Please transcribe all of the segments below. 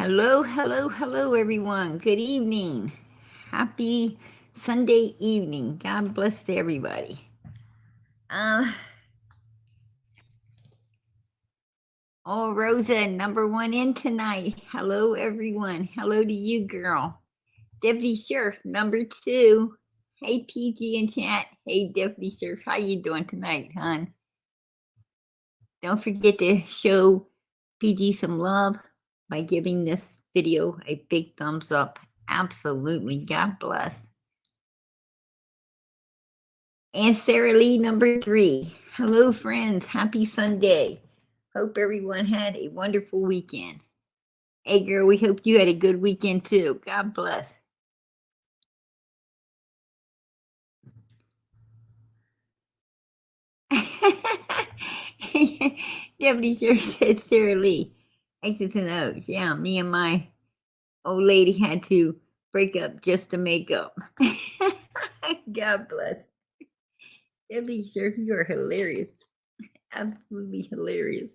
Hello, hello, hello, everyone. Good evening. Happy Sunday evening. God bless to everybody. Oh, Rosa, number one in tonight. Hello, everyone. Hello to you, girl. Deputy Sheriff, number two. Hey, PG in chat. Hey, Deputy Sheriff, how you doing tonight, hon? Don't forget to show PG some love by giving this video a big thumbs up. Absolutely. God bless. And Sarah Lee, number three. Hello, friends. Happy Sunday. Hope everyone had a wonderful weekend. Hey, girl, we hope you had a good weekend too. God bless. Deputy Sheriff said Sarah Lee. X's and O's. Yeah, me and my old lady had to break up just to make up. God bless. Deputy Sheriff, you are hilarious. Absolutely hilarious.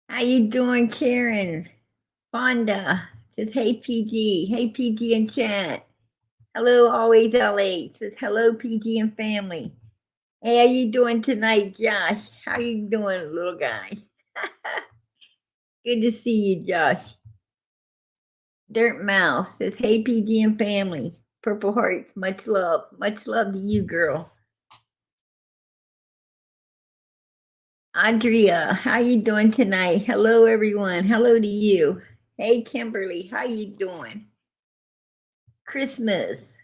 How you doing, Karen? Fonda says, hey, PG. Hey, PG in chat. Hello, always LA. Says, hello, PG and family. Hey, how you doing tonight, Josh? How you doing, little guy? Good to see you, Josh. Dirt Mouse says, hey, PG and family. Purple Hearts, much love. Much love to you, girl. Andrea, how you doing tonight? Hello, everyone. Hello to you. Hey, Kimberly, how you doing? Christmas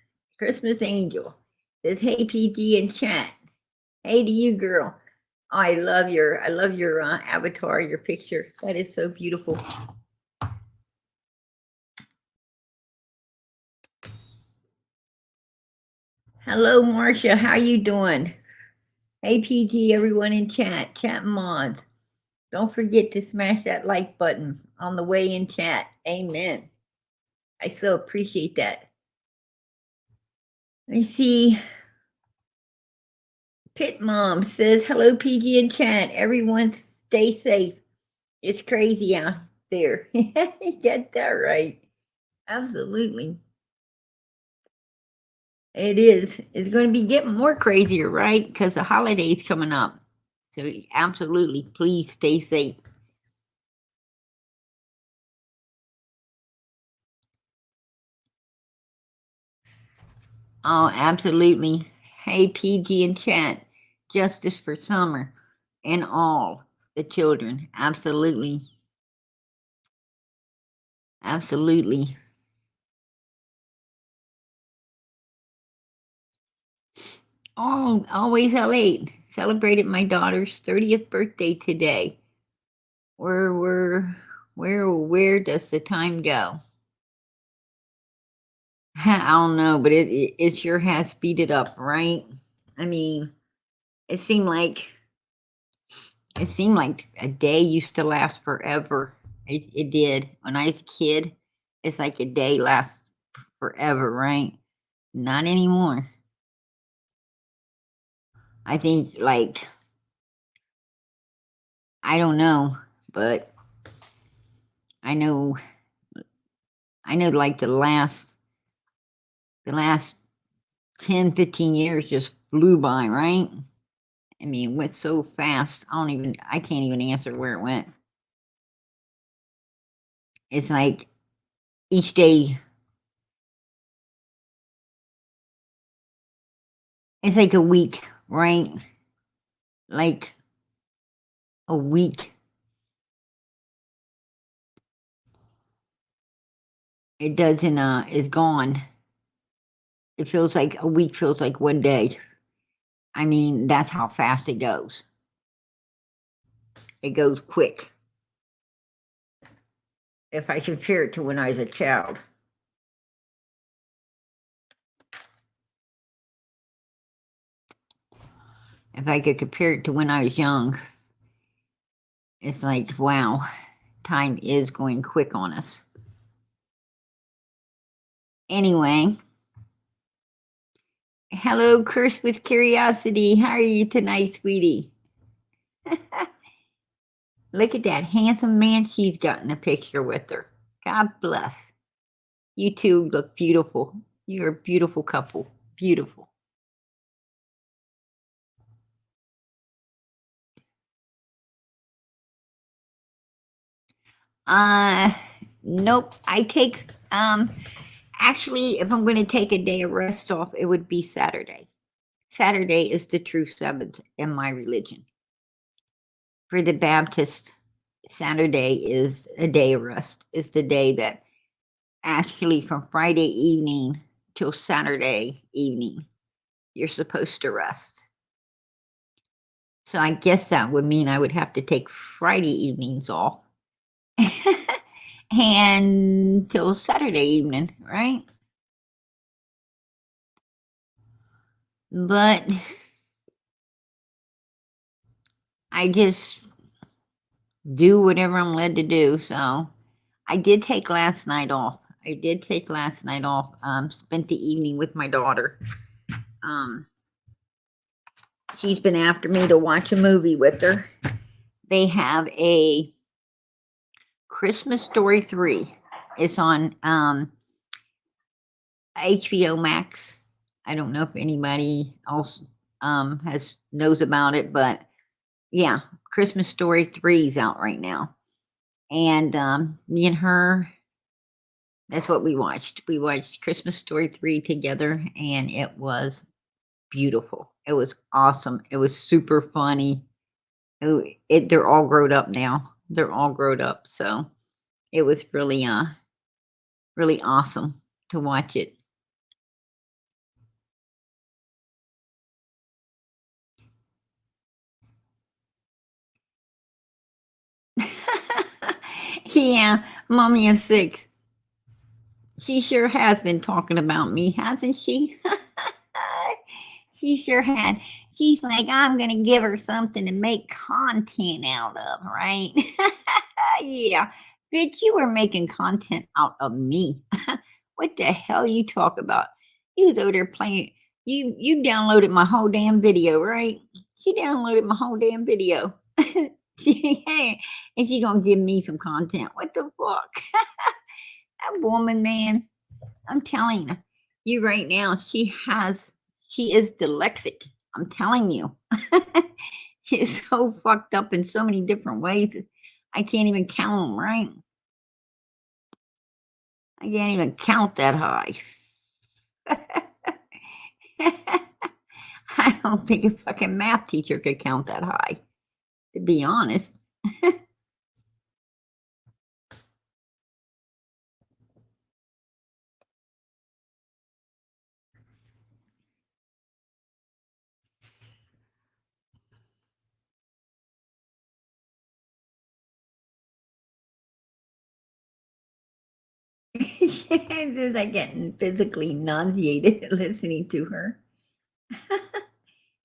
Angel says, hey, PG in chat. Hey to you, girl. Oh, I love your avatar, your picture. That is so beautiful. Hello, Marcia. How you doing? Hey, PG, everyone in chat mods. Don't forget to smash that like button on the way in chat. Amen. I so appreciate that. Let me see. Pit Mom says, hello, PG in chat. Everyone stay safe. It's crazy out there. You got that right. Absolutely. It is. It's going to be getting more crazier, right? Because the holiday's coming up. So absolutely, please stay safe. Oh, absolutely. Hey, PG in chat. Justice for Summer and all the children. Absolutely. Absolutely. Oh, always LA. Celebrated my daughter's 30th birthday today. Where does the time go? I don't know, but it sure has speeded up, right? I mean, it seemed like a day used to last forever. It did. When I was a kid, it's like a day lasts forever, right? Not anymore. I think I don't know, but I know like the last 10, 15 years just flew by, right? I mean, it went so fast. I can't even answer where it went. It's like each day, it's like a week, right? Like a week. It doesn't, is gone. It feels like a week feels like one day. I mean, that's how fast it goes. It goes quick. If I compare it to when I was a child. If I could compare it to when I was young, it's like, wow, time is going quick on us. Anyway, hello, Curse with Curiosity. How are you tonight, sweetie? Look at that handsome man she's got in a picture with her. God bless. You two look beautiful. You're a beautiful couple. Beautiful. Uh, nope. I take actually, if I'm going to take a day of rest off, it would be Saturday. Saturday is the true Sabbath in my religion. For the Baptist, Saturday is a day of rest. It's the day that actually from Friday evening till Saturday evening, you're supposed to rest. So I guess that would mean I would have to take Friday evenings off and till Saturday evening, right? But I just do whatever I'm led to do. So I did take last night off. Spent the evening with my daughter. She's been after me to watch a movie with her. They have a Christmas Story 3. It's on HBO Max. I don't know if anybody else knows about it, but yeah, Christmas Story 3 is out right now. And me and her, that's what we watched. We watched Christmas Story 3 together, and it was beautiful. It was awesome. It was super funny. They're all grown up now. They're all grown up. So it was really really awesome to watch it. Yeah, mommy of six. She sure has been talking about me, hasn't she? She sure had. She's like, I'm going to give her something to make content out of, right? Yeah. Bitch, you were making content out of me. What the hell you talk about? You was over there playing. You downloaded my whole damn video, right? She downloaded my whole damn video. Yeah, and she gonna give me some content. What the fuck? That woman, man. I'm telling you right now, she is dyslexic. I'm telling you. She is so fucked up in so many different ways. I can't even count them, right? I can't even count that high. I don't think a fucking math teacher could count that high, to be honest. It's like getting physically nauseated listening to her.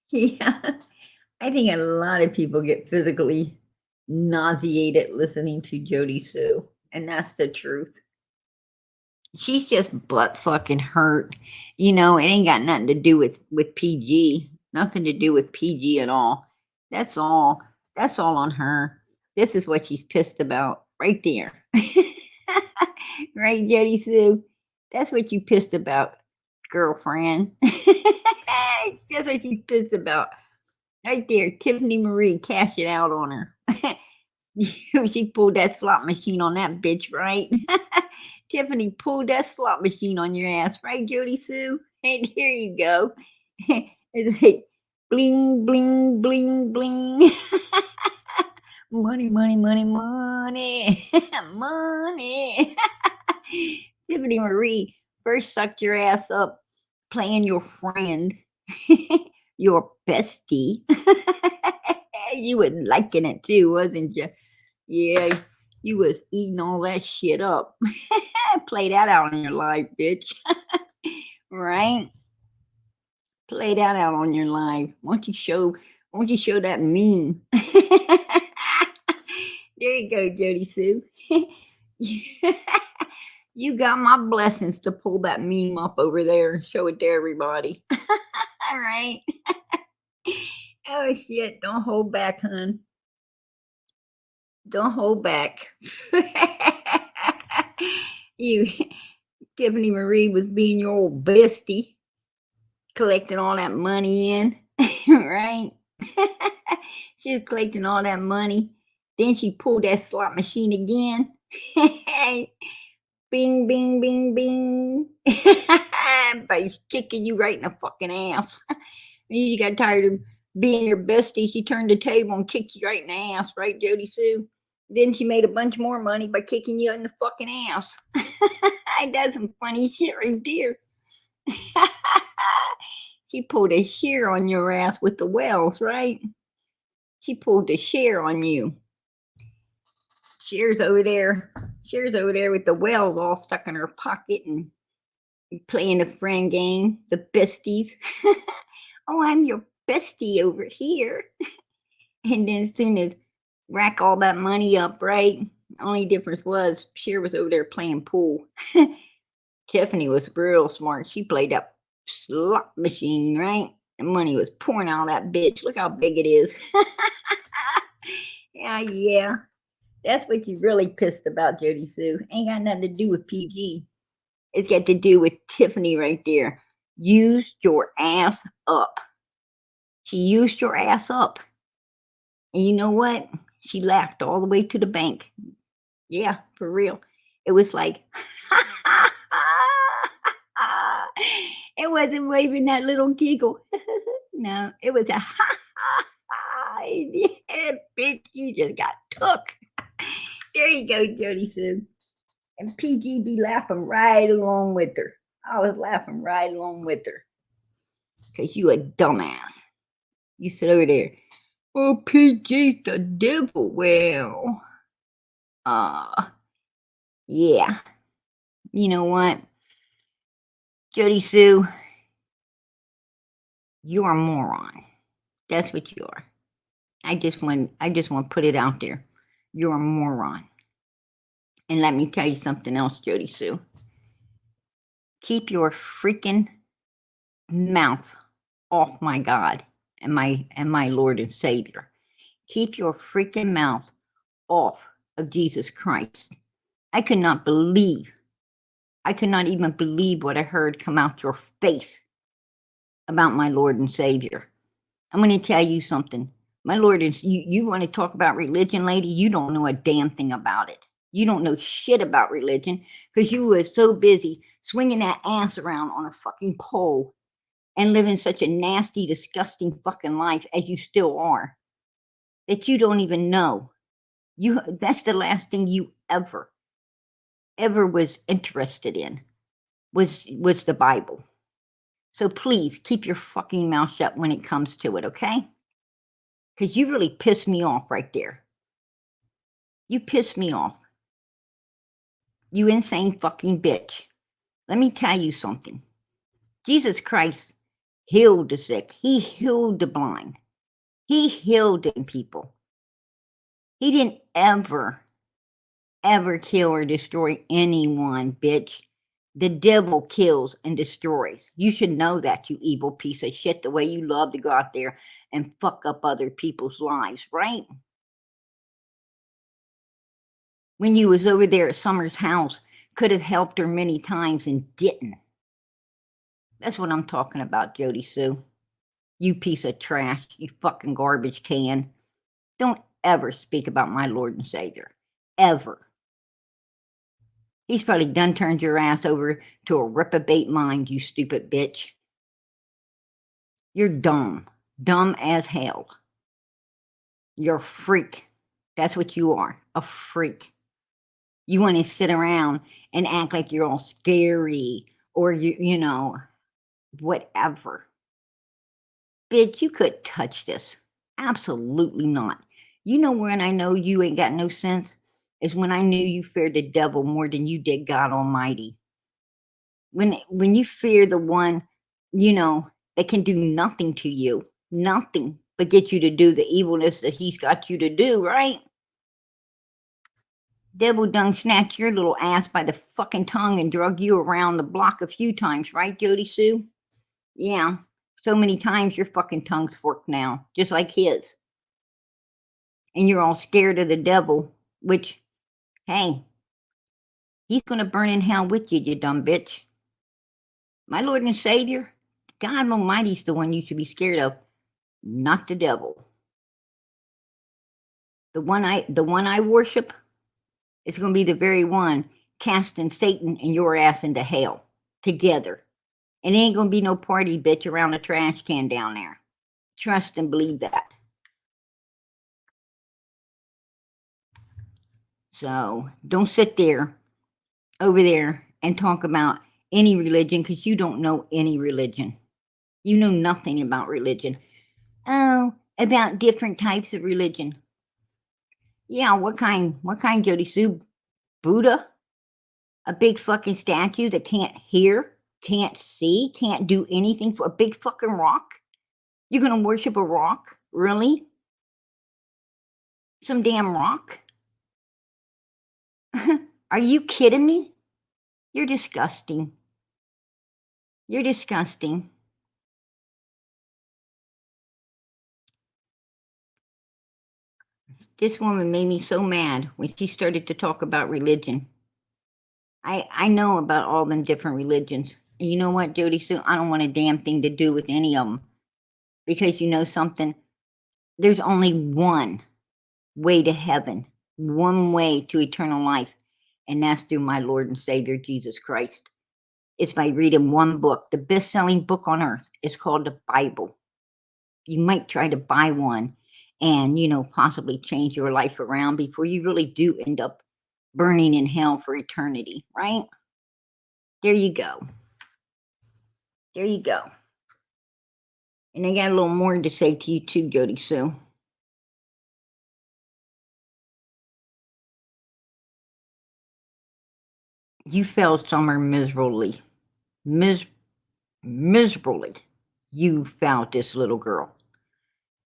Yeah, I think a lot of people get physically nauseated listening to Jody Sue, and that's the truth. She's just butt fucking hurt. You know, it ain't got nothing to do with PG. Nothing to do with PG at all. That's all. That's all on her. This is what she's pissed about right there. Right, Jody Sue? That's what you pissed about, girlfriend. That's what she's pissed about. Right there, Tiffany Marie, cash it out on her. She pulled that slot machine on that bitch, right? Tiffany pulled that slot machine on your ass, right, Jody Sue? And here you go. It's like bling, bling, bling, bling. Money, money, money, money, money. Tiffany Marie first sucked your ass up playing your friend, your bestie. You was liking it too, wasn't you? Yeah, you was eating all that shit up. Play that out on your life, bitch. Right? Play that out on your life. Won't you show that meme? There you go, Jody Sue. You got my blessings to pull that meme up over there and show it to everybody. All right. Oh shit, don't hold back, hun. Don't hold back. You, Tiffany Marie was being your old bestie, collecting all that money in, right? She was collecting all that money. Then she pulled that slot machine again. Bing, bing, bing, bing. By kicking you right in the fucking ass. You got tired of being your bestie. She turned the table and kicked you right in the ass, right, Jody Sue? Then she made a bunch more money by kicking you in the fucking ass. That's some funny shit right there. She pulled a shear on your ass with the Wells, right? She pulled a shear on you. Shear's over there. Shear's over there with the Wells all stuck in her pocket and playing the friend game, the besties. Oh, I'm your bestie over here. And then as soon as rack all that money up, right? Only difference was Shear was over there playing pool. Tiffany was real smart. She played that slot machine, right? The money was pouring out of that bitch. Look how big it is. Yeah. That's what you really pissed about, Jody Sue. Ain't got nothing to do with PG. It's got to do with Tiffany right there. Used your ass up. She used your ass up. And you know what? She laughed all the way to the bank. Yeah, for real. It was like, it wasn't waving that little giggle. No, it was a yeah, bitch, you just got took. There you go, Jody Sue. And PG be laughing right along with her. I was laughing right along with her. Because you a dumbass. You sit over there. Oh, PG's the devil. Well, yeah. You know what? Jody Sue, you're a moron. That's what you are. I just want to put it out there. You're a moron. And let me tell you something else, Jody Sue. Keep your freaking mouth off my God and my Lord and Savior. Keep your freaking mouth off of Jesus Christ. I could not even believe what I heard come out your face about my Lord and Savior. I'm going to tell you something. My Lord, you want to talk about religion, lady? You don't know a damn thing about it. You don't know shit about religion because you were so busy swinging that ass around on a fucking pole and living such a nasty, disgusting fucking life as you still are that you don't even know. That's the last thing you ever was interested in was the Bible. So please keep your fucking mouth shut when it comes to it, okay? Because you really pissed me off right there. You pissed me off. You insane fucking bitch. Let me tell you something. Jesus Christ healed the sick. He healed the blind. He healed the people. He didn't ever kill or destroy anyone, bitch. The devil kills and destroys. You should know that, you evil piece of shit, the way you love to go out there and fuck up other people's lives, right? When you was over there at Summer's house, could have helped her many times and didn't. That's what I'm talking about, Jody Sue. You piece of trash, you fucking garbage can. Don't ever speak about my Lord and Savior. Ever. He's probably done turned your ass over to a reprobate mind, you stupid bitch. You're dumb. Dumb as hell. You're a freak. That's what you are. A freak. You want to sit around and act like you're all scary or you know, whatever. Bitch, you couldn't touch this. Absolutely not. You know when I know you ain't got no sense? Is when I knew you feared the devil more than you did God Almighty. When you fear the one, you know, that can do nothing to you, nothing but get you to do the evilness that he's got you to do, right? Devil done snatched your little ass by the fucking tongue and drug you around the block a few times, right, Jody Sue? Yeah, so many times your fucking tongue's forked now, just like his. and you're all scared of the devil, which, hey, he's going to burn in hell with you, you dumb bitch. My Lord and Savior, God Almighty's the one you should be scared of, not the devil. The one I worship is going to be the very one casting Satan and your ass into hell together. And it ain't going to be no party, bitch, around a trash can down there. Trust and believe that. So don't sit over there and talk about any religion, because you don't know any religion. You know nothing about religion. Oh, about different types of religion. Yeah, what kind, Jody Sue? Buddha? A big fucking statue that can't hear, can't see, can't do anything for a big fucking rock? You're gonna worship a rock? Really? Some damn rock? Are you kidding me? You're disgusting. You're disgusting. This woman made me so mad when she started to talk about religion. I know about all them different religions. And you know what, Jody Sue? I don't want a damn thing to do with any of them. Because you know something? There's only one way to heaven, one way to eternal life, and that's through my Lord and Savior, Jesus Christ. It's by reading one book. The best-selling book on earth is called the Bible. You might try to buy one and, possibly change your life around before you really do end up burning in hell for eternity, right? There you go. There you go. And I got a little more to say to you too, Jody Sue. You failed somewhere miserably. Miserably. You failed this little girl.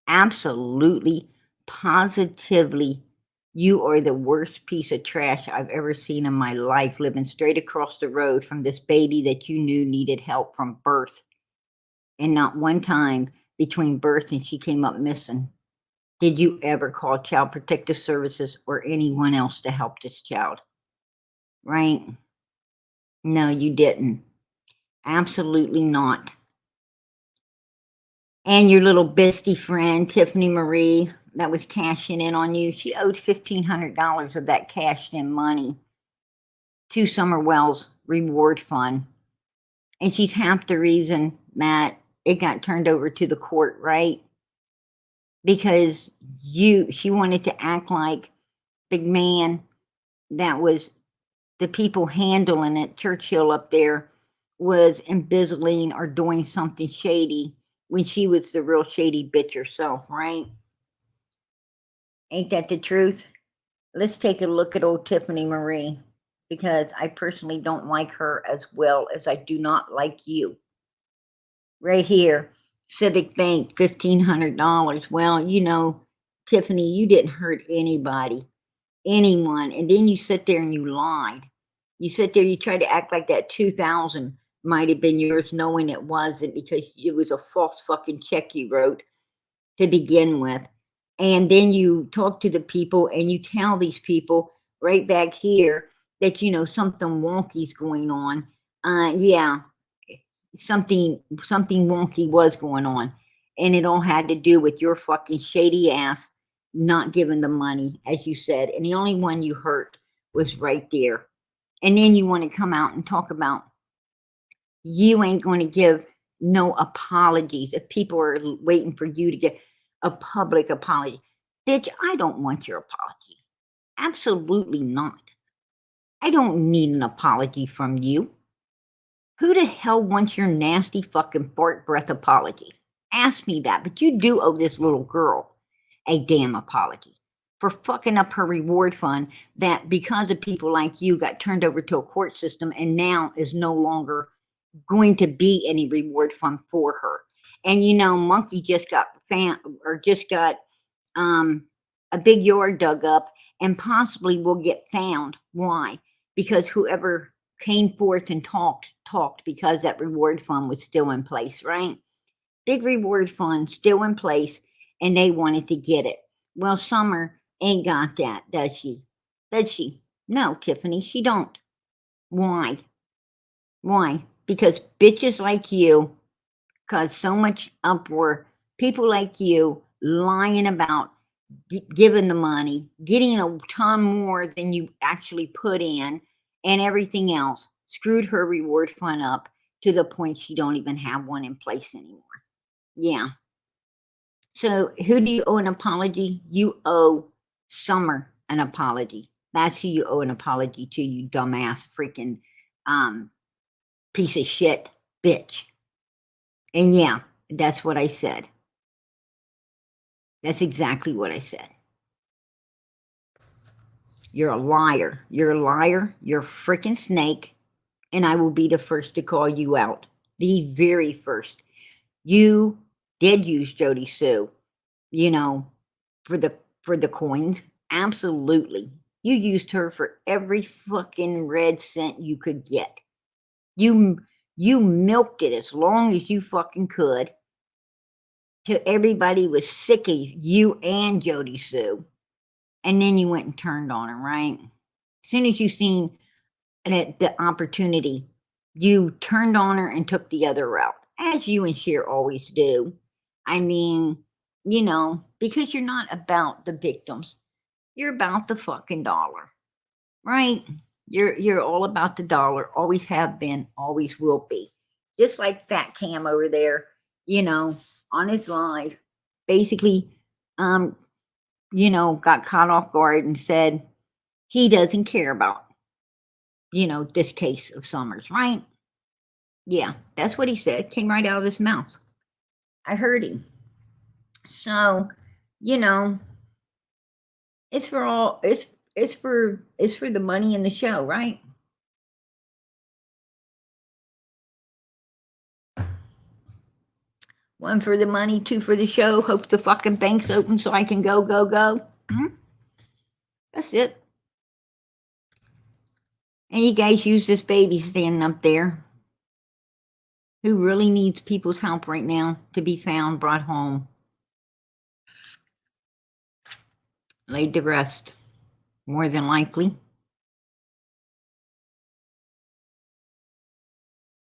Absolutely, positively, you are the worst piece of trash I've ever seen in my life, living straight across the road from this baby that you knew needed help from birth. And not one time between birth and she came up missing did you ever call Child Protective Services or anyone else to help this child. Right? No, you didn't. Absolutely not. And your little bestie friend, Tiffany Marie, that was cashing in on you, she owed $1,500 of that cashed in money to Summer Wells Reward Fund. And she's half the reason that it got turned over to the court, right? Because she wanted to act like the man that was the people handling it, Churchill up there, was embezzling or doing something shady when she was the real shady bitch herself, right? Ain't that the truth? Let's take a look at old Tiffany Marie, because I personally don't like her as well as I do not like you. Right here, Civic Bank, $1,500. Well, Tiffany, you didn't hurt anybody, anyone. And then you sit there and you lied. You sit there, you tried to act like that 2,000 might have been yours, knowing it wasn't, because it was a false fucking check you wrote to begin with. And then you talk to the people and you tell these people right back here that, something wonky's going on. Yeah, something wonky was going on. And it all had to do with your fucking shady ass not giving the money, as you said. And the only one you hurt was right there. And then you want to come out and talk about you ain't going to give no apologies if people are waiting for you to get a public apology. Bitch, I don't want your apology. Absolutely not. I don't need an apology from you. Who the hell wants your nasty fucking fart breath apology? Ask me that, but you do owe this little girl a damn apology for fucking up her reward fund that, because of people like you, got turned over to a court system and now is no longer going to be any reward fund for her. And Monkey just got a big yard dug up and possibly will get found. Why? Because whoever came forth and talked because that reward fund was still in place, right? Big reward fund still in place, and they wanted to get it. Well, Summer ain't got that, does she? Does she? No, Tiffany, she don't. Why? Why? Because bitches like you cause so much uproar. People like you lying about giving the money, getting a ton more than you actually put in, and everything else screwed her reward fund up to the point she don't even have one in place anymore. Yeah. So who do you owe an apology? You owe Summer an apology. That's who you owe an apology to, you dumbass freaking piece of shit bitch. And yeah, that's what I said. That's exactly what I said. You're a liar. You're a liar. You're a freaking snake. And I will be the first to call you out. The very first. You did use Jody Sue, you know, for the coins. Absolutely. You used her for every fucking red cent you could get. You milked it as long as you fucking could. Till everybody was sick of you and Jody Sue. And then you went and turned on her, right? As soon as you seen the opportunity, you turned on her and took the other route, as you and Cher always do. I mean, you know, because you're not about the victims. You're about the fucking dollar, right? You're all about the dollar, always have been, always will be. Just like Fat Cam over there, you know, on his live, basically, you know, got caught off guard and said he doesn't care about, you know, this case of Summers, right? Yeah, that's what he said. Came right out of his mouth. I heard him. So, you know, it's for all it's for the money in the show, right? One for the money, two for the show. Hope the fucking bank's open so I can go. That's it. And you guys use this baby standing up there who really needs people's help right now to be found, brought home, laid to rest, more than likely.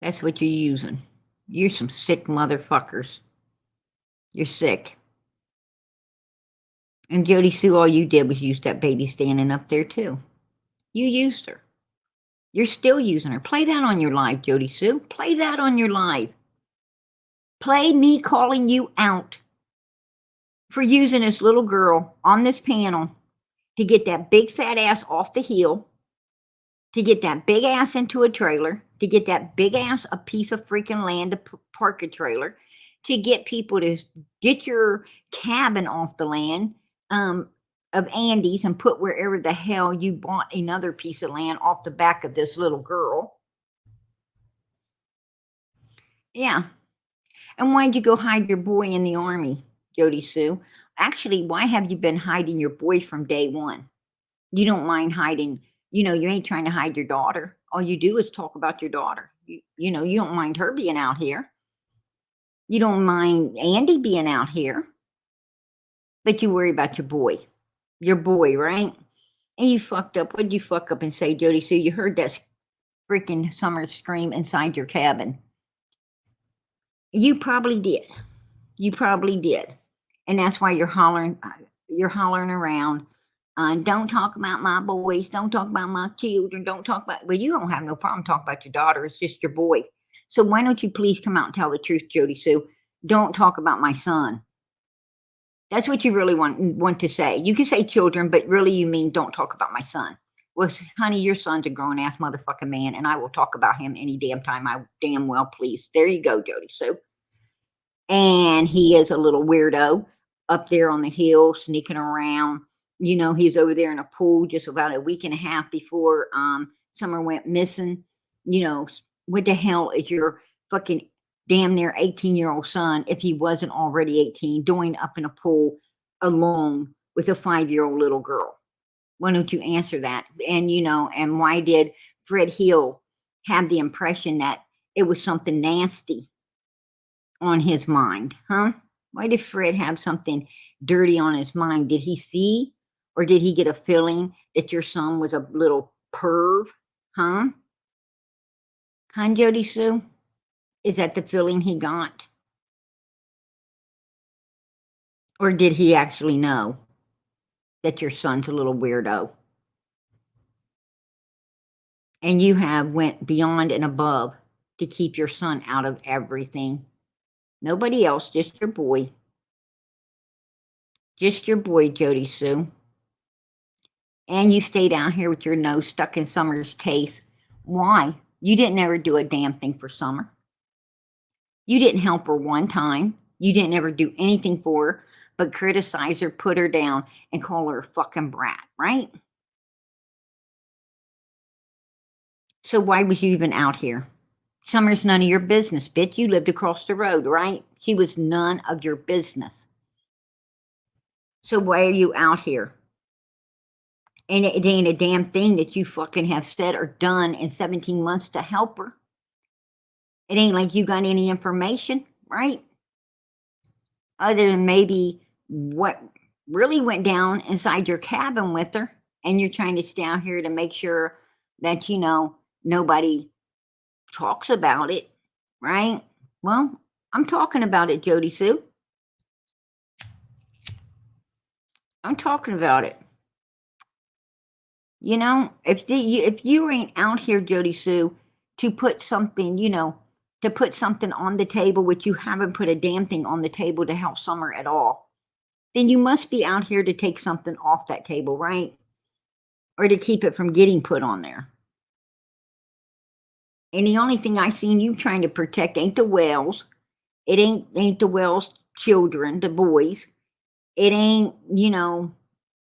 That's what you're using. You're some sick motherfuckers. You're sick. And Jody Sue, all you did was use that baby standing up there too. You used her. You're still using her. Play that on your live, Jody Sue. Play that on your live. Play me calling you out for using this little girl on this panel to get that big fat ass off the hill, to get that big ass into a trailer, to get that big ass a piece of freaking land to park a trailer, to get people to get your cabin off the land of Andy's and put wherever the hell you bought another piece of land off the back of this little girl. Yeah. And why'd you go hide your boy in the army, Jody Sue? Actually, why have you been hiding your boy from day one? You don't mind hiding, you know, you ain't trying to hide your daughter. All you do is talk about your daughter. You know, you don't mind her being out here. You don't mind Andy being out here. But you worry about your boy, right? And you fucked up. What did you fuck up and say, Jody Sue? You heard that freaking Summer scream inside your cabin. You probably did. You probably did. And that's why you're hollering around. Don't talk about my boys. Don't talk about my children. Don't talk about. Well, you don't have no problem talking about your daughter. It's just your boy. So why don't you please come out and tell the truth, Jody Sue? Don't talk about my son. That's what you really want to say. You can say children, but really you mean don't talk about my son. Well, honey, your son's a grown ass motherfucking man, and I will talk about him any damn time I damn well please. There you go, Jody Sue. And he is a little weirdo up there on the hill, sneaking around. You know, he's over there in a pool just about a week and a half before Summer went missing. You know, what the hell is your fucking damn near 18-year-old son, if he wasn't already 18, doing up in a pool alone with a 5-year-old little girl? Why don't you answer that? And, you know, and why did Fred Hill have the impression that it was something nasty on his mind, huh? Why did Fred have something dirty on his mind? Did he see Or did he get a feeling that your son was a little perv? Huh? Huh, Jody Sue? Is that the feeling he got? Or did he actually know that your son's a little weirdo? And you have went beyond and above to keep your son out of everything. Nobody else, just your boy. Just your boy, Jody Sue. And you stayed out here with your nose stuck in Summer's case. Why? You didn't ever do a damn thing for Summer. You didn't help her one time. You didn't ever do anything for her but criticize her, put her down, and call her a fucking brat, right? So why was you even out here? Summer's none of your business, bitch. You lived across the road, right? She was none of your business. So why are you out here? And it ain't a damn thing that you fucking have said or done in 17 months to help her. It ain't like you got any information, right? Other than maybe what really went down inside your cabin with her, and you're trying to stay out here to make sure that, you know, nobody talks about it, right? Well, I'm talking about it, Jody Sue. I'm talking about it. You know, if you ain't out here, Jody Sue, to put something, you know, to put something on the table, which you haven't put a damn thing on the table to help Summer at all, then you must be out here to take something off that table, right? Or to keep it from getting put on there. And the only thing I seen you trying to protect ain't the Wells. It ain't the Wells children, the boys. It ain't, you know,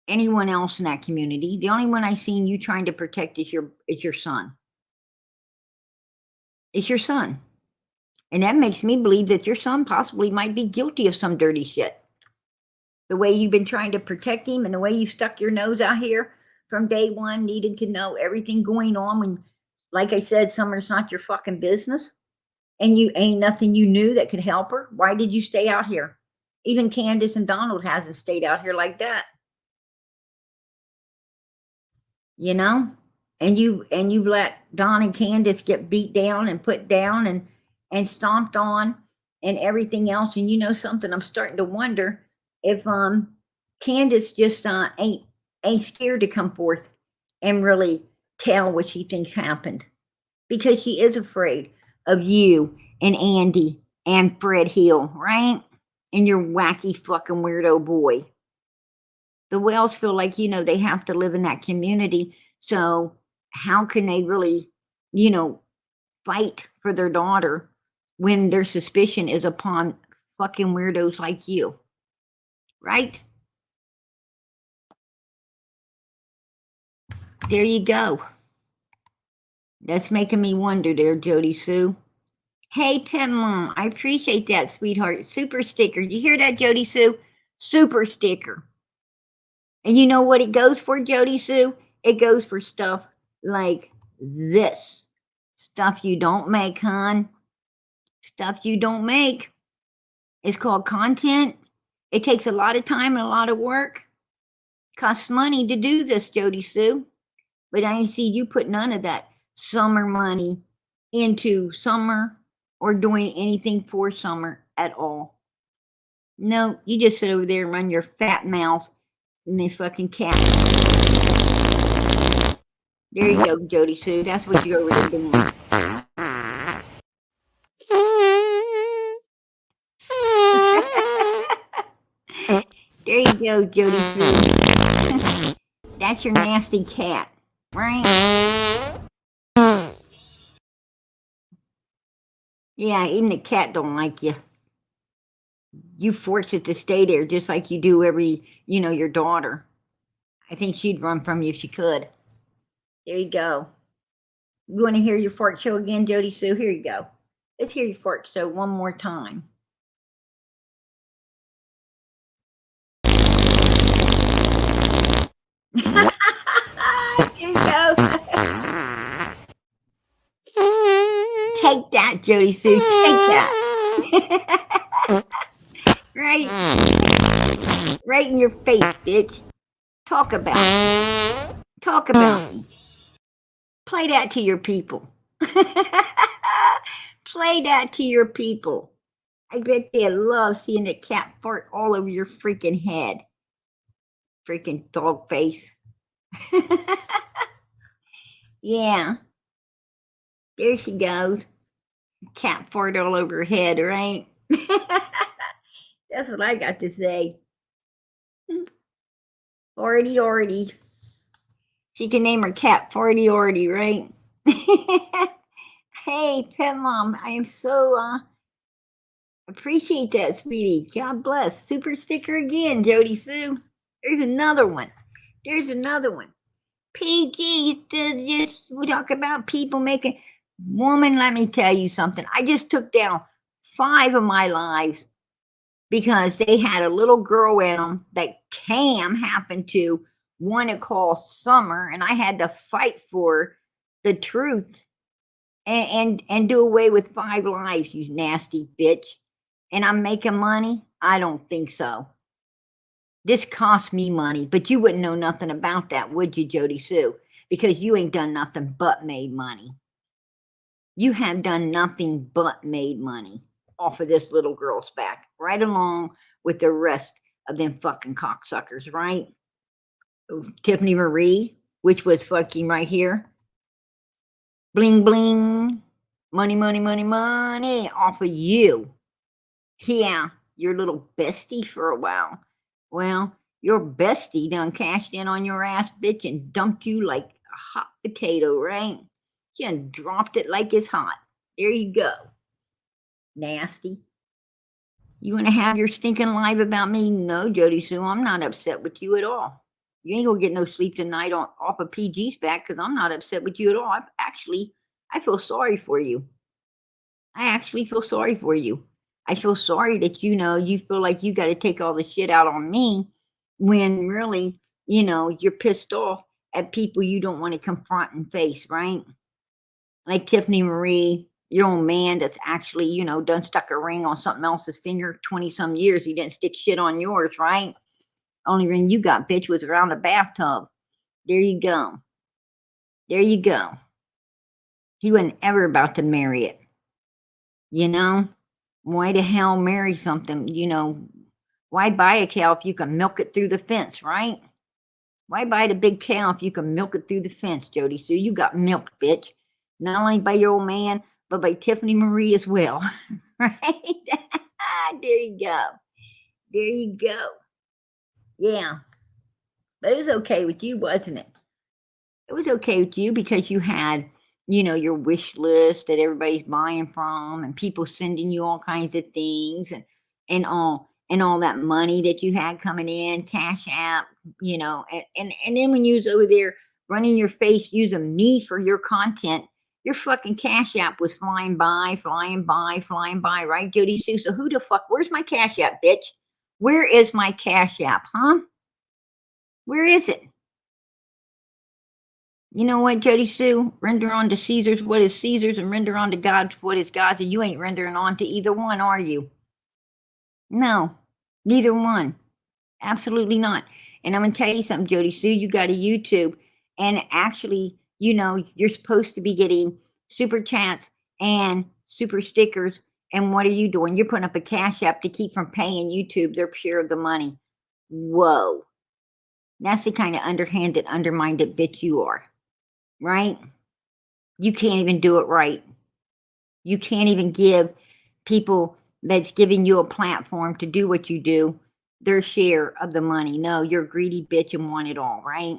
anyone else in that community. The only one I seen you trying to protect is your son. It's your son. And that makes me believe that your son possibly might be guilty of some dirty shit. The way you've been trying to protect him and the way you stuck your nose out here from day one, needing to know everything going on when, like I said, Summer's not your fucking business. And you ain't nothing you knew that could help her. Why did you stay out here? Even Candace and Donald hasn't stayed out here like that. You know? And you've let Don and Candace get beat down and put down and stomped on and everything else. And you know something, I'm starting to wonder if Candace just ain't scared to come forth and really tell what she thinks happened. Because she is afraid of you and Andy and Fred Hill, right? And your wacky fucking weirdo boy. The Wells feel like, you know, they have to live in that community. So how can they really, you know, fight for their daughter when their suspicion is upon fucking weirdos like you? Right? There you go. That's making me wonder there, Jody Sue. Hey, Pet Mom, I appreciate that, sweetheart. Super sticker. You hear that, Jody Sue? Super sticker. And you know what it goes for, Jody Sue? It goes for stuff like this. Stuff you don't make, hon. Stuff you don't make. It's called content. It takes a lot of time and a lot of work. Costs money to do this, Jody Sue. But I ain't see you put none of that Summer money into Summer or doing anything for Summer at all. No, you just sit over there and run your fat mouth in the fucking cat. There you go, Jody Sue. That's what you're over there doing. There you go, Jody Sue. That's your nasty cat, right? Yeah, even the cat don't like you. You force it to stay there just like you do your daughter. I think she'd run from you if she could. There you go. You want to hear your fart show again, Jody Sue? Here you go. Let's hear your fart show one more time. Here you go. Take that, Jody Sue. Take that. Right in your face, bitch. Talk about me. Talk about me. Play that to your people. Play that to your people. I bet they love seeing the cat fart all over your freaking head. Freaking dog face. Yeah. There she goes. Cat fart all over her head, right? That's what I got to say. Ordy. She can name her cat Ordy, right? Hey, Pet Mom, I am so appreciate that, sweetie. God bless. Super sticker again, Jody Sue. There's another one. PG, just we talk about people making. Woman, let me tell you something. I just took down 5 of my lives because they had a little girl in them that Cam happened to want to call Summer, and I had to fight for the truth and do away with 5 lives, you nasty bitch. And I'm making money? I don't think so. This cost me money, but you wouldn't know nothing about that, would you, Jody Sue? Because you ain't done nothing but made money. You have done nothing but made money off of this little girl's back, right along with the rest of them fucking cocksuckers, right? Tiffany Marie, which was fucking right here. Bling, bling. Money off of you. Yeah, your little bestie for a while. Well, your bestie done cashed in on your ass, bitch, and dumped you like a hot potato, right? She done dropped it like it's hot. There you go. Nasty. You want to have your stinking life about me? No, Jody Sue, I'm not upset with you at all. You ain't gonna get no sleep tonight off of PG's back because I'm not upset with you at all. I feel sorry for you. I actually feel sorry for you. I feel sorry that you feel like you got to take all the shit out on me when really, you're pissed off at people you don't want to confront and face, right? Like Tiffany Marie, your old man that's actually, done stuck a ring on something else's finger 20 some years. He didn't stick shit on yours, right? Only ring you got, bitch, was around the bathtub. There you go. There you go. He wasn't ever about to marry it. Why the hell marry something? Why buy a cow if you can milk it through the fence, right? Why buy the big cow if you can milk it through the fence, Jody Sue? You got milked, bitch. Not only by your old man, but by Tiffany Marie as well, right? There you go. There you go. Yeah. But it was okay with you, wasn't it? It was okay with you because you had, your wish list that everybody's buying from and people sending you all kinds of things and all that money that you had coming in, Cash App, and then when you was over there running your face using me for your content, your fucking Cash App was flying by, right, Jody Sue? So who the fuck, where's my Cash App, bitch? Where is my Cash App, huh? Where is it? You know what, Jody Sue? Render unto Caesar's what is Caesar's and render unto God's what is God's, and you ain't rendering on to either one, are you? No, neither one. Absolutely not. And I'm going to tell you something, Jody Sue. You got a YouTube, and actually, you're supposed to be getting super chats and super stickers. And what are you doing? You're putting up a Cash App to keep from paying YouTube their share of the money. Whoa. That's the kind of underhanded, undermined bitch you are. Right? You can't even do it right. You can't even give people that's giving you a platform to do what you do their share of the money. No, you're a greedy bitch and want it all, right?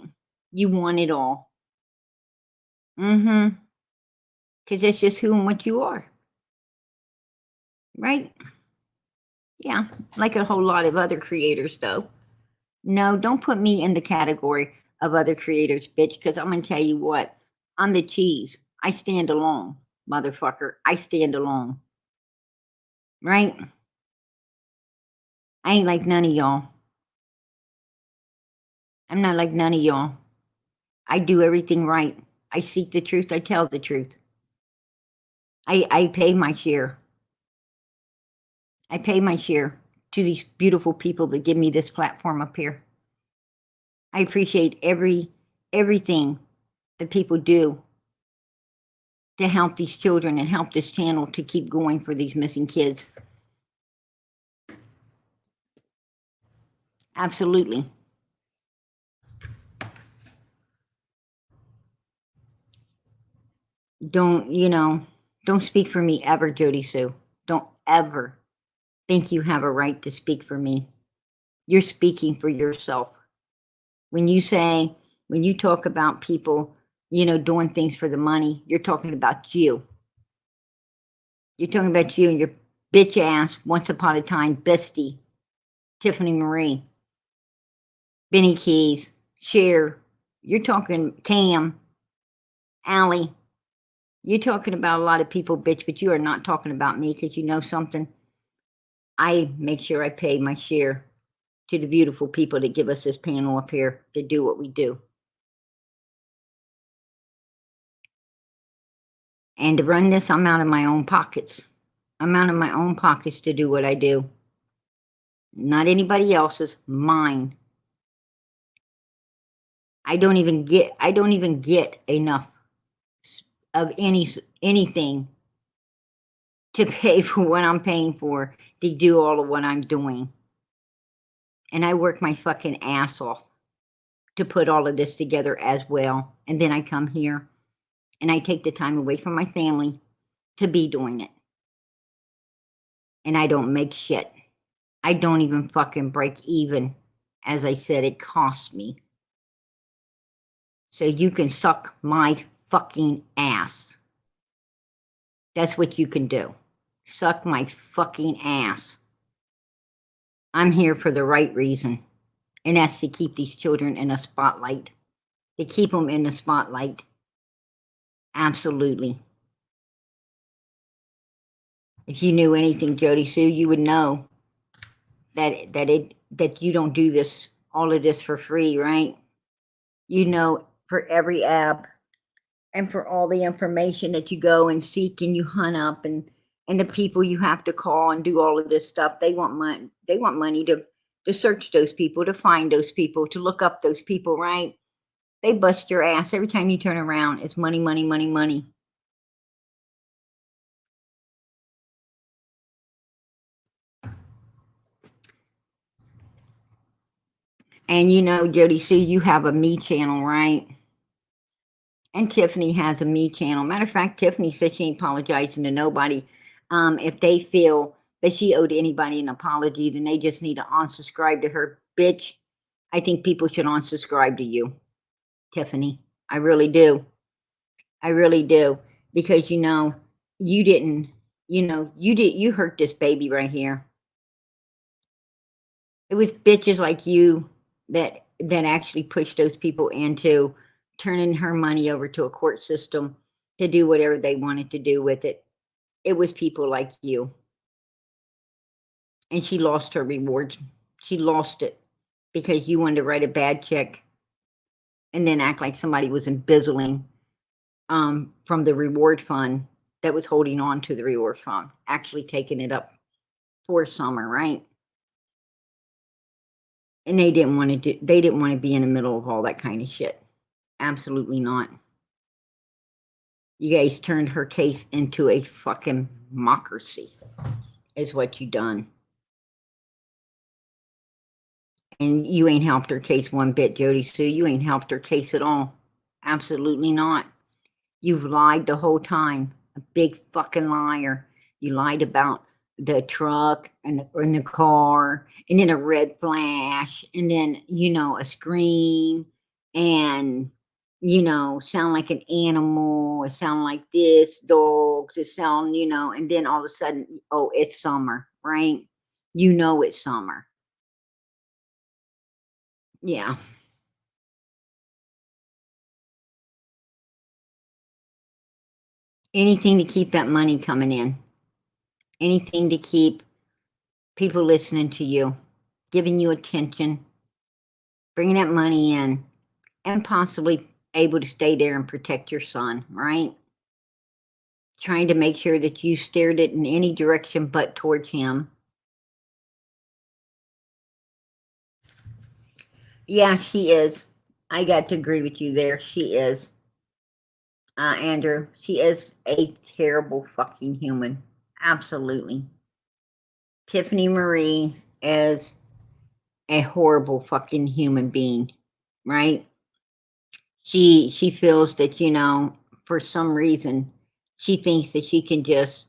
You want it all. Because that's just who and what you are. Right? Yeah, like a whole lot of other creators, though. No, don't put me in the category of other creators, bitch, because I'm going to tell you what. I'm the cheese. I stand alone, motherfucker. I stand alone. Right? I ain't like none of y'all. I'm not like none of y'all. I do everything right. I seek the truth. I tell the truth. I pay my share. I pay my share to these beautiful people that give me this platform up here. I appreciate everything that people do to help these children and help this channel to keep going for these missing kids. Absolutely. Don't speak for me ever, Jody Sue. Don't ever think you have a right to speak for me. You're speaking for yourself. When you talk about people, doing things for the money, you're talking about you. You're talking about you and your bitch ass, once upon a time, bestie, Tiffany Marie, Benny Keys, Cher. You're talking Tam, Allie. You're talking about a lot of people, bitch, but you are not talking about me, because you know something? I make sure I pay my share to the beautiful people that give us this panel up here to do what we do. And to run this, I'm out of my own pockets. I'm out of my own pockets to do what I do. Not anybody else's, mine. I don't even get enough of anything to pay for what I'm paying for to do all of what I'm doing. And I work my fucking ass off to put all of this together as well. And then I come here and I take the time away from my family to be doing it. And I don't make shit. I don't even fucking break even. As I said, it costs me. So you can suck my fucking ass. That's what you can do. Suck my fucking ass. I'm here for the right reason. And that's to keep these children in a spotlight. To keep them in the spotlight. Absolutely. If you knew anything, Jody Sue, you would know that you don't do this, all of this for free, right? You know, for every app and for all the information that you go and seek and you hunt up and the people you have to call and do all of this stuff, they want money. They want money to search those people, to find those people, to look up those people, right? They bust your ass every time you turn around. It's money, money, money, money. And Jody Sue, you have a me channel, right? And Tiffany has a me channel. Matter of fact, Tiffany said she ain't apologizing to nobody. If they feel that she owed anybody an apology, then they just need to unsubscribe to her. Bitch, I think people should unsubscribe to you, Tiffany. I really do. I really do. Because you didn't, you hurt this baby right here. It was bitches like you that actually pushed those people into turning her money over to a court system to do whatever they wanted to do with it. It was people like you. And she lost her rewards. She lost it because you wanted to write a bad check and then act like somebody was embezzling from the reward fund that was holding on to the reward fund, actually taking it up for summer, right? And they didn't want to be in the middle of all that kind of shit. Absolutely not. You guys turned her case into a fucking democracy, is what you done. And you ain't helped her case one bit, Jody Sue. You ain't helped her case at all. Absolutely not. You've lied the whole time. A big fucking liar. You lied about the truck and the car, and then a red flash, and then, a scream, and, sound like an animal, it sound like this, dogs, it sound, and then all of a sudden, oh, it's summer, right? It's summer. Yeah. Anything to keep that money coming in. Anything to keep people listening to you, giving you attention, bringing that money in, and possibly able to stay there and protect your son, right? Trying to make sure that you steered it in any direction but towards him. Yeah, she is. I got to agree with you there. She is. Andrew, she is a terrible fucking human. Absolutely. Tiffany Marie is a horrible fucking human being, right? She feels that, for some reason, she thinks that she can just,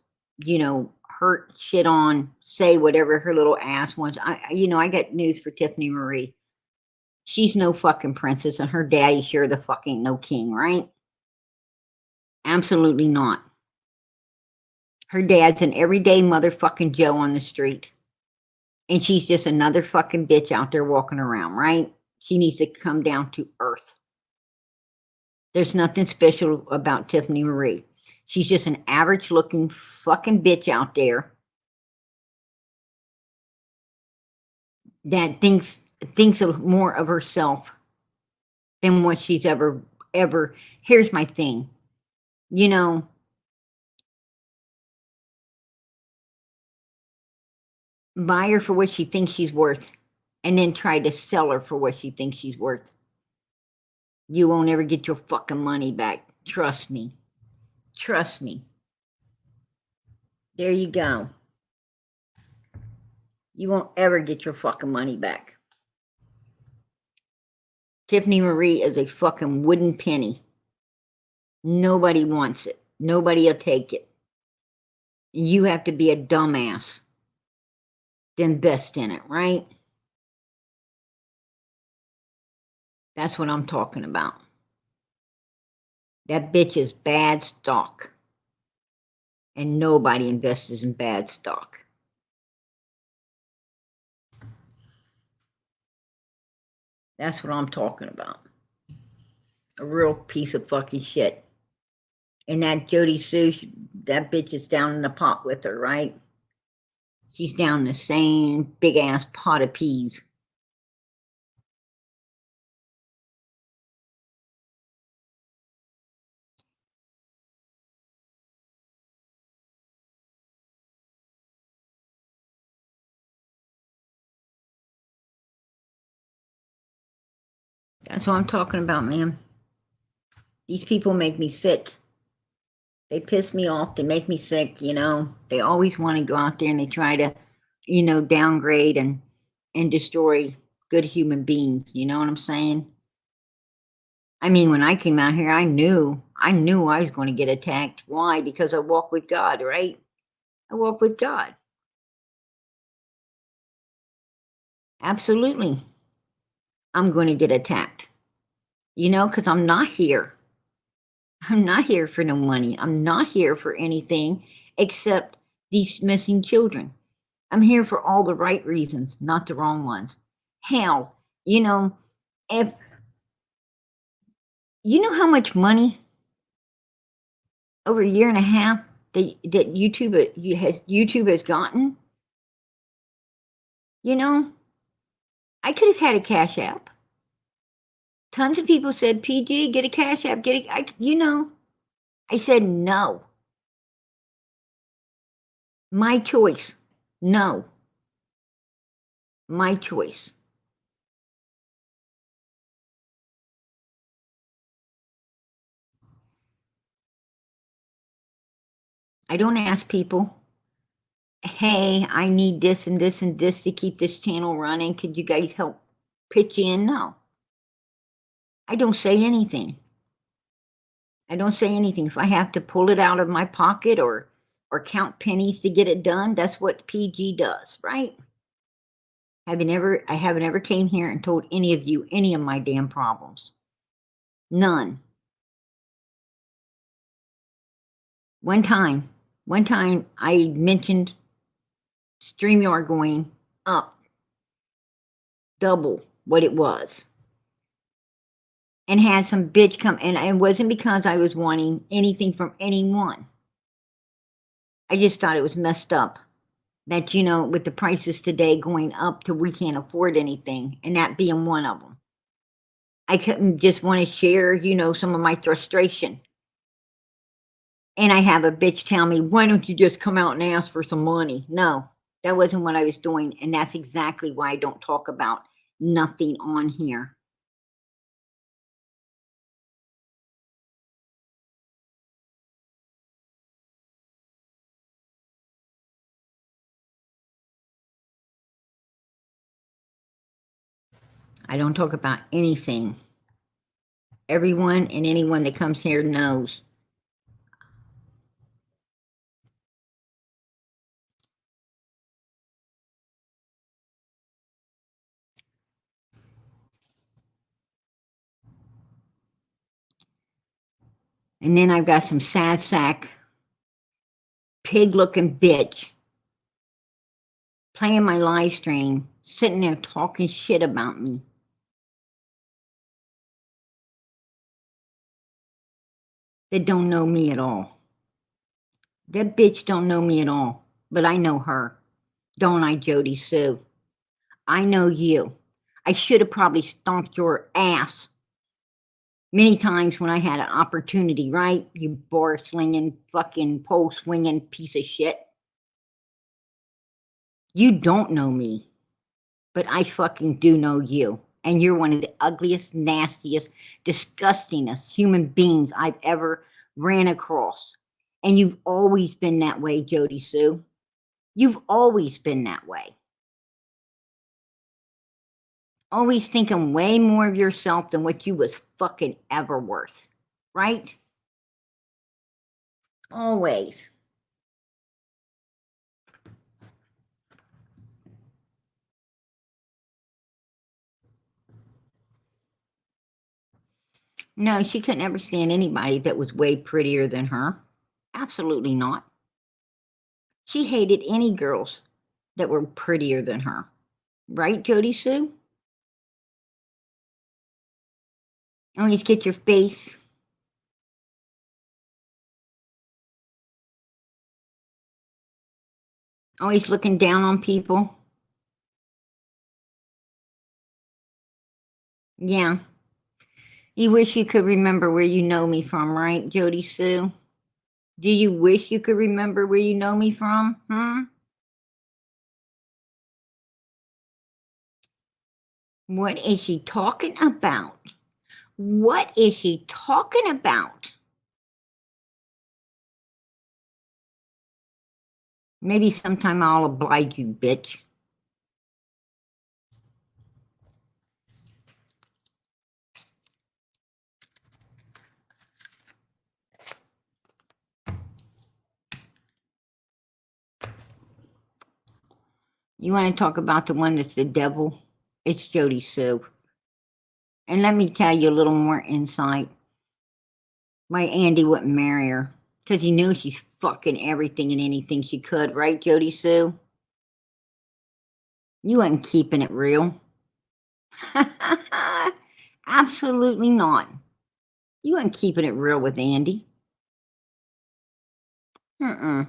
hurt, shit on, say whatever her little ass wants. I got news for Tiffany Marie. She's no fucking princess, and her daddy sure the fucking no king, right? Absolutely not. Her dad's an everyday motherfucking Joe on the street. And she's just another fucking bitch out there walking around, right? She needs to come down to earth. There's nothing special about Tiffany Marie. She's just an average looking fucking bitch out there that thinks more of herself than what she's ever. Here's my thing. Buy her for what she thinks she's worth and then try to sell her for what she thinks she's worth. You won't ever get your fucking money back. Trust me. Trust me. There you go. You won't ever get your fucking money back. Tiffany Marie is a fucking wooden penny. Nobody wants it. Nobody will take it. You have to be a dumbass to invest in it, right? That's what I'm talking about. That bitch is bad stock. And nobody invests in bad stock. That's what I'm talking about. A real piece of fucking shit. And that Jody Sue, that bitch is down in the pot with her, right? She's down in the same big ass pot of peas. That's what I'm talking about, man. These people make me sick. They piss me off. They make me sick, They always want to go out there and they try to, downgrade and destroy good human beings. You know what I'm saying? I mean, when I came out here, I knew I was going to get attacked. Why? Because I walk with God, right? I walk with God. Absolutely. I'm going to get attacked. Because I'm not here. I'm not here for no money. I'm not here for anything except these missing children. I'm here for all the right reasons, not the wrong ones. Hell, if you know how much money over a year and a half that YouTube has gotten, I could have had a Cash App. Tons of people said, PG, get a Cash App, I said no. My choice. No. My choice. I don't ask people, hey, I need this and this and this to keep this channel running. Could you guys help pitch in? No. I don't say anything. I don't say anything. If I have to pull it out of my pocket or count pennies to get it done, that's what PG does, right? I haven't ever came here and told any of you any of my damn problems. None. One time I mentioned StreamYard going up double what it was. And had some bitch come, and it wasn't because I was wanting anything from anyone. I just thought it was messed up that, with the prices today going up to we can't afford anything, and that being one of them. I couldn't just want to share, some of my frustration. And I have a bitch tell me, why don't you just come out and ask for some money? No, that wasn't what I was doing. And that's exactly why I don't talk about nothing on here. I don't talk about anything. Everyone and anyone that comes here knows. And then I've got some sad sack, pig-looking bitch playing my live stream, sitting there talking shit about me. That don't know me at all. That bitch don't know me at all, but I know her. Don't I, Jody Sue? I know you. I should have probably stomped your ass many times when I had an opportunity, right? You bar-slinging, fucking pole-swinging piece of shit. You don't know me, but I fucking do know you. And you're one of the ugliest, nastiest, disgustingest human beings I've ever ran across. And you've always been that way, Jody Sue. You've always been that way. Always thinking way more of yourself than what you was fucking ever worth. Right? Always. No, she couldn't ever stand anybody that was way prettier than her. Absolutely not. She hated any girls that were prettier than her. Right, Jody Sue? Always get your face. Always looking down on people. Yeah. You wish you could remember where you know me from, right, Jody Sue? Do you wish you could remember where you know me from? What is she talking about? What is she talking about? Maybe sometime I'll oblige you, bitch. You want to talk about the one that's the devil? It's Jody Sue. And let me tell you a little more insight. Why Andy wouldn't marry her. Because he knew she's fucking everything and anything she could, right, Jody Sue? You wasn't keeping it real. Absolutely not. You weren't keeping it real with Andy. If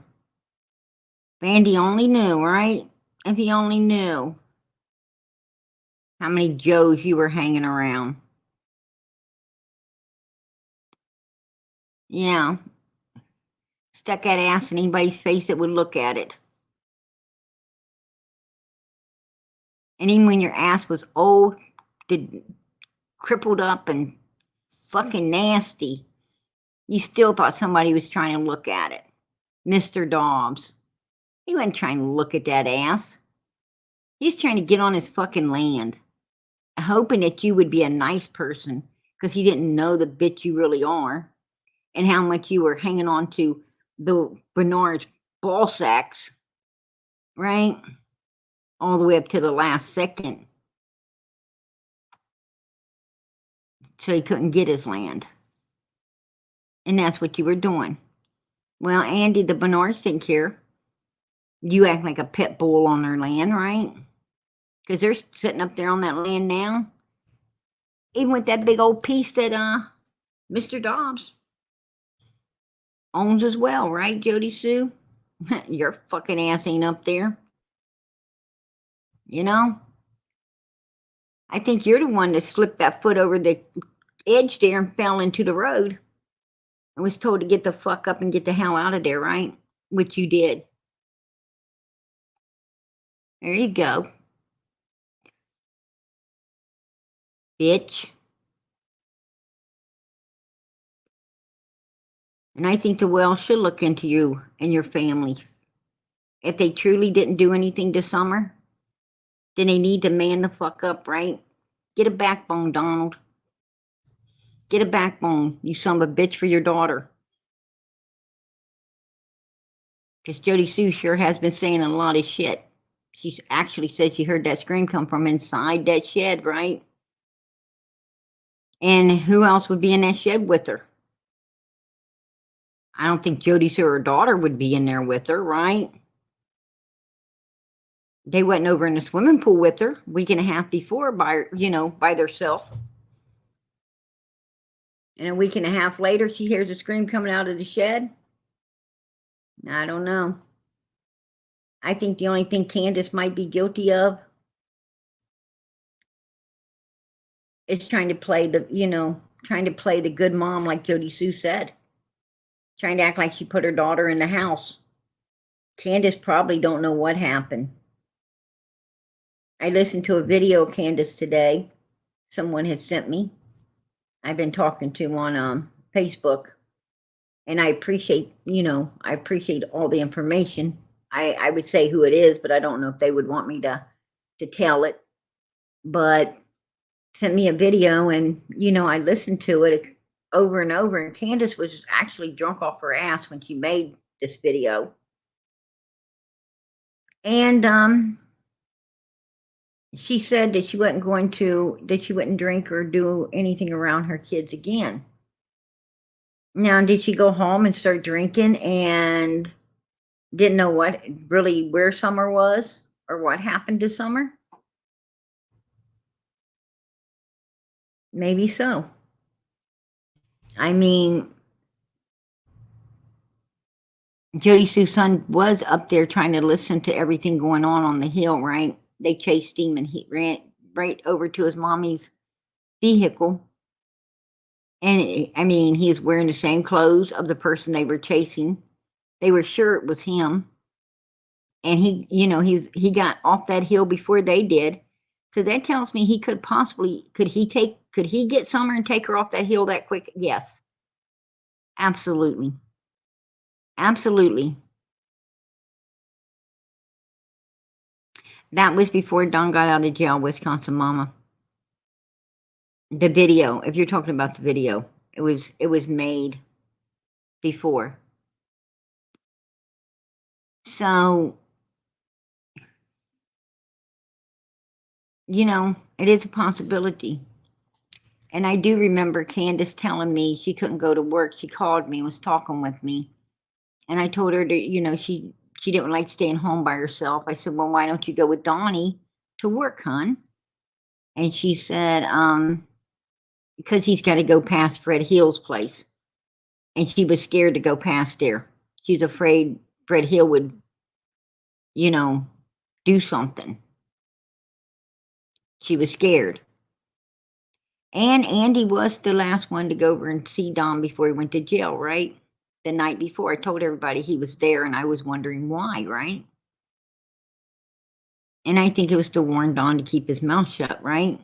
Andy only knew, right? If he only knew how many Joes you were hanging around. Yeah. Stuck that ass in anybody's face that would look at it. And even when your ass was old, crippled up and fucking nasty, you still thought somebody was trying to look at it. Mr. Dobbs. He wasn't trying to look at that ass. He's trying to get on his fucking land, hoping that you would be a nice person because he didn't know the bitch you really are and how much you were hanging on to the Bernard's ball sacks, right? All the way up to the last second. So he couldn't get his land. And that's what you were doing. Well, Andy, the Bernards didn't care. You act like a pit bull on their land, right? Because they're sitting up there on that land now. Even with that big old piece that Mr. Dobbs owns as well, right, Jody Sue? Your fucking ass ain't up there. You know? I think you're the one that slipped that foot over the edge there and fell into the road and was told to get the fuck up and get the hell out of there, right? Which you did. There you go. bitch. And I think the Wells should look into you and your family. If they truly didn't do anything this summer, then they need to man the fuck up, right? Get a backbone, Donald. Get a backbone, you son of a bitch, for your daughter. Because Jody Sue sure has been saying a lot of shit. She actually said she heard that scream come from inside that shed, right? And who else would be in that shed with her? I don't think Jody Sue, her daughter, would be in there with her, right? They went over in the swimming pool with her a week and a half before by themselves. And a week and a half later, she hears a scream coming out of the shed. I don't know. I think the only thing Candace might be guilty of is trying to play the good mom, like Jody Sue said. Trying to act like she put her daughter in the house. Candace probably don't know what happened. I listened to a video of Candace today. Someone had sent me. I've been talking to on Facebook. And I appreciate all the information. I would say who it is, but I don't know if they would want me to tell it. But sent me a video, and I listened to it over and over. And Candace was actually drunk off her ass when she made this video. And she said that she wouldn't drink or do anything around her kids again. Now, did she go home and start drinking and didn't know where Summer was or what happened to Summer? Maybe so. I mean, Jody Sue's son was up there trying to listen to everything going on the hill, right? They chased him and he ran right over to his mommy's vehicle. And he was wearing the same clothes of the person they were chasing. They were sure it was him. And he got off that hill before they did. So that tells me he could he get Summer and take her off that hill that quick? Yes. Absolutely. Absolutely. That was before Don got out of jail, Wisconsin Mama. The video, if you're talking about the video, it was made before. So, it is a possibility. And I do remember Candace telling me she couldn't go to work. She called me and was talking with me. And I told her that, she didn't like staying home by herself. I said, well, why don't you go with Donnie to work, hon? And she said, because he's got to go past Fred Hill's place. And she was scared to go past there. She was afraid Fred Hill would, do something. She was scared. And Andy was the last one to go over and see Don before he went to jail, right? The night before. I told everybody he was there, and I was wondering why, right? And I think it was to warn Don to keep his mouth shut, right?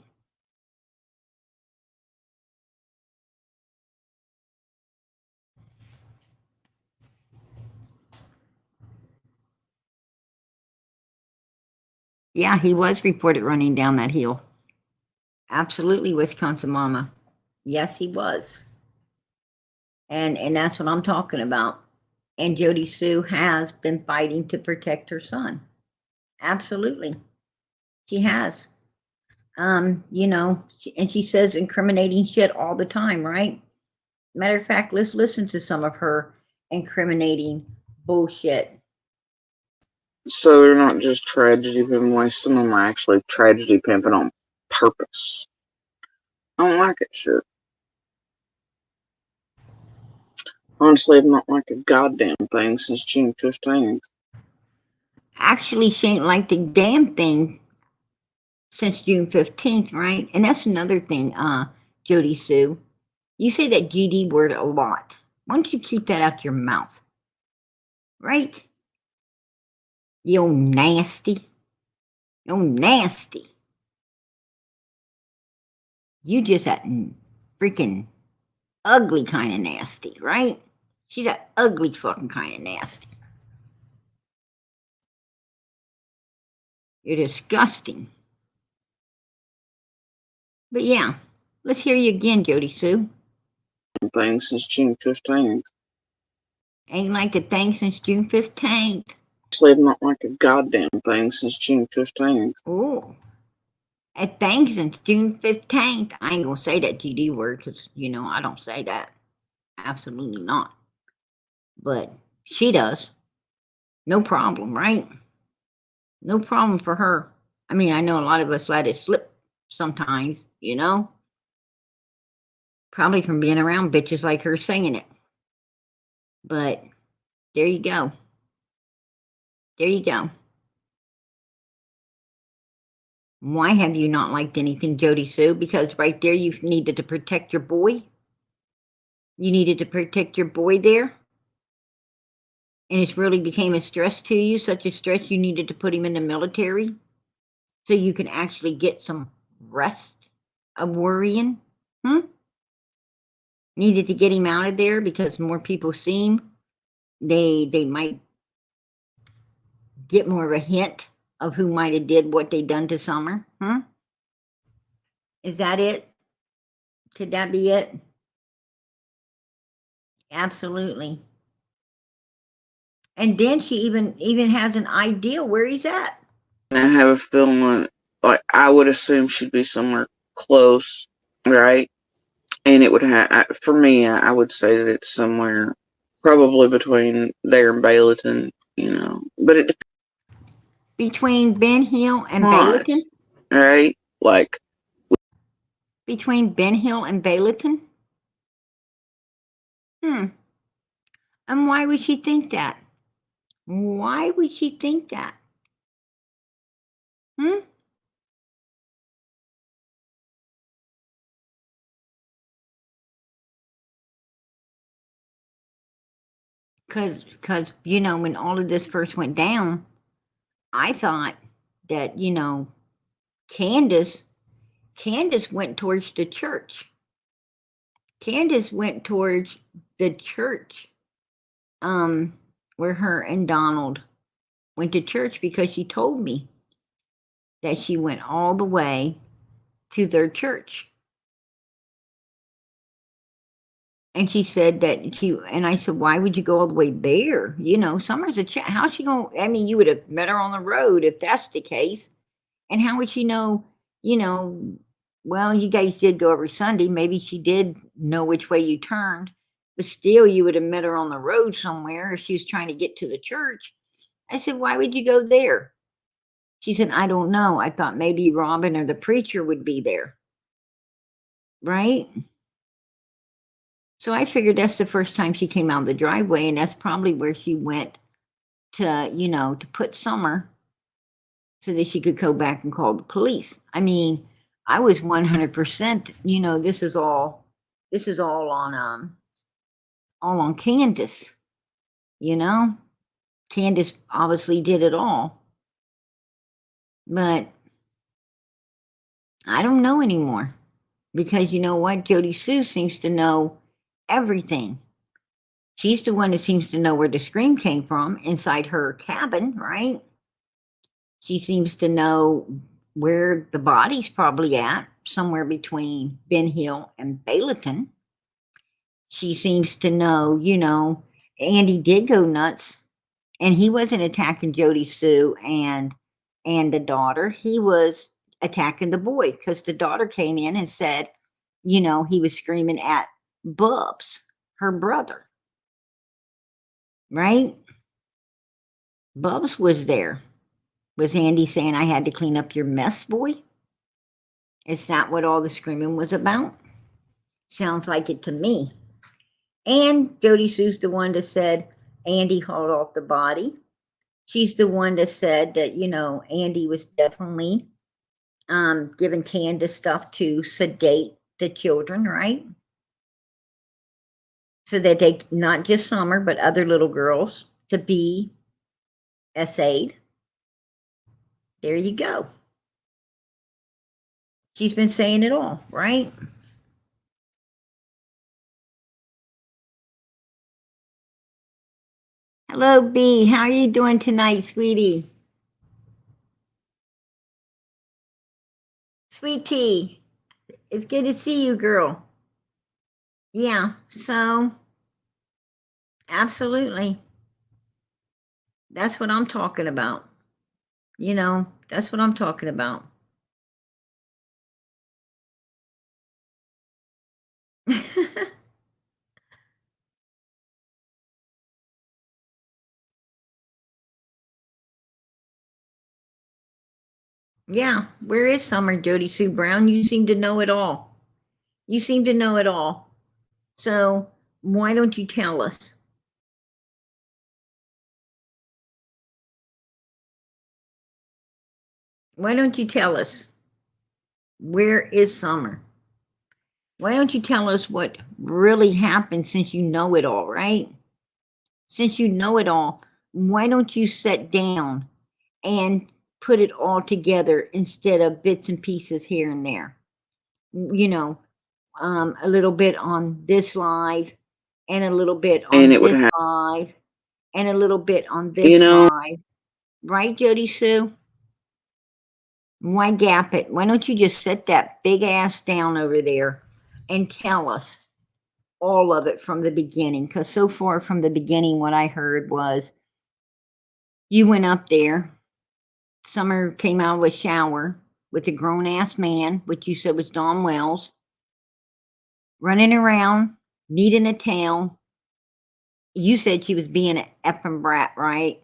Yeah, he was reported running down that hill. Absolutely, Wisconsin Mama. Yes, he was. And that's what I'm talking about. And Jody Sue has been fighting to protect her son. Absolutely. She has. And she says incriminating shit all the time, right? Matter of fact, let's listen to some of her incriminating bullshit. So they're not just tragedy pimping, some of them are actually tragedy pimping on purpose. I don't like it, shit. Honestly, I've not liked a goddamn thing since June 15th. Actually, she ain't liked a damn thing since June 15th, right? And that's another thing, Jody Sue. You say that GD word a lot. Why don't you keep that out your mouth? Right? You old nasty. You old nasty. You just that freaking ugly kind of nasty, right? She's that ugly fucking kind of nasty. You're disgusting. But yeah, let's hear you again, Jody Sue. Thing since June 15th. Ain't like the thing since June 15th. Actually, not like a goddamn thing since June 15th. Oh, a thing since June 15th. I ain't gonna say that GD word because, I don't say that. Absolutely not. But she does. No problem, right? No problem for her. I mean, I know a lot of us let it slip sometimes, Probably from being around bitches like her saying it. But there you go. There you go. Why have you not liked anything, Jody Sue? Because right there you needed to protect your boy. You needed to protect your boy there. And it's really became a stress to you, such a stress you needed to put him in the military so you can actually get some rest of worrying. Needed to get him out of there because more people see him. They might get more of a hint of who might have did what they done to Summer. Is that it? Could that be it? Absolutely. And then she even has an idea where he's at. I have a feeling like I would assume she'd be somewhere close, right? And it would have, for me, I would say that it's somewhere probably between there and Bayleton, But it Between Ben Hill and depends, Bayleton? right? Like, between Ben Hill and Bayleton? And why would she think that? Why would she think that? Because when all of this first went down, I thought that, Candace went towards the church. Candace went towards the church, where her and Donald went to church because she told me that she went all the way to their church. And she said that and I said, why would you go all the way there? Summer's a chat. How's she going? I mean, you would have met her on the road if that's the case. And how would she know, well, you guys did go every Sunday. Maybe she did know which way you turned, but still you would have met her on the road somewhere if she was trying to get to the church. I said, why would you go there? She said, I don't know. I thought maybe Robin or the preacher would be there. Right? So I figured that's the first time she came out of the driveway, and that's probably where she went to, to put Summer so that she could go back and call the police. I mean, I was 100%, this is all on Candace, Candace obviously did it all. But I don't know anymore because you know what? Jody Sue seems to know everything. She's the one that seems to know where the scream came from inside her cabin, right? She seems to know where the body's probably at, somewhere between Ben Hill and Bayleton. She seems to know, Andy did go nuts, and he wasn't attacking Jody Sue and the daughter. He was attacking the boy because the daughter came in and said, he was screaming at Bubs, her brother. Right? Bubs was there. Was Andy saying I had to clean up your mess, boy? Is that what all the screaming was about? Sounds like it to me. And Jody Sue's the one that said Andy hauled off the body. She's the one that said that, Andy was definitely giving Candace stuff to sedate the children, right? So that they, not just Summer, but other little girls, to be SA'd. There you go. She's been saying it all, right? Hello, B. How are you doing tonight, sweetie? Sweetie, it's good to see you, girl. Yeah, so absolutely. That's what I'm talking about. You know, that's what I'm talking about. Yeah, where is Summer, Jody Sue Brown? You seem to know it all. You seem to know it all. So why don't you tell us? Why don't you tell us? Where is Summer? Why don't you tell us what really happened since you know it all, right? Since you know it all, why don't you sit down and put it all together instead of bits and pieces here and there? You know, a little bit on this live and a little bit And on it would this have, live and a little bit on you this know, live. Right, Jody Sue? Why gap it? Why don't you just set that big ass down over there and tell us all of it from the beginning? Because so far from the beginning, what I heard was you went up there. Summer came out of a shower with a grown ass man, which you said was Don Wells, running around, needing a tail. You said she was being an effing brat, right?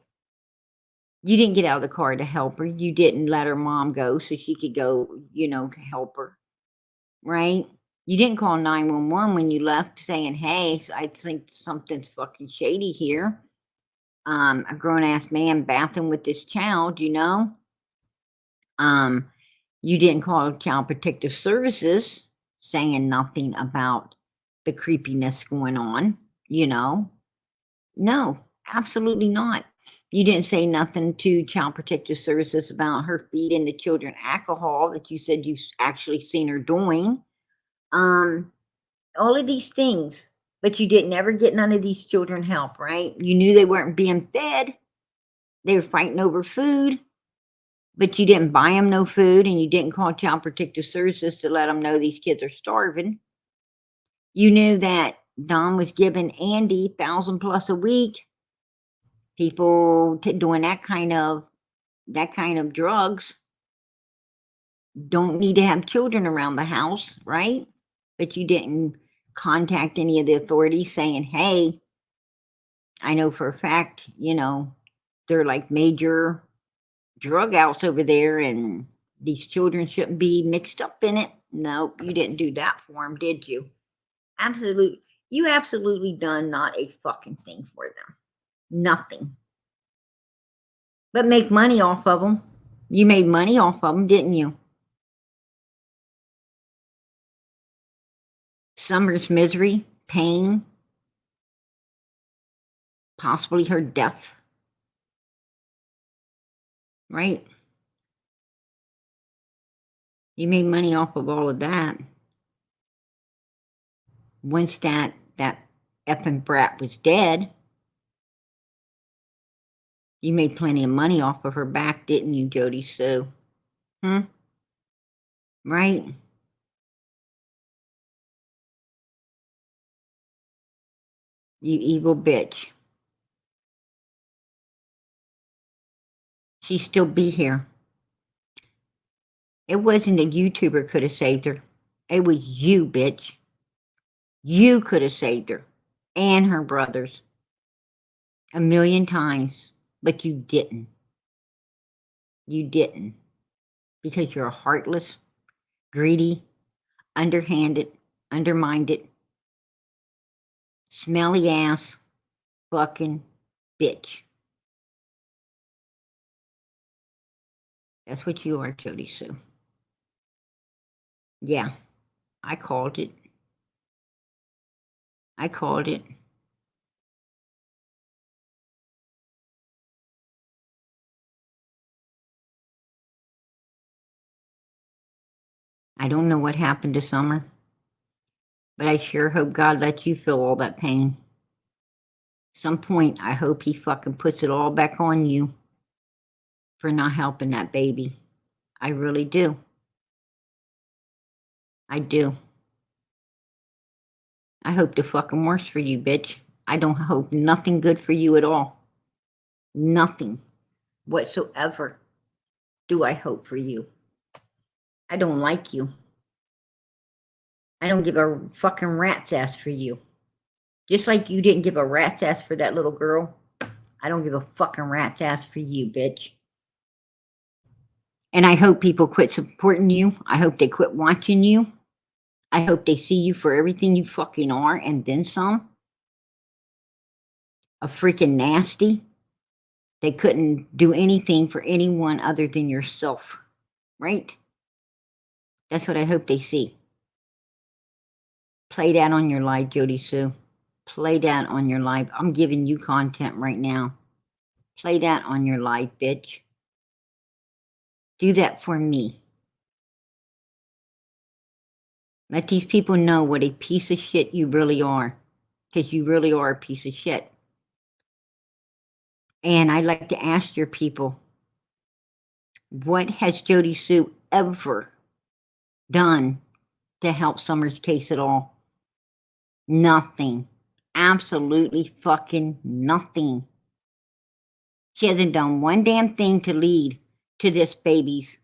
You didn't get out of the car to help her. You didn't let her mom go so she could go, to help her, right? You didn't call 911 when you left saying, hey, I think something's fucking shady here. A grown ass man bathing with this child, You didn't call Child Protective Services saying nothing about the creepiness going on, No, absolutely not. You didn't say nothing to Child Protective Services about her feeding the children alcohol that you said you've actually seen her doing. All of these things, but you didn't ever get none of these children help, right? You knew they weren't being fed. They were fighting over food, but you didn't buy them no food and you didn't call Child Protective Services to let them know these kids are starving. You knew that Don was giving Andy 1,000 plus a week. People doing that kind of drugs don't need to have children around the house, right? But you didn't contact any of the authorities saying, hey, I know for a fact, they're like major drug outs over there and these children shouldn't be mixed up in it. No, you didn't do that for them, did you? Absolutely. You absolutely done not a fucking thing for them. Nothing. But make money off of them. You made money off of them, didn't you? Summer's misery, pain, possibly her death, right? You made money off of all of that. Once that effing brat was dead, you made plenty of money off of her back, didn't you, Jody Sue? Right? You evil bitch. She'd still be here. It wasn't a YouTuber could have saved her. It was you, bitch. You could have saved her and her brothers 1,000,000 times, but you didn't. You didn't because you're a heartless, greedy, underhanded, undermined, smelly ass fucking bitch. That's what you are, Jody Sue. Yeah, I called it. I called it. I don't know what happened to Summer, but I sure hope God lets you feel all that pain. Some point, I hope he fucking puts it all back on you for not helping that baby. I really do. I do. I hope the fucking worst for you, bitch. I don't hope nothing good for you at all. Nothing whatsoever do I hope for you. I don't like you. I don't give a fucking rat's ass for you. Just like you didn't give a rat's ass for that little girl, I don't give a fucking rat's ass for you, bitch. And I hope people quit supporting you. I hope they quit watching you. I hope they see you for everything you fucking are and then some. A freaking nasty. They couldn't do anything for anyone other than yourself, right? That's what I hope they see. Play that on your live, Jody Sue. Play that on your live. I'm giving you content right now. Play that on your live, bitch. Do that for me. Let these people know what a piece of shit you really are. Because you really are a piece of shit. And I'd like to ask your people, what has Jody Sue ever done to help Summer's case at all? Nothing. Absolutely fucking nothing. She hasn't done one damn thing to lead to this baby's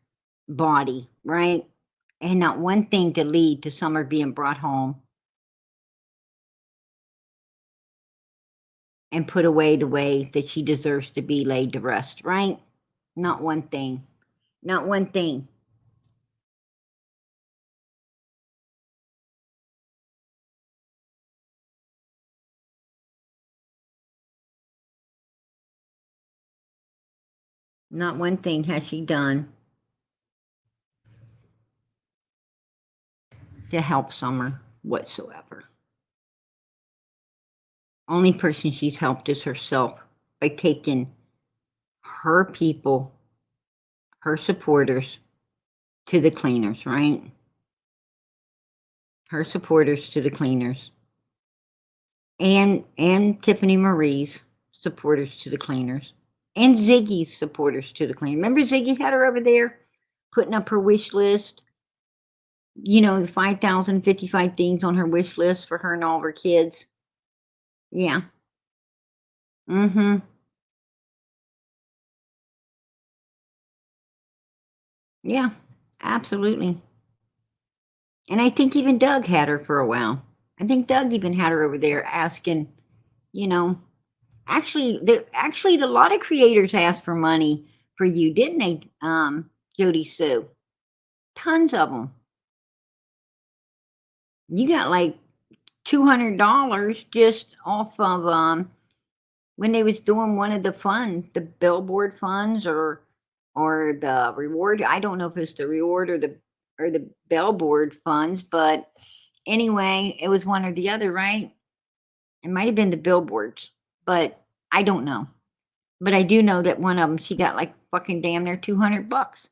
body, right? And not one thing to lead to Summer being brought home and put away the way that she deserves to be laid to rest, right? Not one thing. Not one thing. Not one thing has she done to help Summer whatsoever. Only person she's helped is herself by taking her people, her supporters, to the cleaners, right? Her supporters to the cleaners. And Tiffany Marie's supporters to the cleaners. And Ziggy's supporters to the cleaners. Remember Ziggy had her over there putting up her wish list? You know, the 5,055 things on her wish list for her and all of her kids. Yeah. Mm-hmm. Yeah, absolutely. And I think even Doug had her for a while. I think Doug even had her over there asking, you know, actually, a lot of creators asked for money for you, didn't they, Jody Sue? Tons of them. You got like $200 just off of when they was doing one of the funds, the billboard funds or the reward. I don't know if it's the reward or the billboard funds, but anyway, it was one or the other, right? It might have been the billboards, but I don't know. But I do know that one of them, she got like fucking damn near $200.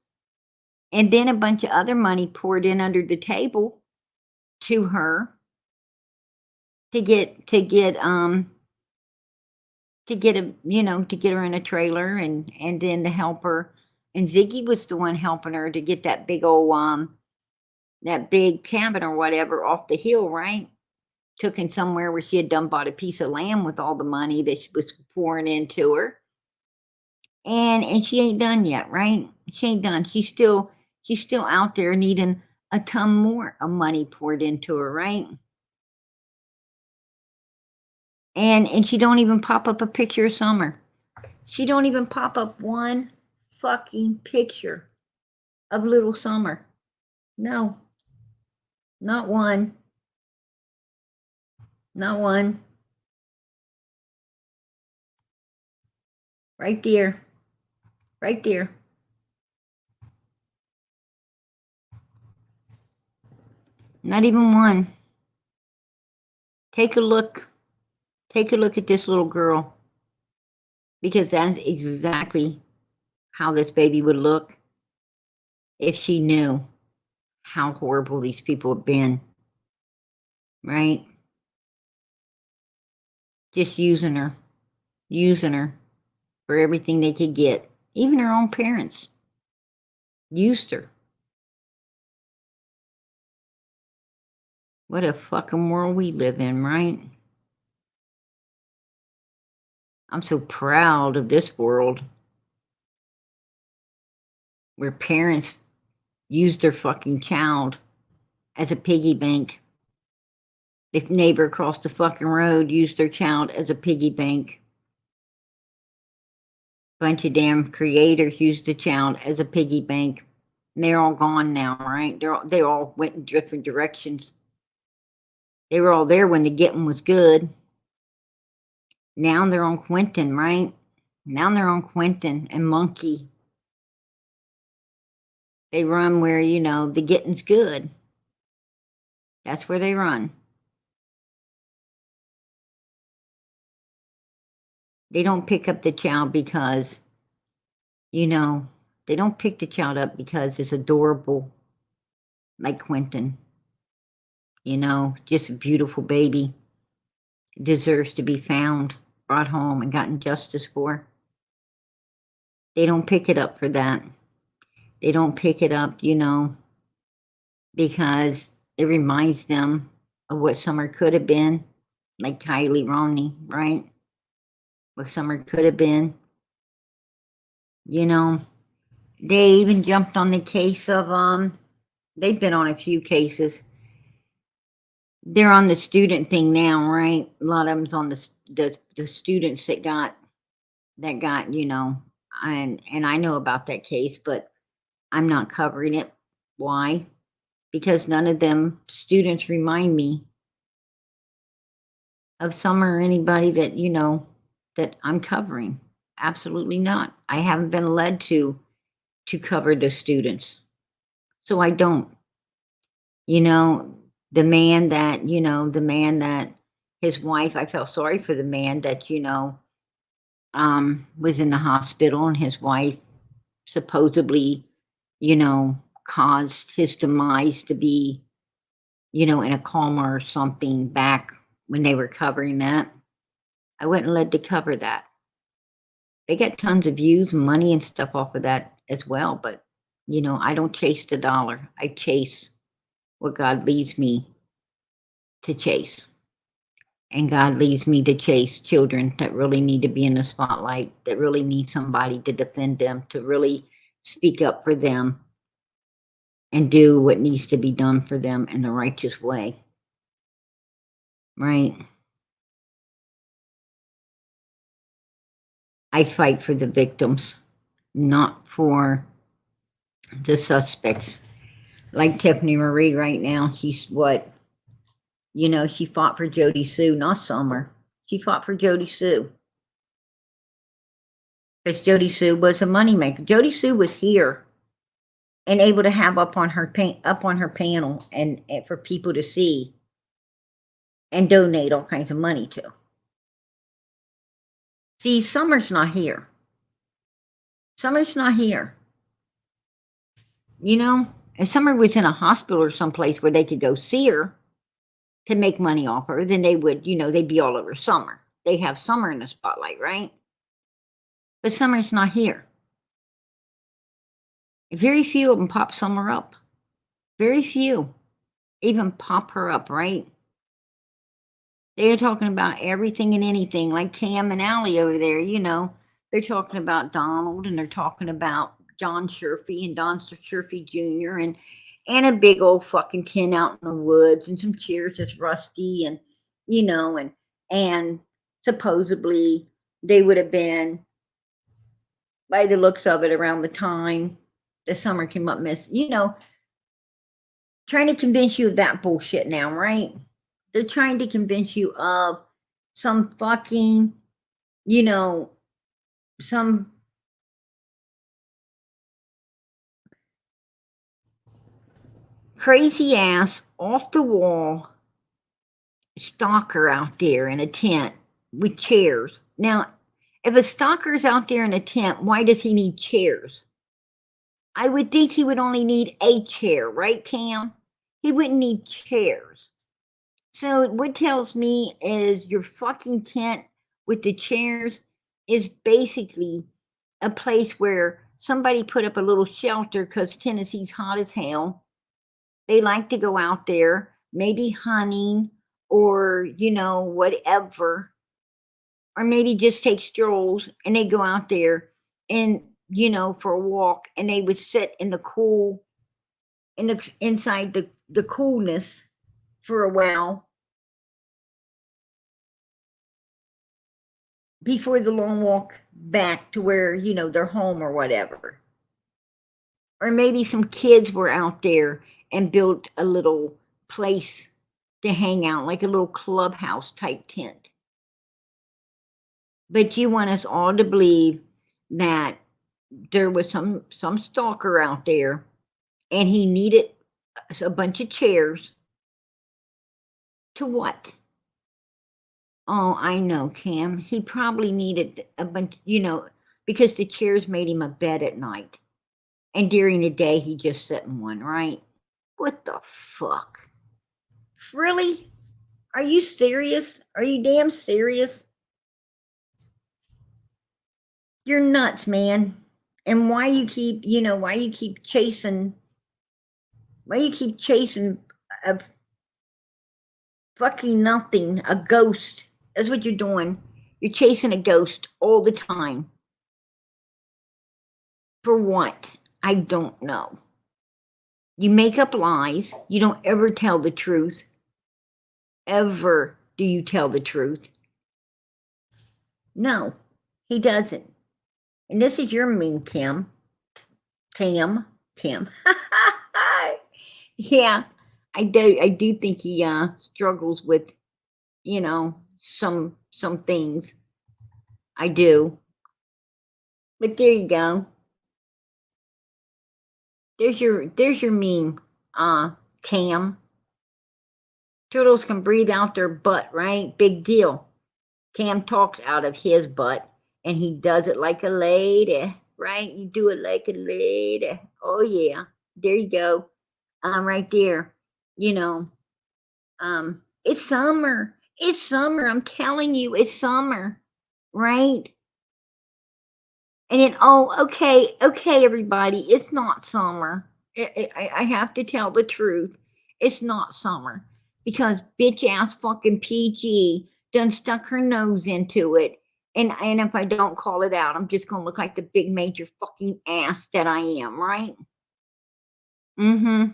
And then a bunch of other money poured in under the table to her to get to get her in a trailer and then to help her. And Ziggy was the one helping her to get that big old that big cabin or whatever off the hill, right? Took in somewhere where she had done bought a piece of land with all the money that she was pouring into her. And she ain't done yet, right? She ain't done. She's still out there needing a ton more of money poured into her, right? And she don't even pop up a picture of Summer. She don't even pop up one fucking picture of little Summer. No. Not one. Not one. Right there. Right there. Not even one. Take a look. Take a look at this little girl. Because that's exactly how this baby would look if she knew. how horrible these people have been, right? Just using her for everything they could get. Even her own parents used her. What a fucking world we live in, right? I'm so proud of this world where parents use their fucking child as a piggy bank. The neighbor across the fucking road used their child as a piggy bank. Bunch of damn creators used the child as a piggy bank. And they're all gone now, right? They all went in different directions. They were all there when the getting was good. Now they're on Quentin, right? Now they're on Quentin and Monkey. They run where, the getting's good. That's where they run. They don't pick up the child because, they don't pick the child up because it's adorable, like Quentin. Just a beautiful baby. Deserves to be found, brought home, and gotten justice for. They don't pick it up for that. They don't pick it up, because it reminds them of what Summer could have been, like Kylie Roney, right? What Summer could have been. They even jumped on the case of, they've been on a few cases. They're on the student thing now, right? A lot of them's on the students that got, and I know about that case, but I'm not covering it. Why? Because none of them students remind me of Summer or anybody that, that I'm covering. Absolutely not. I haven't been led to cover the students. So I don't. The man that his wife, I felt sorry for the man that, was in the hospital, and his wife supposedly, caused his demise to be, in a coma or something back when they were covering that. I wasn't led to cover that. They get tons of views and money and stuff off of that as well, but I don't chase the dollar. I chase what God leads me to chase. And God leads me to chase children that really need to be in the spotlight, that really need somebody to defend them, to really speak up for them and do what needs to be done for them in the righteous way. Right? I fight for the victims, not for the suspects. Like Tiffany Marie right now, she's what? She fought for Jody Sue, not Summer. She fought for Jody Sue. Because Jody Sue was a moneymaker. Jody Sue was here and able to have up on her panel and for people to see and donate all kinds of money to. See, Summer's not here. Summer's not here. If Summer was in a hospital or someplace where they could go see her to make money off her, then they would, they'd be all over Summer. They have Summer in the spotlight, right? But Summer's not here. Very few of them pop Summer up. Very few even pop her up, right? They're talking about everything and anything, like Tam and Allie over there, They're talking about Donald, and they're talking about John Sherfy and Don Sherfy Jr. and a big old fucking tin out in the woods and some chairs that's rusty and and supposedly they would have been, by the looks of it, around the time the Summer came up missing, trying to convince you of that bullshit now, right? They're trying to convince you of some fucking, some crazy ass off the wall stalker out there in a tent with chairs. Now, if a stalker's out there in a tent, why does he need chairs? I would think he would only need a chair, right, Cam? He wouldn't need chairs. So what tells me is your fucking tent with the chairs is basically a place where somebody put up a little shelter because Tennessee's hot as hell. They like to go out there, maybe hunting or, whatever. Or maybe just take strolls and they go out there and, for a walk and they would sit in the cool, inside the coolness for a while before the long walk back to where, they're home or whatever. Or maybe some kids were out there and built a little place to hang out, like a little clubhouse type tent. But you want us all to believe that there was some stalker out there and he needed a bunch of chairs to what? Oh, I know, Cam. He probably needed a bunch, because the chairs made him a bed at night. And during the day, he just sat in one, right? What the fuck? Really? Are you serious? Are you damn serious? You're nuts, man. And why you keep chasing a fucking nothing, a ghost. That's what you're doing. You're chasing a ghost all the time. For what? I don't know. You make up lies. You don't ever tell the truth. Ever do you tell the truth? No, he doesn't. And this is your mean Kim. Kim. Yeah, I do think he struggles with, some things. I do. But there you go. There's your meme, Cam. Turtles can breathe out their butt, right? Big deal. Cam talks out of his butt, and he does it like a lady, right? You do it like a lady. Oh yeah, there you go. Right there. It's summer. It's summer. I'm telling you, it's summer, right? And then, okay, everybody, it's not summer. I have to tell the truth. It's not summer because bitch ass fucking PG done stuck her nose into it. And if I don't call it out, I'm just gonna look like the big major fucking ass that I am, right? Mm-hmm.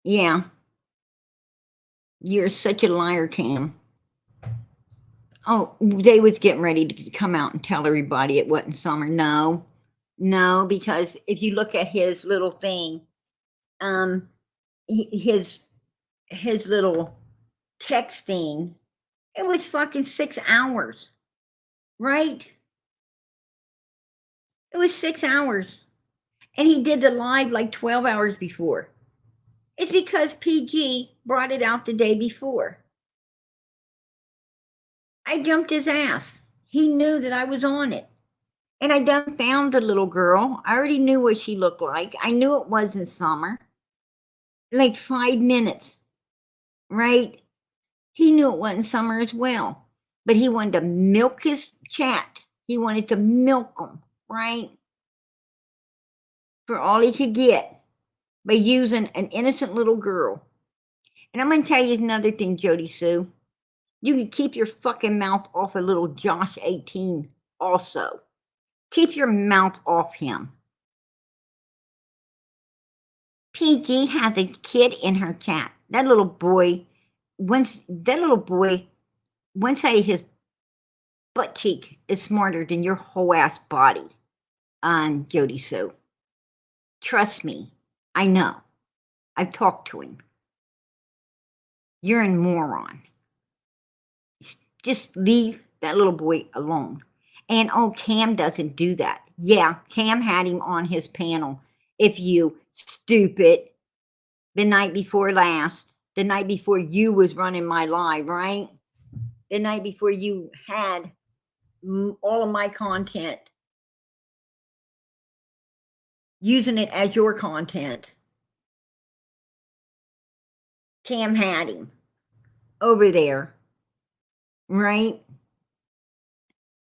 Yeah. You're such a liar, Cam. Oh, they was getting ready to come out and tell everybody it wasn't summer. No, because if you look at his little thing, his little text thing, it was fucking 6 hours, right? It was 6 hours, and he did the live like 12 hours before. It's because PG brought it out the day before. I jumped his ass. He knew that I was on it. And I done found the little girl. I already knew what she looked like. I knew it wasn't summer. Like 5 minutes, right? He knew it wasn't summer as well. But he wanted to milk his chat. He wanted to milk them, right? For all he could get by using an innocent little girl. And I'm going to tell you another thing, Jody Sue. You can keep your fucking mouth off of little Josh 18 also. Keep your mouth off him. PG has a kid in her chat. That little boy, one side of his butt cheek is smarter than your whole ass body on Jody Sue. Trust me, I know. I've talked to him. You're a moron. Just leave that little boy alone. And Cam doesn't do that. Yeah, Cam had him on his panel. If you stupid, the night before last, the night before you was running my live, right? The night before you had all of my content. using it as your content. Cam had him over there, right?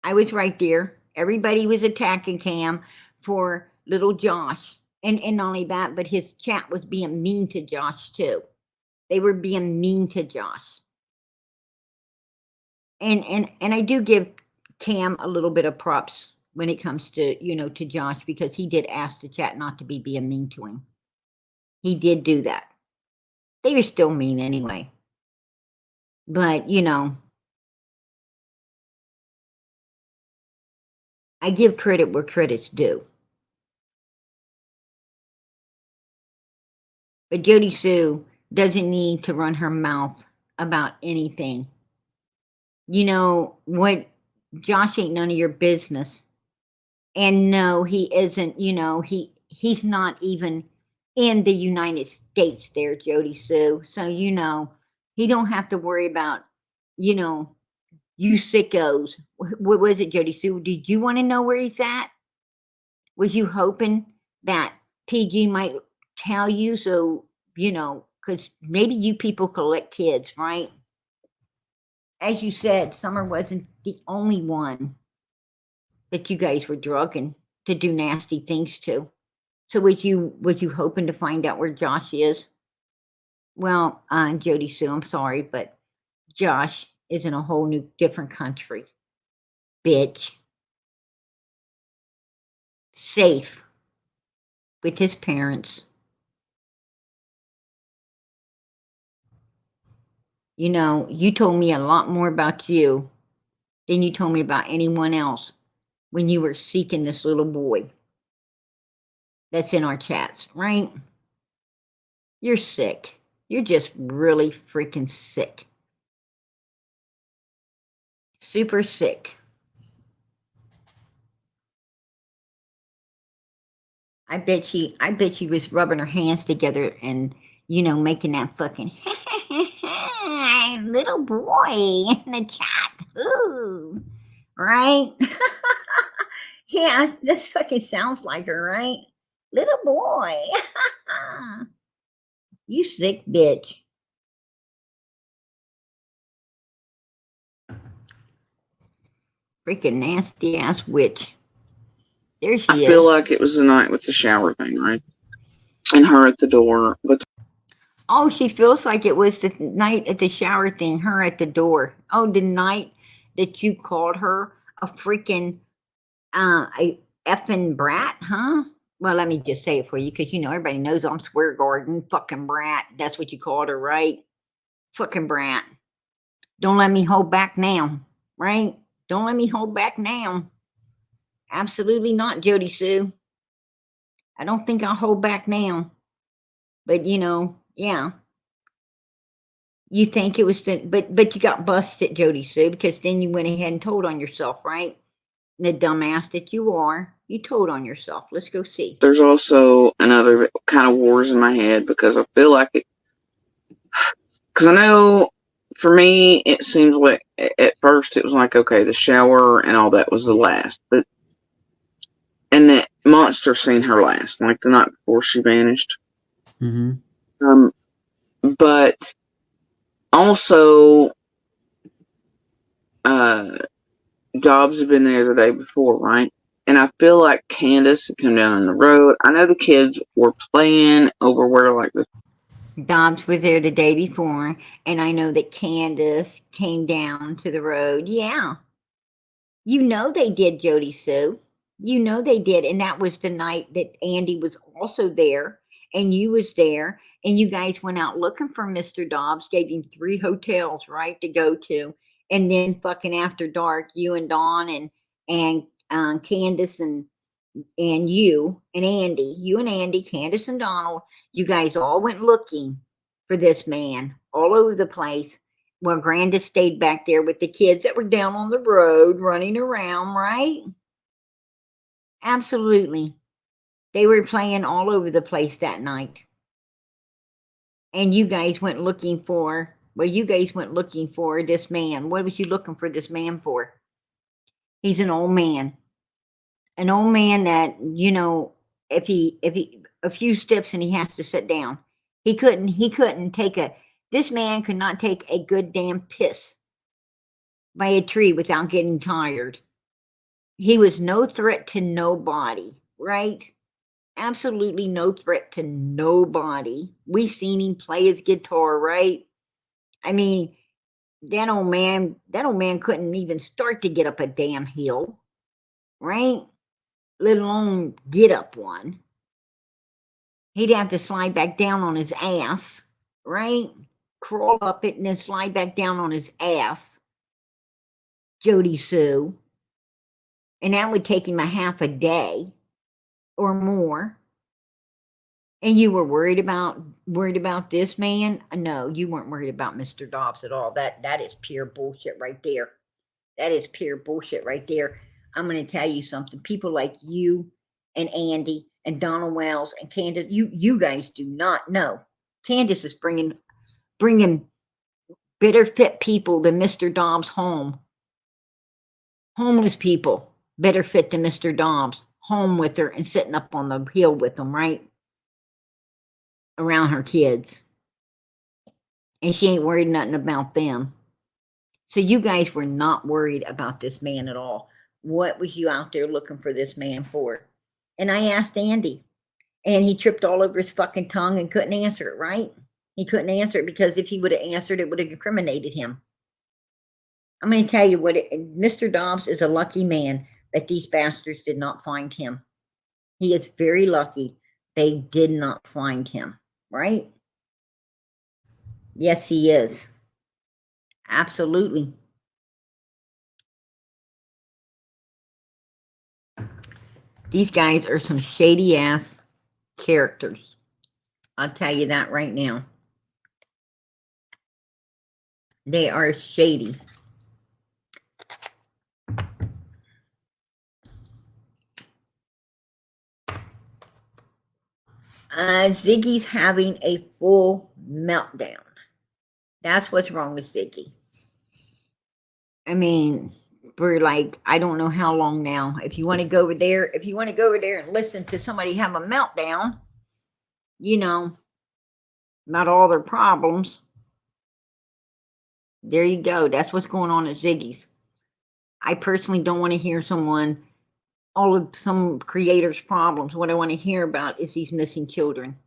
I was right there. Everybody was attacking Cam for little Josh. And not only that, but his chat was being mean to Josh too. They were being mean to Josh. And I do give Cam a little bit of props when it comes to, you know, to Josh, because he did ask the chat not to be being mean to him. He did do that. They were still mean anyway. But, you know, I give credit where credit's due. But Jody Sue doesn't need to run her mouth about anything. You know what? Josh ain't none of your business. And no, he isn't, you know, he's not even in the United States there, Jody Sue. So, you know, he don't have to worry about, you know, you sickos. What was it, Jody Sue? Did you want to know where he's at? Was you hoping that PG might tell you, so, you know, because maybe you people collect kids, right? As you said, Summer wasn't the only one that you guys were drugging to do nasty things to. So was you hoping to find out where Josh is? Well, Jody Sue, I'm sorry, but Josh is in a whole new different country. Bitch. Safe with his parents. You know, you told me a lot more about you than you told me about anyone else when you were seeking this little boy that's in our chats, right? You're sick. You're just really freaking sick. Super sick. I bet she was rubbing her hands together and, you know, making that fucking little boy in the chat. Ooh. Right? Yeah, this fucking sounds like her, right? Little boy. You sick bitch. Freaking nasty ass witch. There she is. I feel like it was the night with the shower thing, right? And her at the door. But oh, she feels like it was the night at the shower thing, her at the door. Oh, the night that you called her a freaking a effing brat, huh? Well, let me just say it for you, because you know everybody knows I'm swear garden, fucking brat. That's what you called her, right? Fucking brat. Don't let me hold back now, right? Don't let me hold back now. Absolutely not, Jody Sue. I don't think I'll hold back now. But you know, yeah. You think it was but you got busted, Jody Sue, because then you went ahead and told on yourself, right? The dumbass that you are, you told on yourself. Let's go see. There's also another kind of wars in my head, because I feel like it, because I know for me, it seems like at first it was like, okay, the shower and all that was the last, but and that monster seen her last, like the night before she vanished. Mm-hmm. But also, Dobbs had been there the day before, right? And I feel like Candace had come down on the road. I know the kids were playing over where, like, the Dobbs was there the day before, and I know that Candace came down to the road. Yeah. You know they did, Jody Sue. You know they did. And that was the night that Andy was also there, and you was there, and you guys went out looking for Mr. Dobbs, gave him 3 hotels, right, to go to. And then fucking after dark, you and Dawn and Candace and you and Andy, Candace and Donald, you guys all went looking for this man all over the place. Well, Grandis stayed back there with the kids that were down on the road running around, right? Absolutely. They were playing all over the place that night. And you guys went looking for, this man. What was you looking for this man for? He's an old man. An old man that, you know, if he a few steps and he has to sit down. He couldn't take this man could not take a good damn piss by a tree without getting tired. He was no threat to nobody, right? Absolutely no threat to nobody. We seen him play his guitar, right? I mean, that old man couldn't even start to get up a damn hill, right? Let alone get up one. He'd have to slide back down on his ass, right? Crawl up it and then slide back down on his ass. Jody Sue. And that would take him a half a day or more. And you were worried about this man? No, you weren't worried about Mr. Dobbs at all. That is pure bullshit right there. That is pure bullshit right there. I'm going to tell you something. People like you and Andy and Donald Wells and Candace, you guys do not know. Candace is bringing better fit people than Mr. Dobbs home. Homeless people better fit than Mr. Dobbs home with her and sitting up on the hill with them, right? Around her kids. And she ain't worried nothing about them. So you guys were not worried about this man at all. What was you out there looking for this man for? And I asked Andy, and he tripped all over his fucking tongue and couldn't answer it, right? He couldn't answer it because if he would have answered, it would have incriminated him. I'm going to tell you what, Mr. Dobbs is a lucky man that these bastards did not find him. He is very lucky they did not find him, right? Yes, he is. Absolutely. These guys are some shady ass characters. I'll tell you that right now. They are shady. Ziggy's having a full meltdown. That's what's wrong with Ziggy. I mean, for like, I don't know how long now. If you want to go over there, and listen to somebody have a meltdown, you know, about all their problems, there you go. That's what's going on at Ziggy's. I personally don't want to hear some creators' problems. What I want to hear about is these missing children.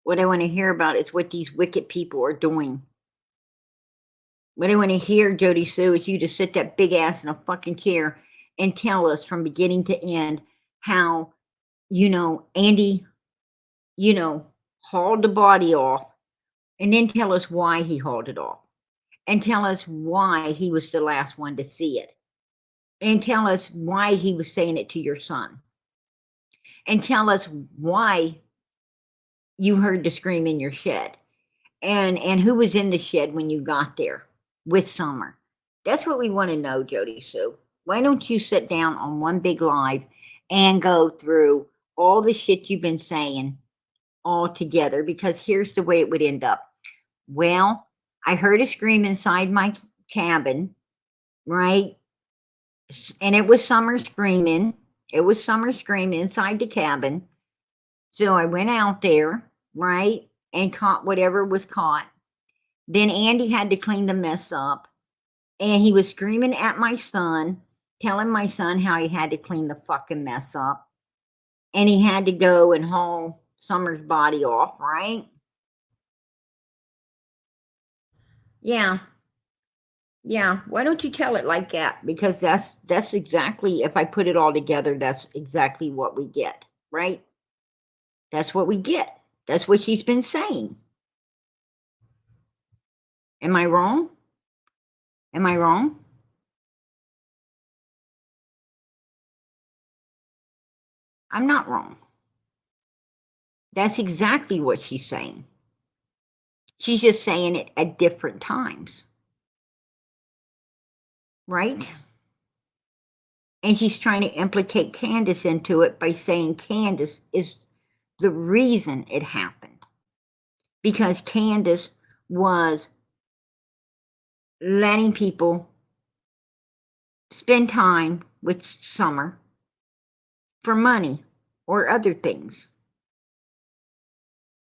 What I want to hear about is what these wicked people are doing. What I want to hear, Jody Sue, is you to sit that big ass in a fucking chair and tell us from beginning to end how, Andy, hauled the body off, and then tell us why he hauled it off, and tell us why he was the last one to see it, and tell us why he was saying it to your son, and tell us why you heard the scream in your shed, and who was in the shed when you got there with Summer. That's what we want to know, Jody Sue. Why don't you sit down on one big live and go through all the shit you've been saying all together? Because here's the way it would end up. Well, I heard a scream inside my cabin, right? And it was Summer screaming. It was Summer screaming inside the cabin. So I went out there, right, and caught whatever was caught. Then Andy had to clean the mess up. And he was screaming at my son, telling my son how he had to clean the fucking mess up. And he had to go and haul Summer's body off, right? Yeah. Why don't you tell it like that? Because that's exactly, if I put it all together, that's exactly what we get, right? That's what we get. That's what she's been saying. Am I wrong? Am I wrong? I'm not wrong. That's exactly what she's saying. She's just saying it at different times. Right? And she's trying to implicate Candace into it by saying Candace is the reason it happened. Because Candace was letting people spend time with Summer for money or other things.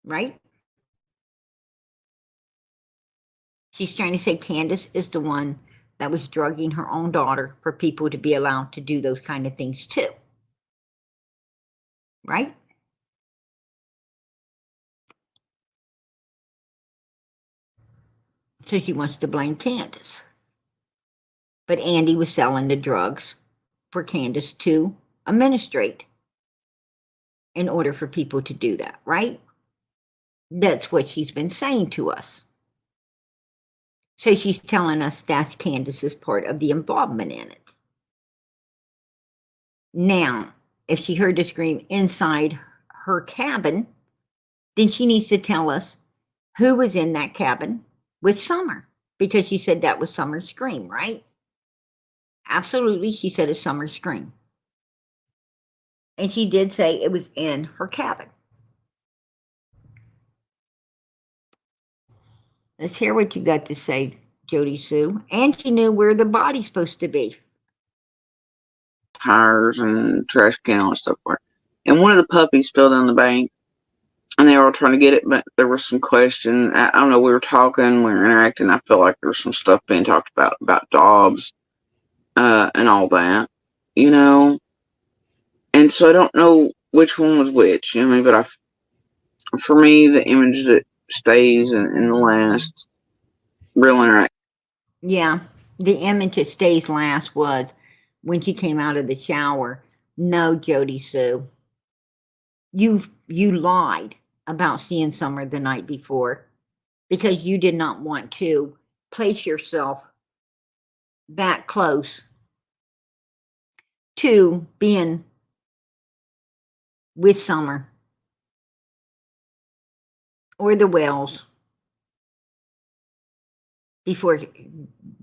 Right? She's trying to say Candace is the one that was drugging her own daughter for people to be allowed to do those kind of things too. Right? So she wants to blame Candace. But Andy was selling the drugs for Candace to administrate in order for people to do that, right? That's what she's been saying to us. So she's telling us that's Candace's part of the involvement in it. Now, if she heard the scream inside her cabin, then she needs to tell us who was in that cabin with Summer, because she said that was Summer's scream, right? Absolutely, she said a Summer scream. And she did say it was in her cabin. Let's hear what you got to say, Jody Sue. And she knew where the body's supposed to be. Tires and trash can and all that stuff were. And one of the puppies fell down the bank, and they were all trying to get it, but there was some question. I don't know, we were talking, we were interacting. I felt like there was some stuff being talked about Dobbs and all that, you know. And so I don't know which one was which, you know what I mean? But for me, the image that stays in the last real interaction. Yeah, the image that stays last was when she came out of the shower. No, Jody Sue, you lied about seeing Summer the night before because you did not want to place yourself that close to being with Summer or the Wells before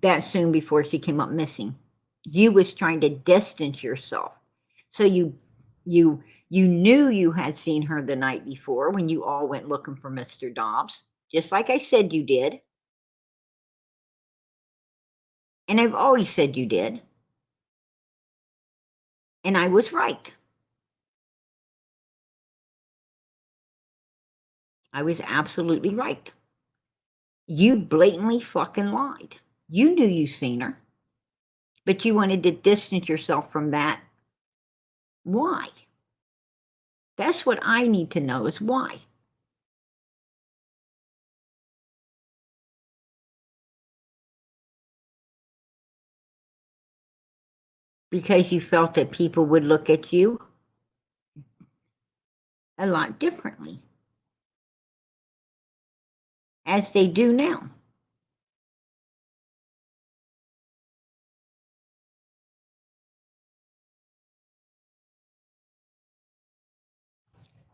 that soon before she came up missing. You was trying to distance yourself. So you knew you had seen her the night before when you all went looking for Mr. Dobbs, just like I said you did. And I've always said you did. And I was right. I was absolutely right. You blatantly fucking lied. You knew you seen her, but you wanted to distance yourself from that. Why? That's what I need to know is why. Because you felt that people would look at you a lot differently, as they do now.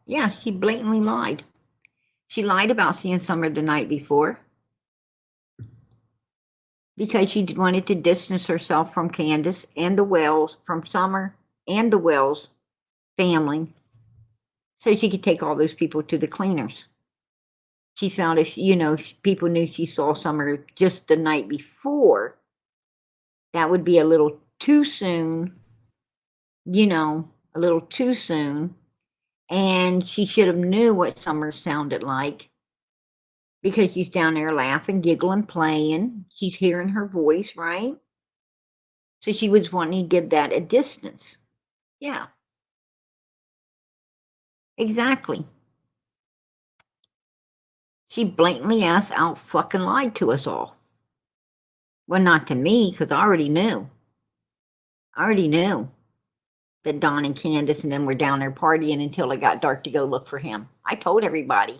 Yeah, she blatantly lied. She lied about seeing Summer the night before because she wanted to distance herself from Candace and the Wells, from Summer and the Wells family, so she could take all those people to the cleaners. She found if, people knew she saw Summer just the night before, that would be a little too soon, a little too soon. And she should have knew what Summer sounded like because she's down there laughing, giggling, playing. She's hearing her voice, right? So she was wanting to give that a distance. Yeah. Exactly. She blatantly ass out fucking lied to us all. Well, not to me, because I already knew. That Don and Candace and them were down there partying until it got dark to go look for him. I told everybody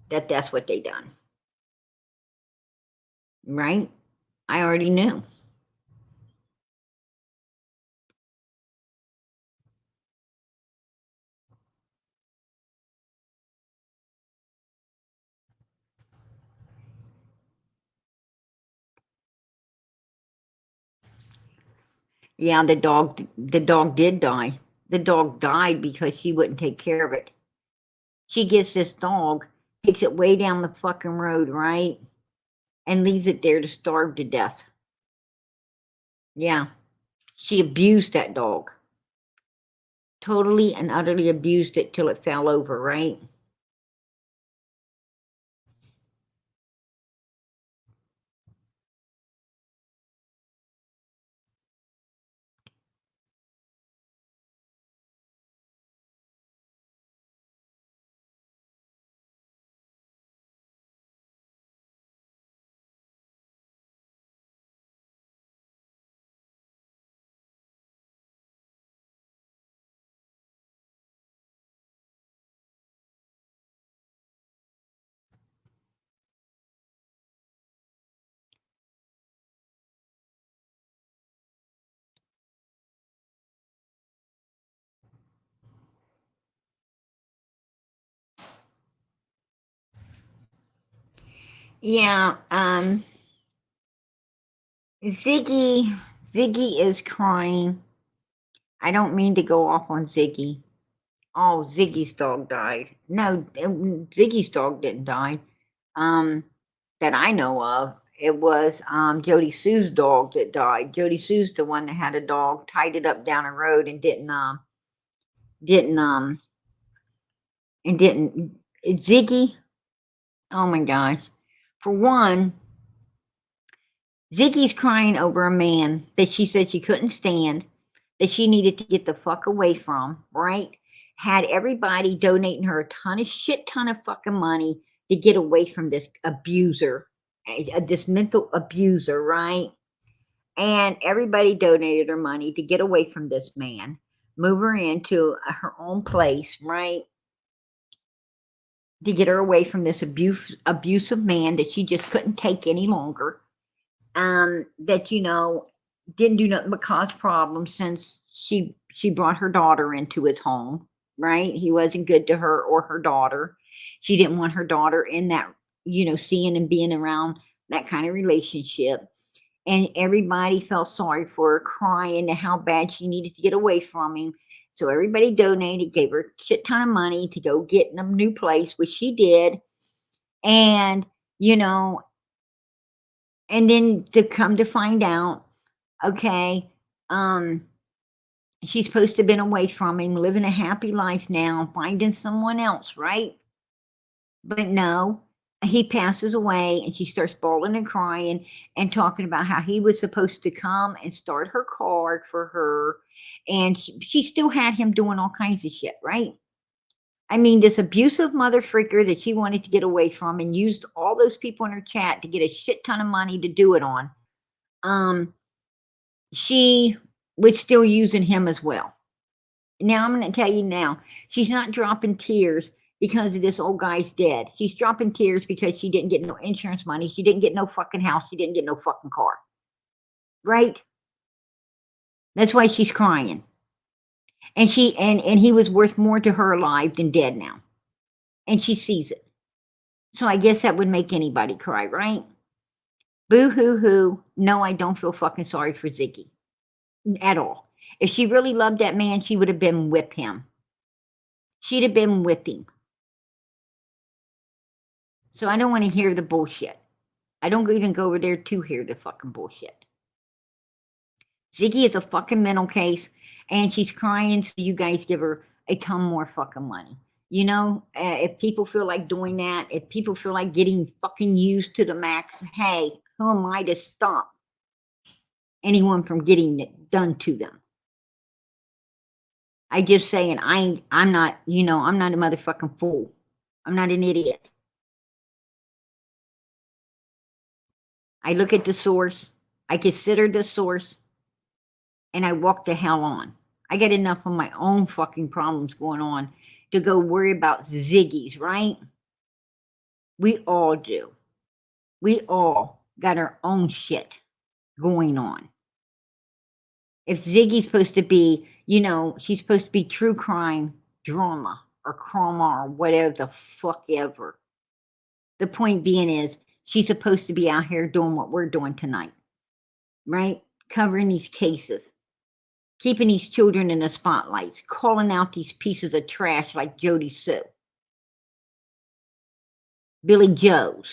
that that's what they done. Right? I already knew. Yeah, the dog did die. The dog died because she wouldn't take care of it. She gets this dog, takes it way down the fucking road, right? And leaves it there to starve to death. Yeah. She abused that dog totally and utterly abused it till it fell over, right? Yeah, Ziggy is crying. I don't mean to go off on Ziggy. Oh, Ziggy's dog died. No, Ziggy's dog didn't die. That I know of. It was Jody Sue's dog that died. Jody Sue's the one that had a dog, tied it up down a road and didn't Ziggy. Oh my gosh. For one, Ziggy's crying over a man that she said she couldn't stand, that she needed to get the fuck away from, right? Had everybody donating her a shit ton of fucking money to get away from this abuser, this mental abuser, right? And everybody donated her money to get away from this man, move her into her own place, right? To get her away from this abusive man that she just couldn't take any longer. That didn't do nothing but cause problems since she brought her daughter into his home, right? He wasn't good to her or her daughter. She didn't want her daughter in that, seeing and being around that kind of relationship. And everybody felt sorry for her, crying to how bad she needed to get away from him. So everybody donated, gave her a shit ton of money to go get in a new place, which she did. And, and then to come to find out, okay, she's supposed to have been away from him, living a happy life now, finding someone else, right? But no, he passes away and she starts bawling and crying and talking about how he was supposed to come and start her car for her. And she still had him doing all kinds of shit, right? I mean, this abusive mother freaker that she wanted to get away from and used all those people in her chat to get a shit ton of money to do it on. She was still using him as well. Now I'm going to tell you now, she's not dropping tears because of this old guy's dead. She's dropping tears because she didn't get no insurance money. She didn't get no fucking house. She didn't get no fucking car. Right? That's why she's crying. And he was worth more to her alive than dead now. And she sees it. So I guess that would make anybody cry, right? Boo hoo hoo. No, I don't feel fucking sorry for Ziggy. At all. If she really loved that man, she would have been with him. She'd have been with him. So I don't want to hear the bullshit. I don't even go over there to hear the fucking bullshit. Ziggy is a fucking mental case, and she's crying, so you guys give her a ton more fucking money. If people feel like doing that, if people feel like getting fucking used to the max, hey, who am I to stop anyone from getting it done to them? I just saying, I'm not, I'm not a motherfucking fool. I'm not an idiot. I look at the source, I consider the source, and I walk the hell on. I got enough of my own fucking problems going on to go worry about Ziggy's, right? We all do. We all got our own shit going on. If Ziggy's supposed to be, she's supposed to be true crime drama or chroma or whatever the fuck ever. The point being is, she's supposed to be out here doing what we're doing tonight, right? Covering these cases, keeping these children in the spotlights, calling out these pieces of trash like Jody Sue, Billy Joes,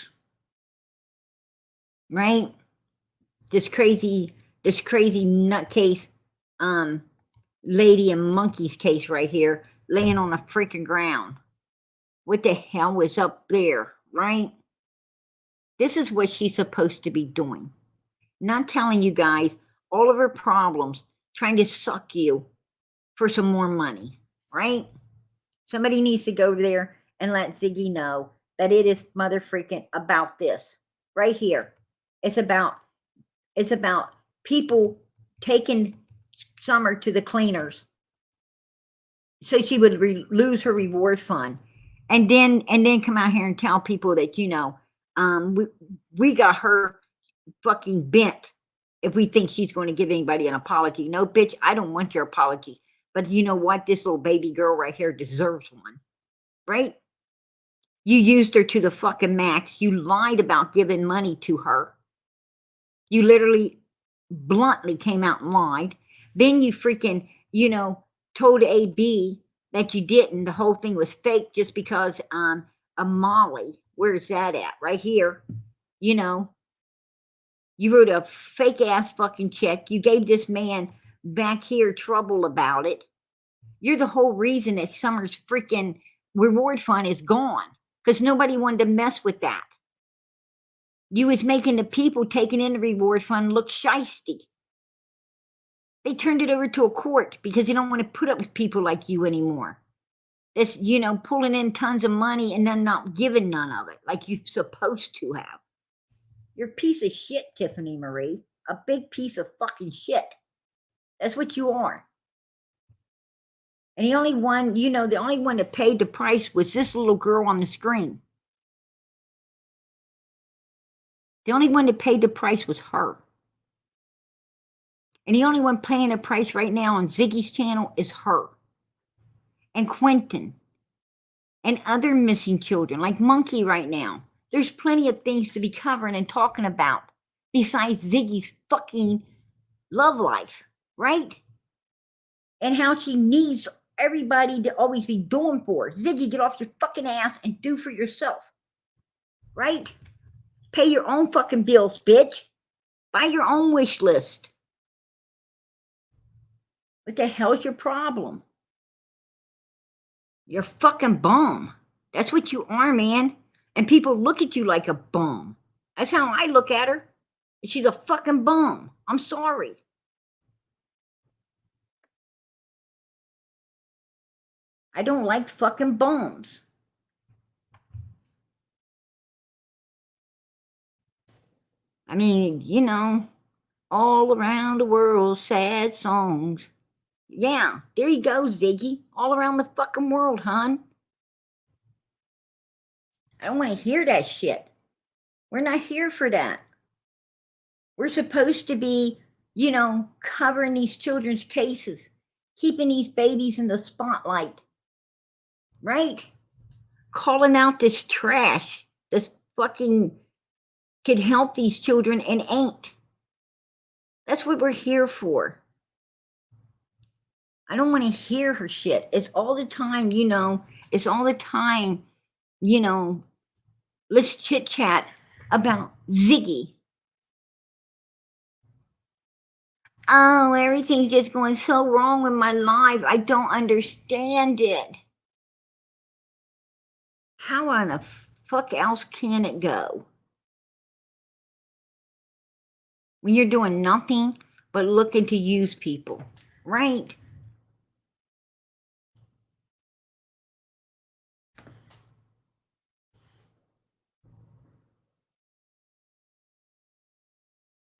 right? This crazy nutcase, lady in Monkey's case right here, laying on the freaking ground. What the hell was up there, right? This is what she's supposed to be doing. Not telling you guys all of her problems, trying to suck you for some more money, right? Somebody needs to go there and let Ziggy know that it is mother freaking about this right here. It's about people taking Summer to the cleaners so she would lose her reward fund, and then come out here and tell people that we got her fucking bent if we think she's going to give anybody an apology. No, bitch, I don't want your apology. But you know what? This little baby girl right here deserves one, right? You used her to the fucking max. You lied about giving money to her. You literally bluntly came out and lied. Then you freaking, told AB that you didn't. The whole thing was fake just because a Molly, where's that at? Right here. You wrote a fake ass fucking check. You gave this man back here trouble about it. You're the whole reason that Summer's freaking reward fund is gone, because nobody wanted to mess with that. You was making the people taking in the reward fund look shisty. They turned it over to a court because they don't want to put up with people like you anymore. That's, pulling in tons of money and then not giving none of it like you're supposed to have. You're a piece of shit, Tiffany Marie. A big piece of fucking shit. That's what you are. And the only one that paid the price was this little girl on the screen. The only one that paid the price was her. And the only one paying the price right now on Ziggy's channel is her. And Quentin. And other missing children, like Monkey right now. There's plenty of things to be covering and talking about besides Ziggy's fucking love life, right? And how she needs everybody to always be doing for her. Ziggy, get off your fucking ass and do for yourself, right? Pay your own fucking bills, bitch. Buy your own wish list. What the hell's your problem? You're a fucking bum. That's what you are, man. And people look at you like a bum. That's how I look at her. She's a fucking bum. I'm sorry. I don't like fucking bums. I mean, all around the world, sad songs. Yeah, there you go, Ziggy. All around the fucking world, hon. I don't want to hear that shit. We're not here for that. We're supposed to be, covering these children's cases, keeping these babies in the spotlight, right? Calling out this trash, this fucking could help these children and ain't. That's what we're here for. I don't want to hear her shit. It's all the time, it's all the time, let's chit chat about Ziggy. Oh, everything's just going so wrong with my life. I don't understand it. How on the fuck else can it go? When you're doing nothing but looking to use people, right?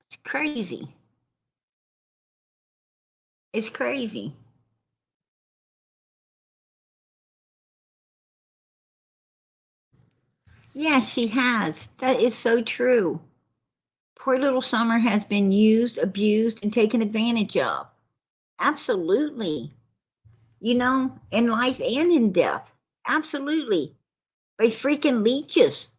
It's crazy. It's crazy. Yes, she has. That is so true. Poor little Summer has been used, abused, and taken advantage of. Absolutely. In life and in death. Absolutely. By freaking leeches.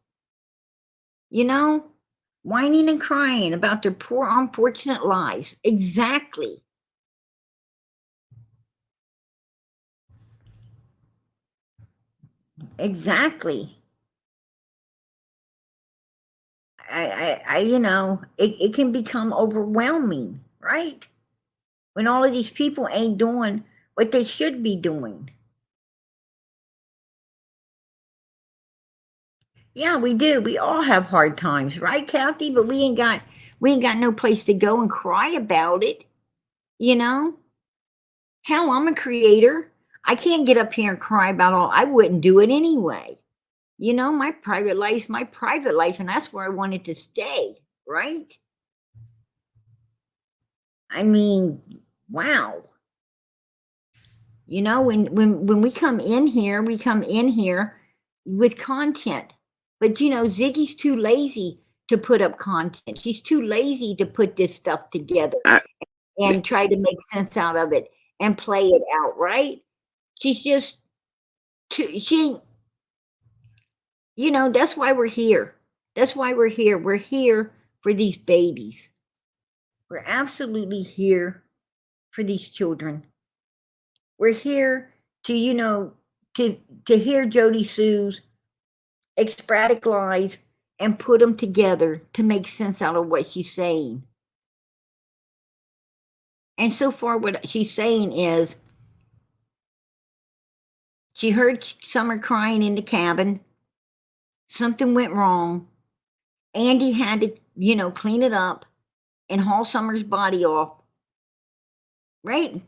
Whining and crying about their poor, unfortunate lives. Exactly. Exactly. It can become overwhelming, right? when all of these people ain't doing what they should be doing. Yeah, we do. We all have hard times, right, Kathy? But we ain't got no place to go and cry about it, you know? Hell, I'm a creator. I can't get up here and cry about all. I wouldn't do it anyway. You know, my private life's my private life, and that's where I wanted to stay, right? I mean, wow. You know, when we come in here with content. But you know, Ziggy's too lazy to put up content. She's too lazy to put this stuff together and try to make sense out of it and play it out, right? She's just you know, that's why we're here. That's why we're here. We're here for these babies. We're absolutely here for these children. We're here to, you know, to hear Jody Sue's sporadic lies and put them together to make sense out of what she's saying. And so far, what she's saying is she heard Summer crying in the cabin. Something went wrong. Andy had to, you know, clean it up and haul Summer's body off. Right?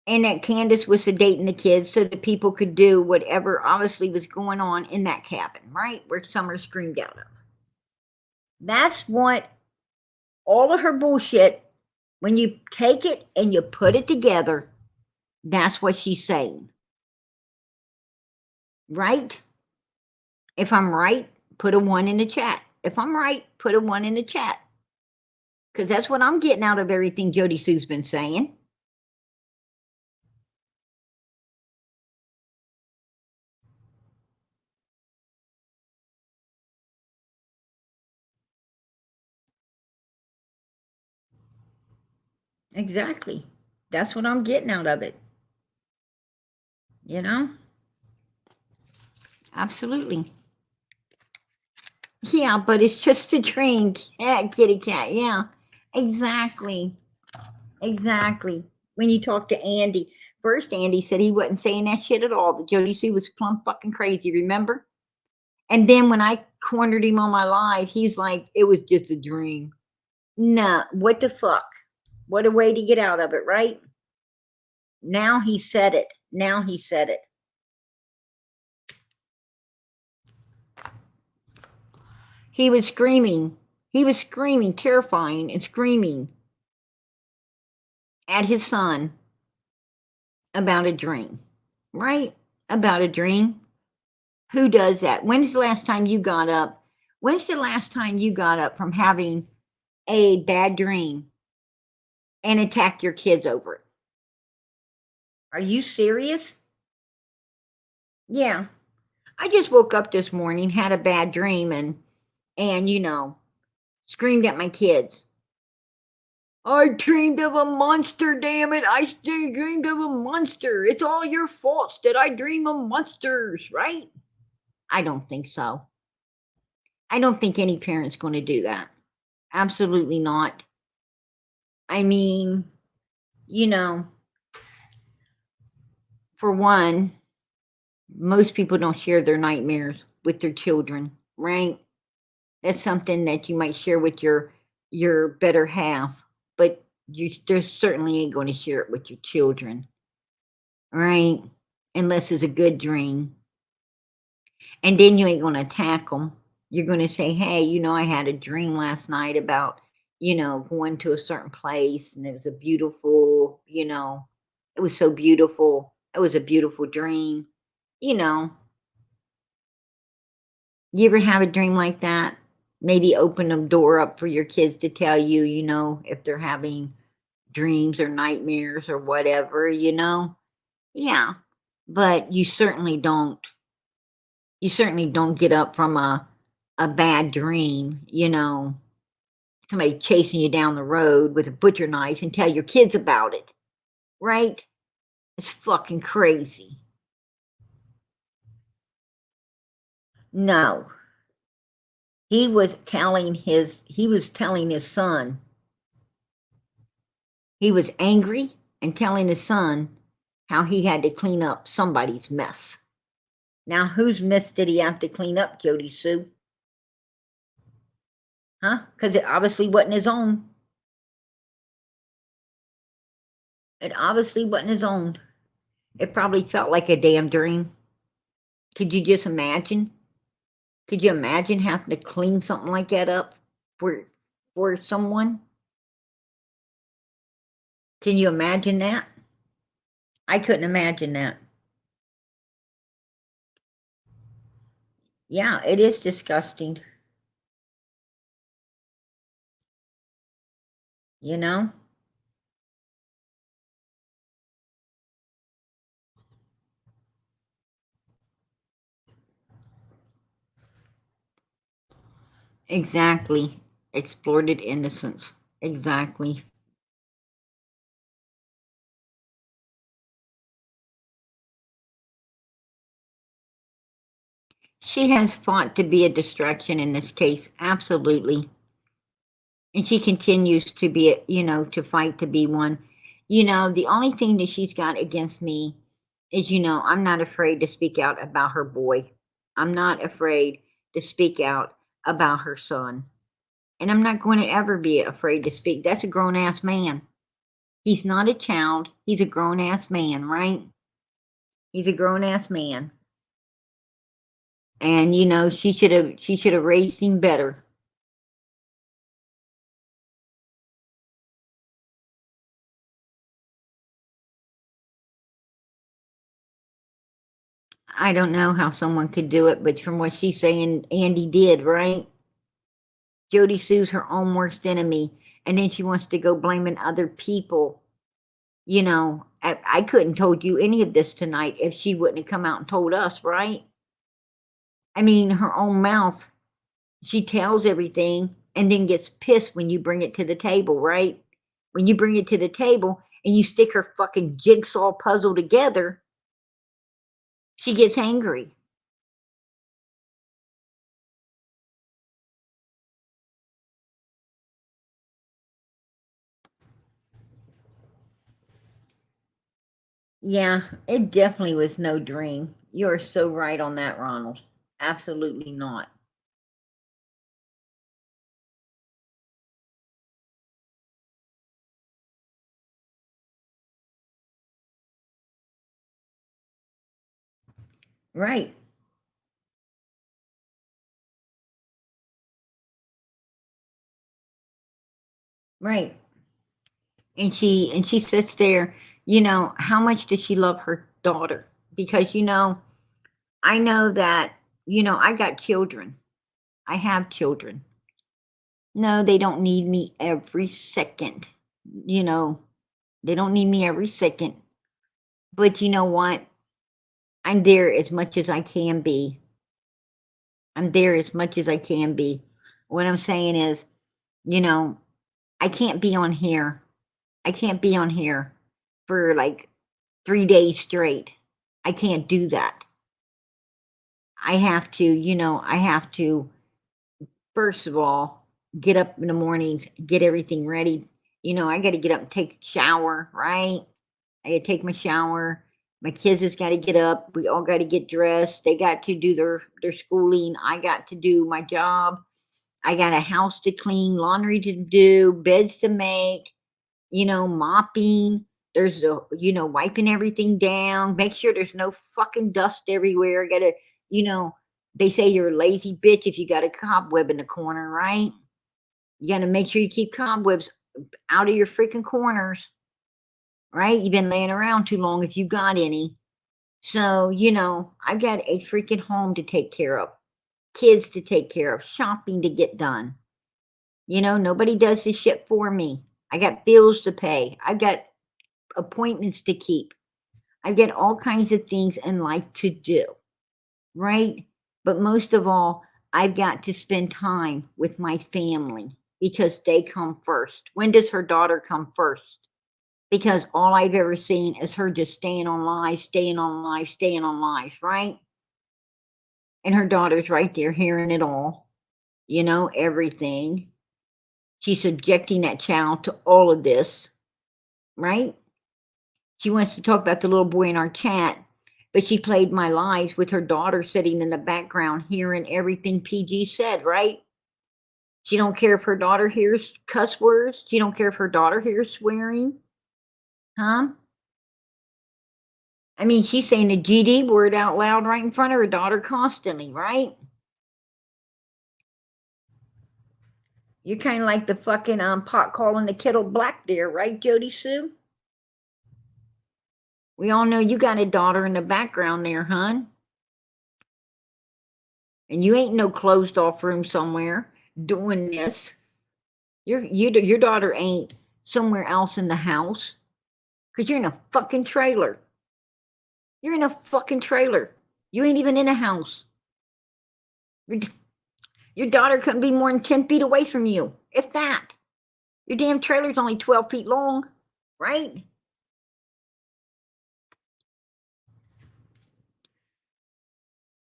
And that Candace was sedating the kids so that people could do whatever obviously was going on in that cabin, right? Where Summer screamed out of. That's what all of her bullshit, when you take it and you put it together, that's what she's saying. Right? If I'm right, put a 1 in the chat. If I'm right, put a 1 in the chat. Because that's what I'm getting out of everything Jody Sue's been saying. Exactly. That's what I'm getting out of it. You know? Absolutely. Yeah, but it's just a drink. Yeah, kitty cat. Yeah, exactly. Exactly. When you talk to Andy, first Andy said he wasn't saying that shit at all. That Jody Sue was plumb fucking crazy, remember? And then when I cornered him on my live, he's like, it was just a dream. Nah, what the fuck? What a way to get out of it, right? Now he said it. Now he said it. He was screaming. He was screaming, terrifying and screaming at his son about a dream, right? About a dream. Who does that? When's the last time you got up? When's the last time you got up from having a bad dream and attack your kids over it? Are you serious? Yeah. I just woke up this morning, had a bad dream, and you know, screamed at my kids. I dreamed of a monster, damn it. I dreamed of a monster. It's all your faults that I dream of monsters, right? I don't think so. I don't think any parent's going to do that. Absolutely not. I mean, you know, for one, most people don't share their nightmares with their children, right? That's something that you might share with your better half, but you certainly ain't going to share it with your children, right? Unless it's a good dream. And then you ain't going to attack them. You're going to say, hey, you know, I had a dream last night about, you know, going to a certain place, and it was a beautiful, you know, it was so beautiful. It was a beautiful dream. You know, you ever have a dream like that? Maybe open the door up for your kids to tell you, you know, if they're having dreams or nightmares or whatever, you know? Yeah. But you certainly don't get up from a bad dream, you know, somebody chasing you down the road with a butcher knife and tell your kids about it, right? It's fucking crazy. No. He was telling his son He was angry and telling his son how he had to clean up somebody's mess. Now, whose mess did he have to clean up, Jody Sue? Huh? Because it obviously wasn't his own. It obviously wasn't his own. It probably felt like a damn dream. Could you just imagine? Could you imagine having to clean something like that up for someone? Can you imagine that? I couldn't imagine that. Yeah, it is disgusting. You know? Exactly. Exploited innocence. Exactly. She has fought to be a distraction in this case, absolutely. And she continues to be, to fight to be one. The only thing that she's got against me is, I'm not afraid to speak out about her boy. I'm not afraid to speak out about her son. And I'm not going to ever be afraid to speak. That's a grown ass man. He's not a child. He's a grown ass man, right? He's a grown ass man. And she should have raised him better. I don't know how someone could do it, but from what she's saying, Andy did, right? Jody Sue's her own worst enemy, and then she wants to go blaming other people. I couldn't told you any of this tonight if she wouldn't have come out and told us, right? I mean, her own mouth, she tells everything and then gets pissed when you bring it to the table, right? When you bring it to the table and you stick her fucking jigsaw puzzle together, she gets angry. Yeah, it definitely was no dream. You are so right on that, Ronald. Absolutely not. Right. Right. And she sits there, how much does she love her daughter? Because I know that, I got children. I have children. No, they don't need me every second. They don't need me every second. But you know what? I'm there as much as I can be. I'm there as much as I can be. What I'm saying is, I can't be on here. I can't be on here for like 3 days straight. I can't do that. I have to, first of all, get up in the mornings, get everything ready. I got to get up and take a shower, right? I got to take my shower. My kids has got to get up. We all got to get dressed. They got to do their schooling. I got to do my job. I got a house to clean, laundry to do, beds to make, mopping. There's wiping everything down. Make sure there's no fucking dust everywhere. Gotta, they say you're a lazy bitch if you got a cobweb in the corner, right? You gotta make sure you keep cobwebs out of your freaking corners, right? You've been laying around too long if you got any. So, I've got a freaking home to take care of, kids to take care of, shopping to get done. Nobody does this shit for me. I got bills to pay. I got appointments to keep. I get all kinds of things in life to do, right? But most of all, I've got to spend time with my family because they come first. When does her daughter come first? Because all I've ever seen is her just staying on live, staying on live, staying on live, right? And her daughter's right there hearing it all, everything. She's subjecting that child to all of this. right? She wants to talk about the little boy in our chat, but she played my lies with her daughter sitting in the background hearing everything PG said, right? She don't care if her daughter hears cuss words. She don't care if her daughter hears swearing. Huh? I mean, she's saying the GD word out loud right in front of her daughter constantly, right? You're kind of like the fucking pot calling the kettle black there, right, Jody Sue? We all know you got a daughter in the background there, hon. And you ain't no closed off room somewhere doing this. Your daughter ain't somewhere else in the house because you're in a fucking trailer. You're in a fucking trailer. You ain't even in a house. Your daughter couldn't be more than 10 feet away from you, if that. Your damn trailer's only 12 feet long, right?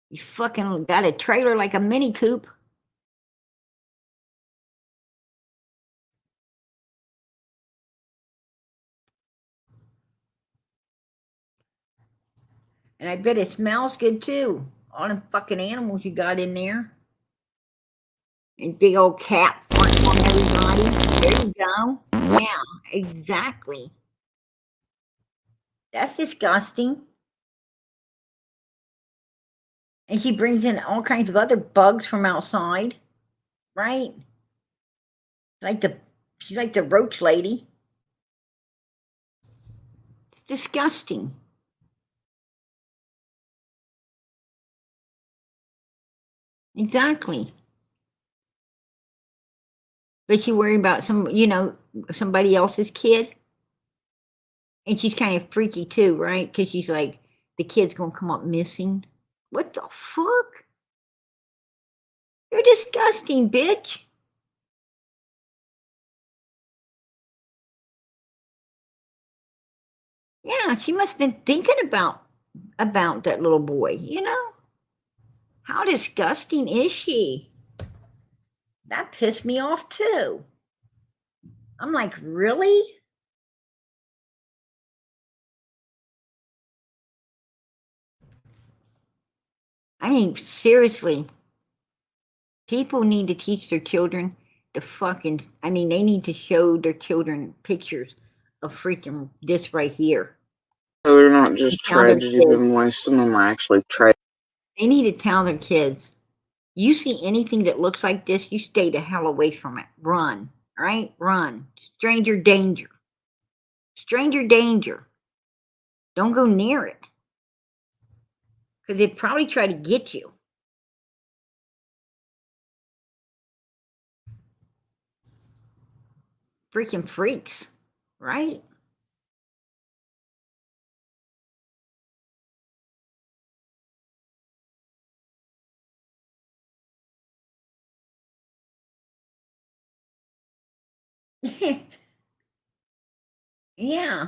You fucking got a trailer like a mini coupe. And I bet it smells good too. All them fucking animals you got in there. And big old cat farting on everybody. There you go. Yeah, exactly. That's disgusting. And she brings in all kinds of other bugs from outside, right? She's like the roach lady. It's disgusting. Exactly. But she worried about somebody else's kid. And she's kind of freaky too, right? Because she's like, the kid's gonna come up missing. What the fuck? You're disgusting, bitch. Yeah, she must have been thinking about that little boy, you know? How disgusting is she? That pissed me off too. I'm like, really? I mean, seriously, people need to teach their children they need to show their children pictures of freaking this right here. So they're not just Tell their tragedy, but in ways some of them are actually tragedy. They need to tell their kids, you see anything that looks like this, you stay the hell away from it. Run, right? Run. Stranger danger. Stranger danger. Don't go near it. Because they'd probably try to get you. Freaking freaks, right? Yeah.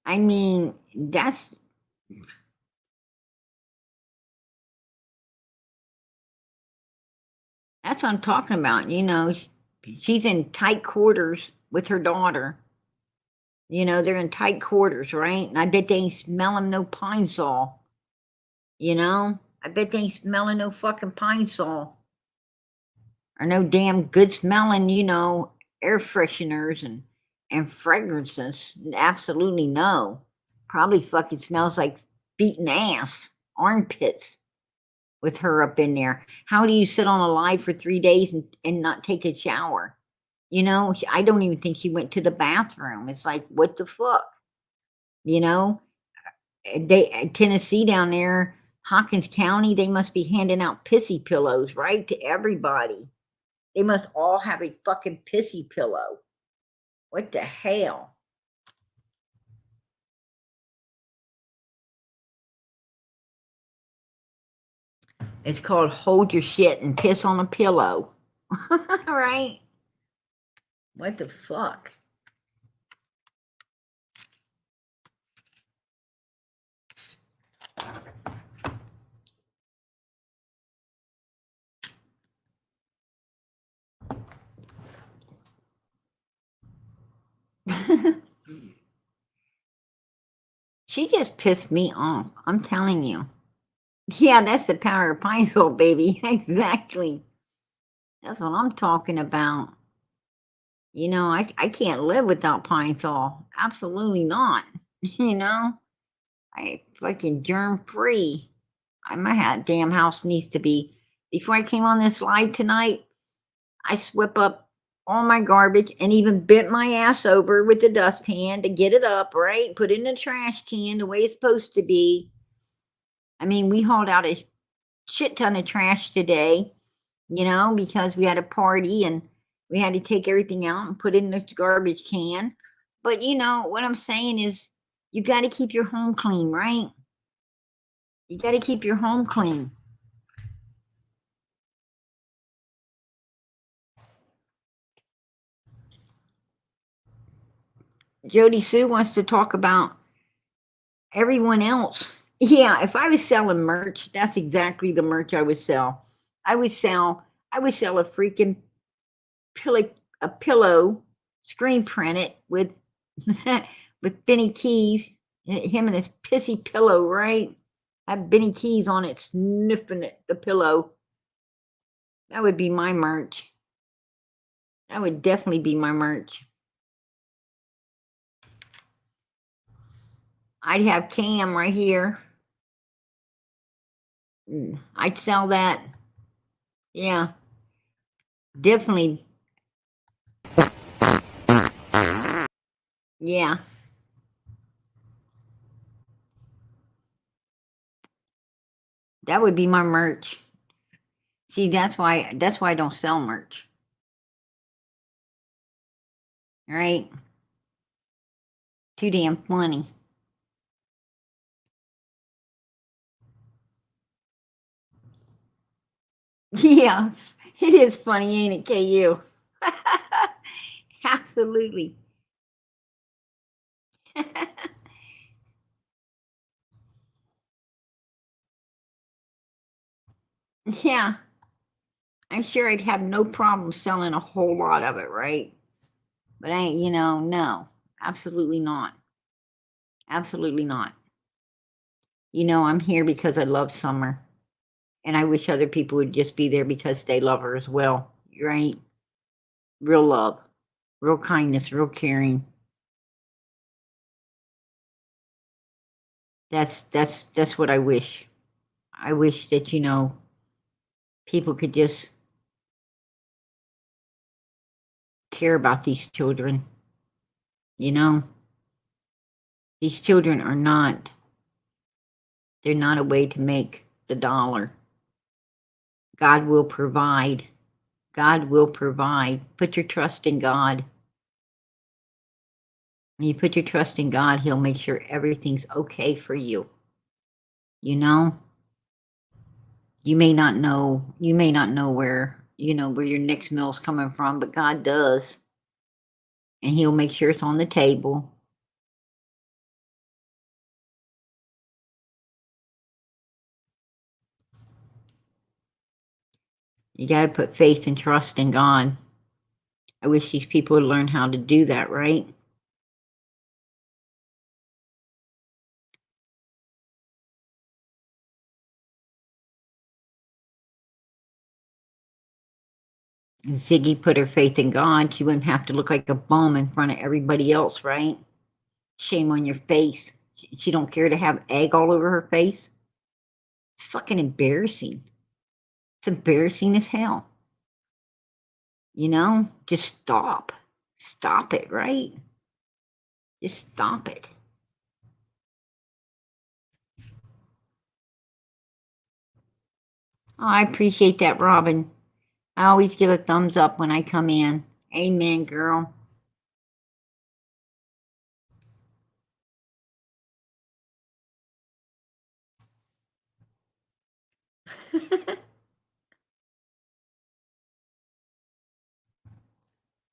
I mean, that's what I'm talking about. She's in tight quarters with her daughter. They're in tight quarters, right? And I bet they ain't smelling no pine sol. I bet they ain't smelling no fucking pine sol. Or no damn good smelling, air fresheners and fragrances. Absolutely no. Probably fucking smells like beaten ass, armpits with her up in there. How do you sit on a lie for 3 days and not take a shower? I don't even think she went to the bathroom. It's like, what the fuck? Tennessee down there, Hawkins County, they must be handing out pissy pillows, right? To everybody. They must all have a fucking pissy pillow. What the hell? It's called hold your shit and piss on a pillow. Right? What the fuck? She just pissed me off. I'm telling you. Yeah, that's the power of pine sol, baby. Exactly. That's what I'm talking about. You know, I can't live without pine sol. Absolutely not. You know, I fucking germ free. My damn house needs to be. Before I came on this live tonight, I swept up all my garbage and even bent my ass over with the dustpan to get it up, right? Put it in the trash can the way it's supposed to be. I mean, we hauled out a shit ton of trash today, you know, because we had a party and we had to take everything out and put it in the garbage can. But, you know, what I'm saying is you got to keep your home clean, right? You got to keep your home clean. Jody Sue wants to talk about everyone else. Yeah, if I was selling merch, that's exactly the merch I would sell. I would sell a freaking pillow screen printed with with Benny Keys, him and his pissy pillow, right? Have Benny Keys on it, sniffing it, the pillow. That would be my merch. That would definitely be my merch. I'd have Cam right here. I'd sell that. Yeah, definitely. Yeah, that would be my merch. See, that's why I don't sell merch. Right? Too damn funny. Yeah, it is funny, ain't it, KU? Absolutely. Yeah, I'm sure I'd have no problem selling a whole lot of it, right? But no, absolutely not. Absolutely not. You know, I'm here because I love Summer, and I wish other people would just be there because they love her as well, right? Real love, real kindness, real caring. That's what I wish. I wish that people could just care about these children. You know, these children are not. They're not a way to make the dollar. God will provide. God will provide. Put your trust in God. When you put your trust in God, He'll make sure everything's okay for you. You know, you may not know. You may not know where where your next meal's coming from, but God does, and He'll make sure it's on the table. You got to put faith and trust in God. I wish these people would learn how to do that, right? Ziggy put her faith in God. She wouldn't have to look like a bum in front of everybody else, right? Shame on your face. She don't care to have egg all over her face. It's fucking embarrassing. It's embarrassing as hell. You know, just stop. Stop it, right? Just stop it. Oh, I appreciate that, Robin. I always give a thumbs up when I come in. Amen, girl.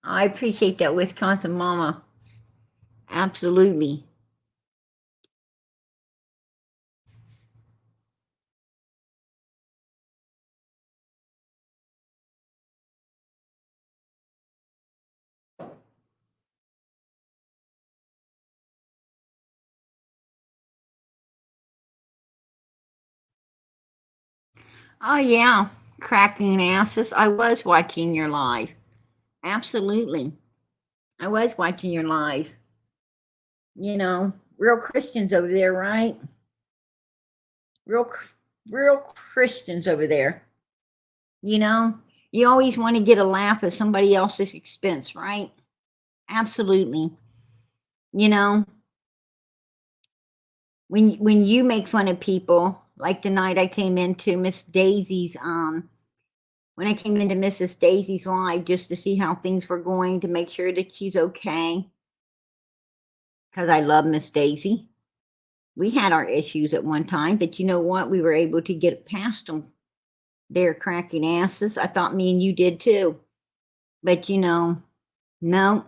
I appreciate that, Wisconsin mama. Absolutely. Oh, yeah. Cracking asses. I was watching your live. Absolutely. I was watching your lives. You know, real Christians over there, right? Real, real Christians over there. You know, you always want to get a laugh at somebody else's expense, right? Absolutely. You know, when you make fun of people, like the night I came into Miss Daisy's when I came into Mrs. Daisy's live just to see how things were going, to make sure that she's okay, because I love Miss Daisy. We had our issues at one time, but you know what? We were able to get past them. They're cracking asses. I thought me and you did too. But you know, no.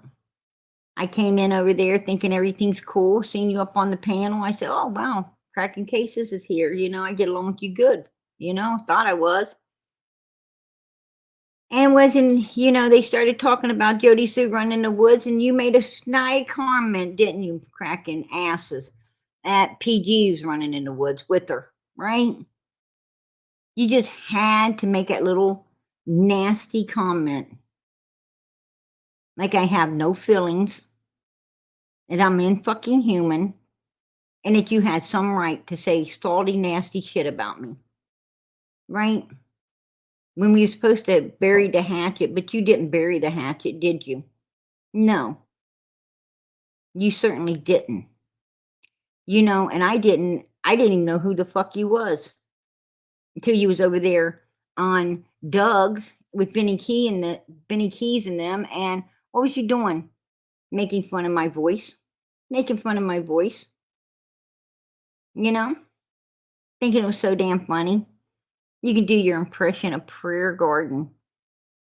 I came in over there thinking everything's cool, seeing you up on the panel. I said, oh, wow, Cracking Cases is here. You know, I get along with you good. You know, thought I was. And wasn't, you know, they started talking about Jody Sue running in the woods, and you made a snide comment, didn't you? Cracking asses at PG's running in the woods with her, right? You just had to make that little nasty comment. Like I have no feelings, that I'm in fucking human, and that you had some right to say salty, nasty shit about me, right? When we were supposed to bury the hatchet, but you didn't bury the hatchet, did you? No, you certainly didn't. You know, and I didn't even know who the fuck you was until you was over there on Doug's with Benny Keys and them. And what was you doing? Making fun of my voice. Making fun of my voice. You know? Thinking it was so damn funny. You can do your impression of Prayer Garden.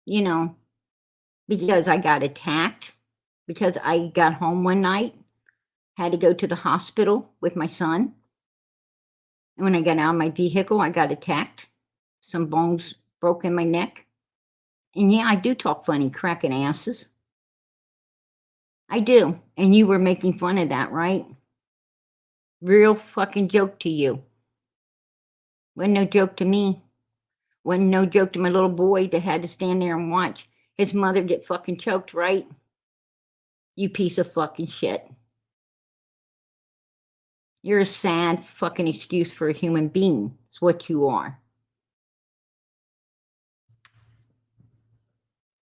You know, because I got attacked. Because I got home one night. Had to go to the hospital with my son. And when I got out of my vehicle, I got attacked. Some bones broke in my neck. And yeah, I do talk funny, cracking asses. I do. And you were making fun of that, right? Real fucking joke to you. Wasn't no joke to me. Wasn't no joke to my little boy that had to stand there and watch his mother get fucking choked, right? You piece of fucking shit. You're a sad fucking excuse for a human being. It's what you are.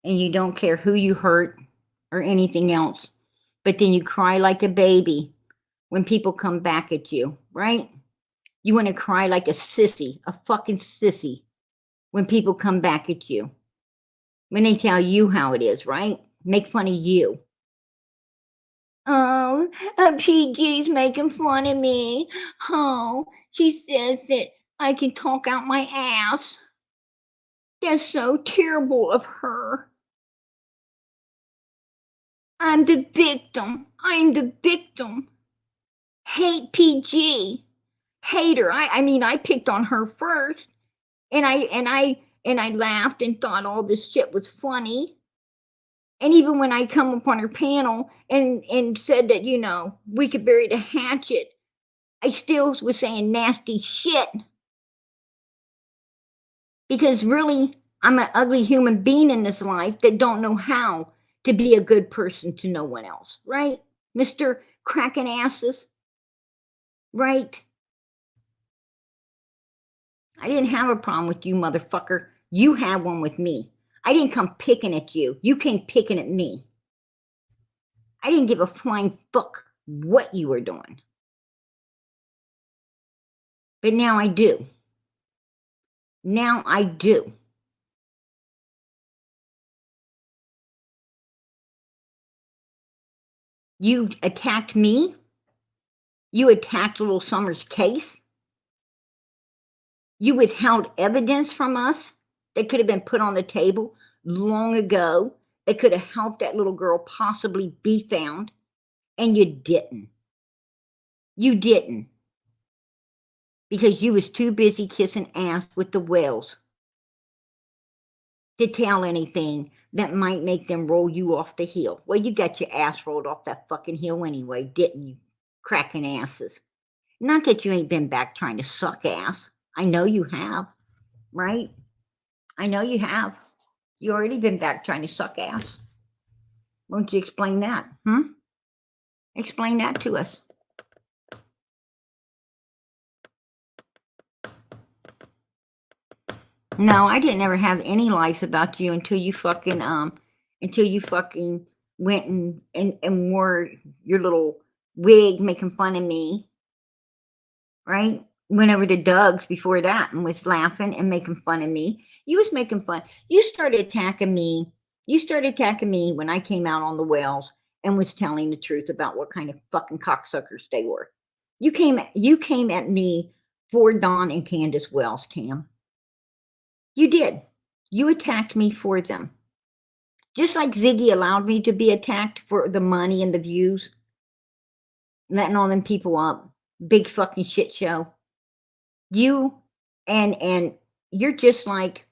And you don't care who you hurt or anything else. But then you cry like a baby when people come back at you, right? You want to cry like a sissy, a fucking sissy, when people come back at you. When they tell you how it is, right? Make fun of you. Oh, PG's making fun of me. Oh, she says that I can talk out my ass. That's so terrible of her. I'm the victim. I'm the victim. Hate PG. Hate her. I mean, I picked on her first, and I laughed and thought all this shit was funny. And even when I come upon her panel and said that, you know, we could bury the hatchet, I still was saying nasty shit. Because really, I'm an ugly human being in this life that don't know how to be a good person to no one else, right? Mr. Cracking Asses, right? I didn't have a problem with you, motherfucker. You had one with me. I didn't come picking at you. You came picking at me. I didn't give a flying fuck what you were doing. But now I do. Now I do. You attacked me. You attacked Little Summer's case. You withheld evidence from us that could have been put on the table long ago, that could have helped that little girl possibly be found, and you didn't. You didn't. Because you was too busy kissing ass with the Wells to tell anything that might make them roll you off the hill. Well, you got your ass rolled off that fucking hill anyway, didn't you? Cracking asses. Not that you ain't been back trying to suck ass. I know you have. right? I know you have. You already been back trying to suck ass. Won't you explain that? Explain that to us. No, I didn't ever have any lies about you until you fucking went and wore your little wig making fun of me, right? Went over to Doug's before that and was laughing and making fun of me. You was making fun. You started attacking me. You started attacking me when I came out on the Wells and was telling the truth about what kind of fucking cocksuckers they were. You came at me for Don and Candace Wells, Cam. You did. You attacked me for them. Just like Ziggy allowed me to be attacked for the money and the views, letting all them people up. Big fucking shit show. You and you're just like,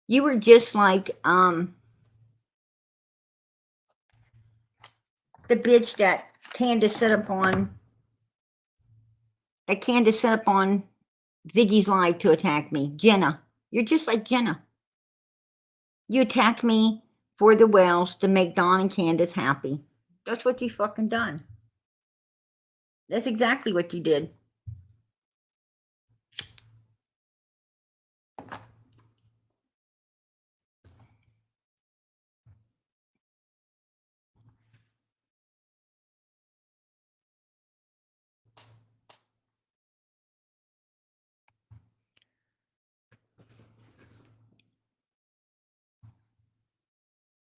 you were just like the bitch that Candace set up on Ziggy's live to attack me. Jenna. You're just like Jenna. You attacked me for the Wells to make Don and Candace happy. That's what you fucking done. That's exactly what you did.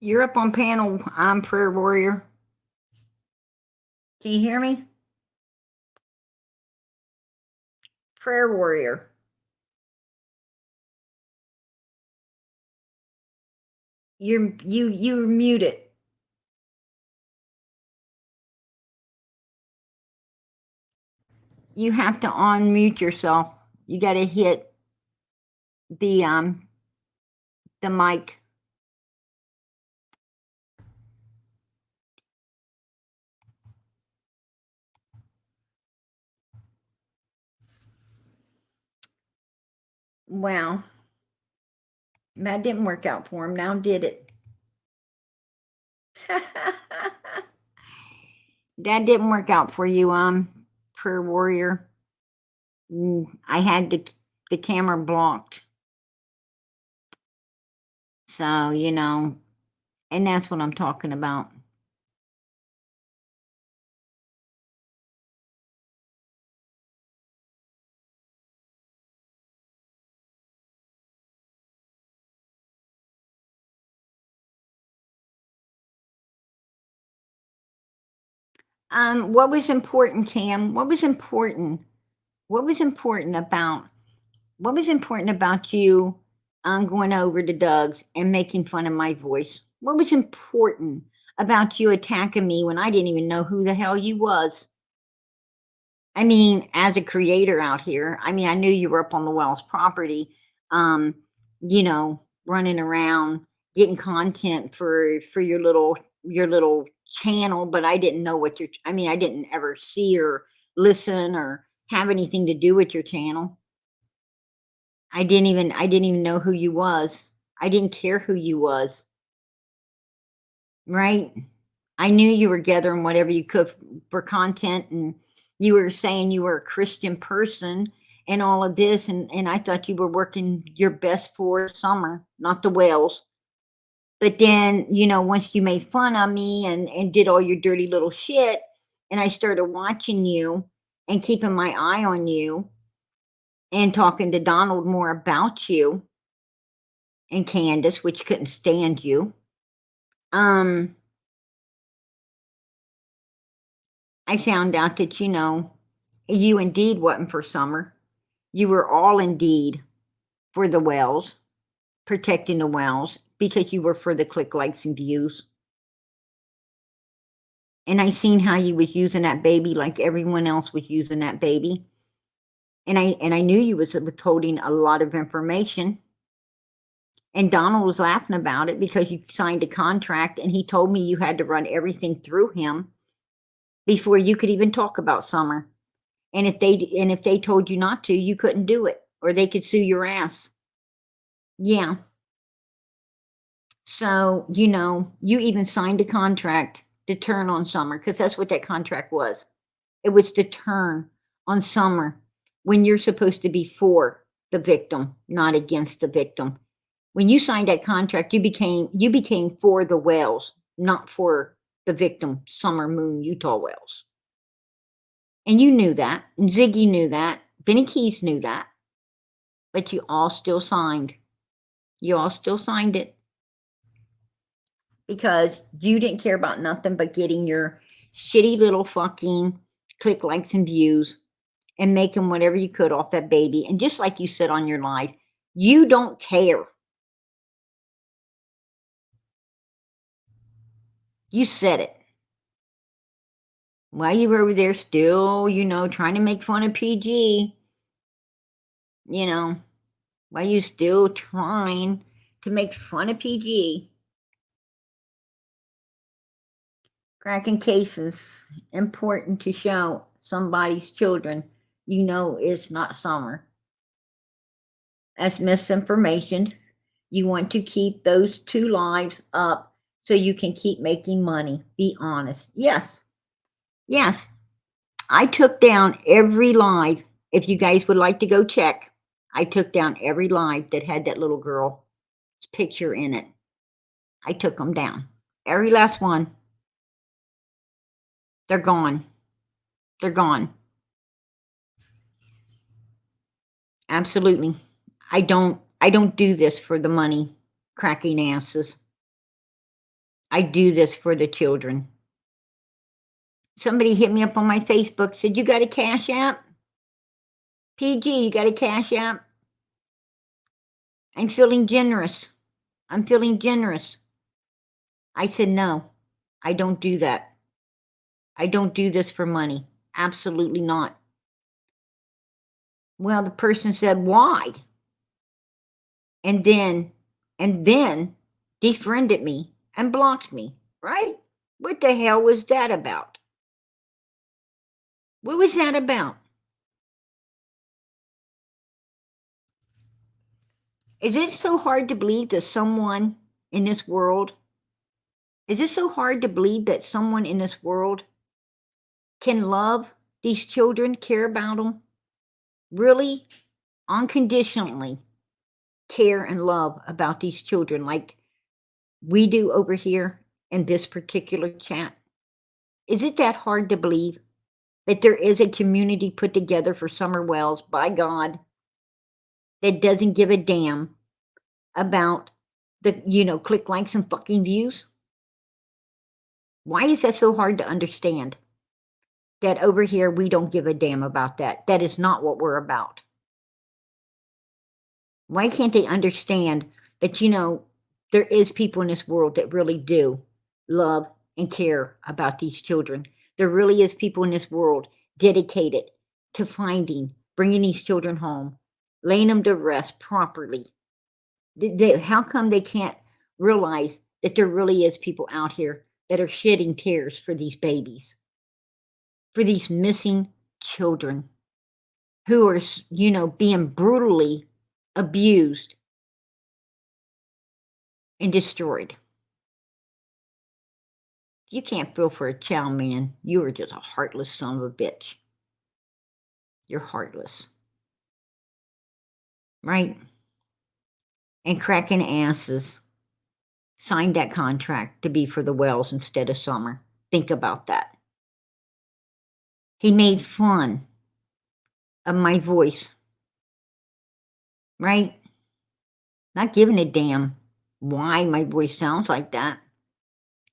You're up on panel. I'm prayer warrior. Can you hear me? Prayer warrior. You're muted. You have to unmute yourself. You got to hit the mic. Wow. That didn't work out for him. Now did it? That didn't work out for you, prayer warrior. I had the camera blocked. So, you know, and that's what I'm talking about. What was important, Cam? What was important? What was important about you going over to Doug's and making fun of my voice? What was important about you attacking me when I didn't even know who the hell you was? I mean, as a creator out here, I mean, I knew you were up on the Wells property, you know, running around getting content for your little channel, but I didn't know what I didn't ever see or listen or have anything to do with your channel. I didn't even know who you was. I didn't care who you was. Right? I knew you were gathering whatever you could for content, and you were saying you were a Christian person and all of this, and I thought you were working your best for Summer, not the Wells. But then, you know, once you made fun of me and did all your dirty little shit, and I started watching you and keeping my eye on you and talking to Donald more about you and Candace, which couldn't stand you. I found out that, you know, you indeed wasn't for Summer. You were all indeed for the Wells, protecting the Wells, because you were for the click, likes, and views. And I seen how you was using that baby like everyone else was using that baby. And I knew you was withholding a lot of information. And Donald was laughing about it because you signed a contract, and he told me you had to run everything through him before you could even talk about Summer. And if they told you not to, you couldn't do it, or they could sue your ass. Yeah. So, you even signed a contract to turn on Summer, because that's what that contract was. It was to turn on Summer when you're supposed to be for the victim, not against the victim. When you signed that contract, you became for the Wells, not for the victim, Summer Moon Utah Wells. And you knew that, and Ziggy knew that, Benny Keys knew that, but you all still signed. You all still signed it because you didn't care about nothing but getting your shitty little fucking click, likes, and views and making whatever you could off that baby. And just like you said on your live, you don't care. You said it. While you were over there still, trying to make fun of PG, while you still trying to make fun of PG. Cracking cases, important to show somebody's children, it's not Summer. That's misinformation. You want to keep those two lives up so you can keep making money. Be honest. Yes. Yes. I took down every live. If you guys would like to go check, I took down every live that had that little girl's picture in it. I took them down. Every last one. They're gone. They're gone. Absolutely. I don't do this for the money, cracking asses. I do this for the children. Somebody hit me up on my Facebook, said, "You got a Cash App? PG, you got a Cash App?" I'm feeling generous. I'm feeling generous. I said, "No, I don't do that. I don't do this for money. Absolutely not." Well, the person said, "Why?" And then defriended me and blocked me, right? What the hell was that about? What was that about? Is it so hard to believe that someone in this world, is it so hard to believe that someone in this world can love these children, care about them, really unconditionally care and love about these children like we do over here in this particular chat? Is it that hard to believe that there is a community put together for Summer Wells by God that doesn't give a damn about the, click, likes, and fucking views? Why is that so hard to understand? That over here we don't give a damn about that. That is not what we're about. Why can't they understand that, there is people in this world that really do love and care about these children? There really is people in this world dedicated to bringing these children home, laying them to rest properly. How come they can't realize that there really is people out here that are shedding tears for these babies, for these missing children who are, being brutally abused and destroyed? If you can't feel for a child, man, you are just a heartless son of a bitch. You're heartless. Right? And cracking asses signed that contract to be for the Wells instead of Summer. Think about that. He made fun of my voice. Right? Not giving a damn why my voice sounds like that.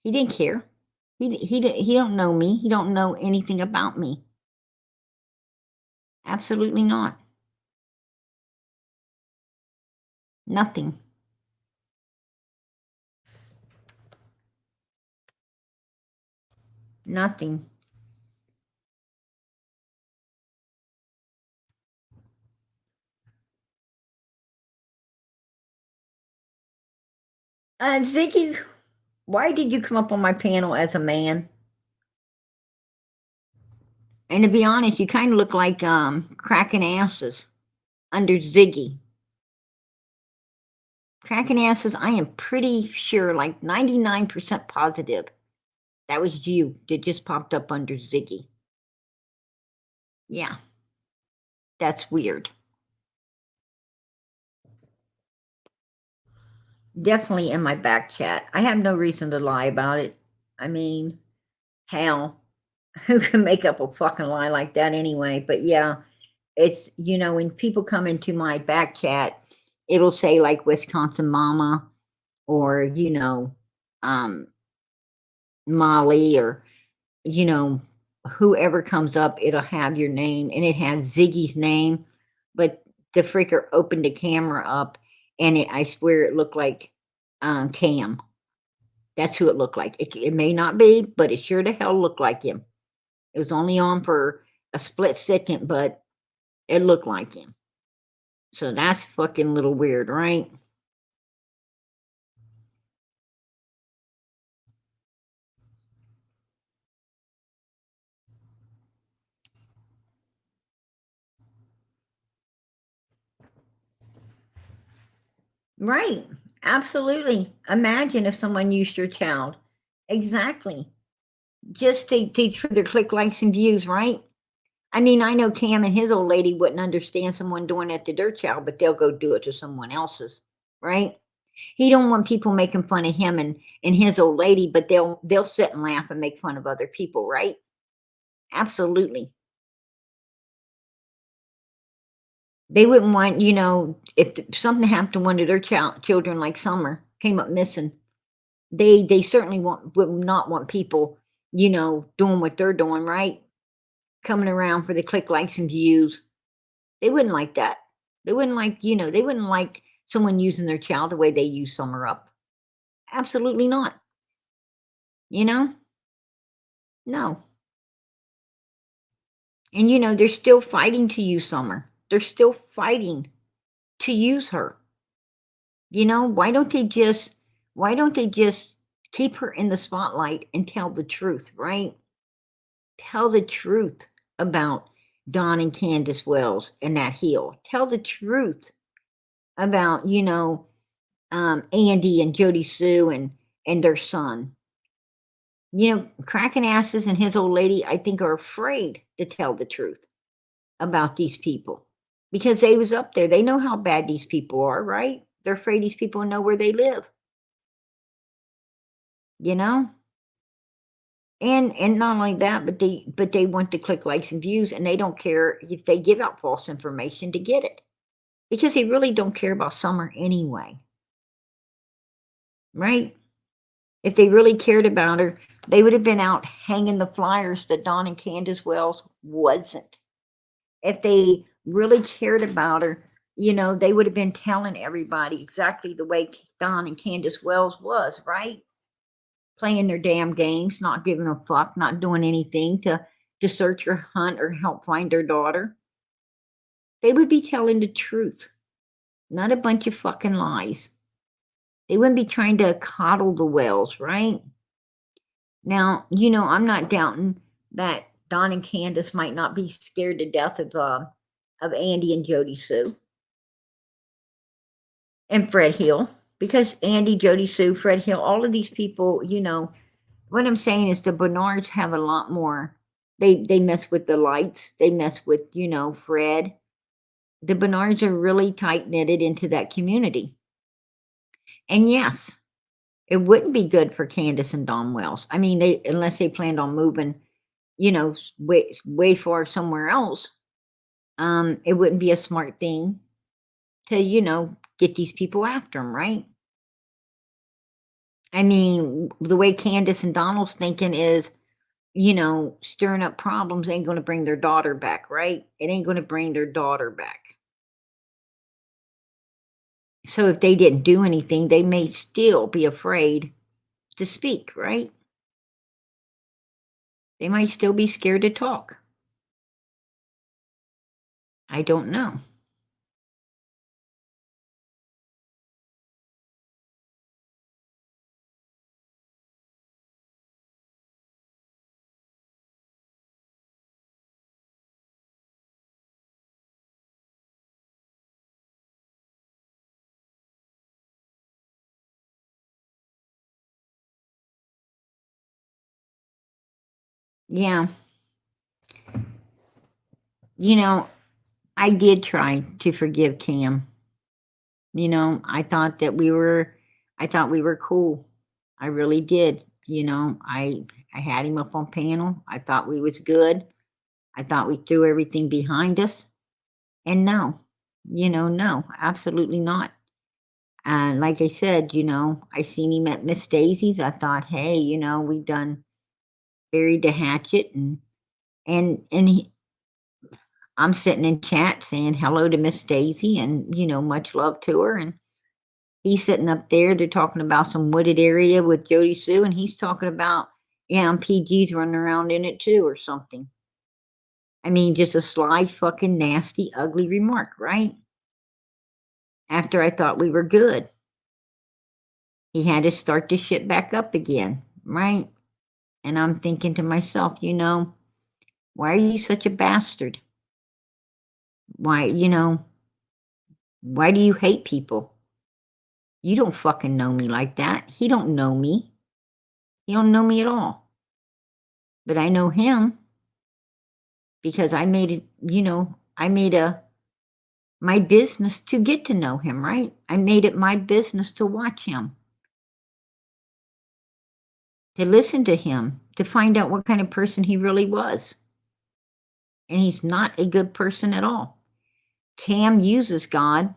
He didn't care. He don't know me. He don't know anything about me. Absolutely not. Nothing. Nothing. Ziggy, why did you come up on my panel as a man? And to be honest, you kind of look like cracking asses under Ziggy. Cracking asses, I am pretty sure, like 99% positive, that was you that just popped up under Ziggy. Yeah, that's weird. Definitely in my back chat. I have no reason to lie about it. I mean, hell, who can make up a fucking lie like that anyway? But yeah, it's, when people come into my back chat, it'll say like Wisconsin Mama or, Molly or, whoever comes up, it'll have your name and it has Ziggy's name, but the freaker opened the camera up and I swear it looked like Cam. That's who it looked like. It may not be, but it sure the hell looked like him. It was only on for a split second, but it looked like him. So that's fucking little weird, right? Right. Absolutely. Imagine if someone used your child. Exactly. Just to teach for their click, likes, and views, right? I mean, I know Cam and his old lady wouldn't understand someone doing that to their child, but they'll go do it to someone else's, right? He don't want people making fun of him and his old lady, but they'll sit and laugh and make fun of other people, right? Absolutely. They wouldn't want, if something happened to one of their children, like Summer came up missing, they certainly would not want people, doing what they're doing, right? Coming around for the click, likes, and views. They wouldn't like that. They wouldn't like, they wouldn't like someone using their child the way they use Summer up. Absolutely not. No. And they're still fighting to use Summer. They're still fighting to use her. Why don't they just keep her in the spotlight and tell the truth, right? Tell the truth about Don and Candace Wells and that heel. Tell the truth about, Andy and Jody Sue and their son. Cracking asses and his old lady, I think, are afraid to tell the truth about these people because they was up there. They know how bad these people are, right? They're afraid these people know where they live. And not only that, but they want to click likes and views, and they don't care if they give out false information to get it because they really don't care about Summer anyway, right? If they really cared about her, they would have been out hanging the flyers that Don and Candace Wells wasn't. If they really cared about her, they would have been telling everybody exactly the way Don and Candace Wells was, right? Playing their damn games, not giving a fuck, not doing anything to search or hunt or help find their daughter. They would be telling the truth, not a bunch of fucking lies. They wouldn't be trying to coddle the Wells, right? Now, I'm not doubting that Don and Candace might not be scared to death of Andy and Jody Sue and Fred Hill, because Andy, Jody Sue, Fred Hill, all of these people, what I'm saying is the Bernards have a lot more. They mess with the lights. They mess with, Fred. The Bernards are really tight knitted into that community. And yes, it wouldn't be good for Candace and Don Wells. I mean, unless they planned on moving, way far somewhere else. It wouldn't be a smart thing to, get these people after them, right? I mean, the way Candace and Donald's thinking is, stirring up problems ain't going to bring their daughter back, right? It ain't going to bring their daughter back. So if they didn't do anything, they may still be afraid to speak, right? They might still be scared to talk. I don't know. Yeah. You know, I did try to forgive Cam. You know, I thought we were cool. I really did. You know, I had him up on panel. I thought we was good. I thought we threw everything behind us. And no, no, absolutely not. And like I said, I seen him at Miss Daisy's. I thought, hey, we done buried the hatchet, and I'm sitting in chat saying hello to Miss Daisy and much love to her, and he's sitting up there. They're talking about some wooded area with Jody Sue, and he's talking about PG's running around in it too or something. I mean, just a sly, fucking nasty, ugly remark, right? After I thought we were good, he had to start this shit back up again, right? And I'm thinking to myself, why are you such a bastard? Why, why do you hate people? You don't fucking know me like that. He don't know me. He don't know me at all. But I know him because I made it, I made my business to get to know him, right? I made it my business to watch him, to listen to him, to find out what kind of person he really was. And he's not a good person at all. Cam uses God.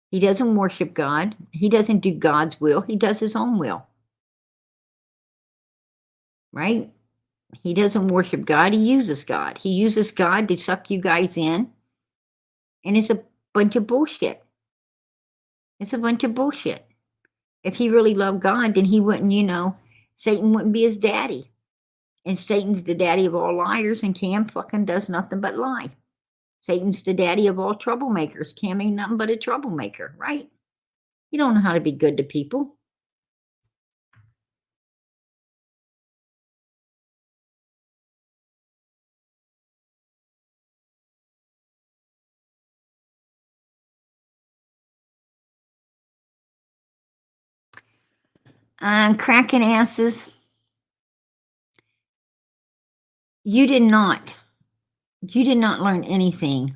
He doesn't worship God. He doesn't do God's will. He does his own will. Right? He doesn't worship God. He uses God. He uses God to suck you guys in. And it's a bunch of bullshit. It's a bunch of bullshit. If he really loved God, then he wouldn't, Satan wouldn't be his daddy. And Satan's the daddy of all liars, and Cam fucking does nothing but lie. Satan's the daddy of all troublemakers. Cam ain't nothing but a troublemaker, right? You don't know how to be good to people. Cracking asses. You did not learn anything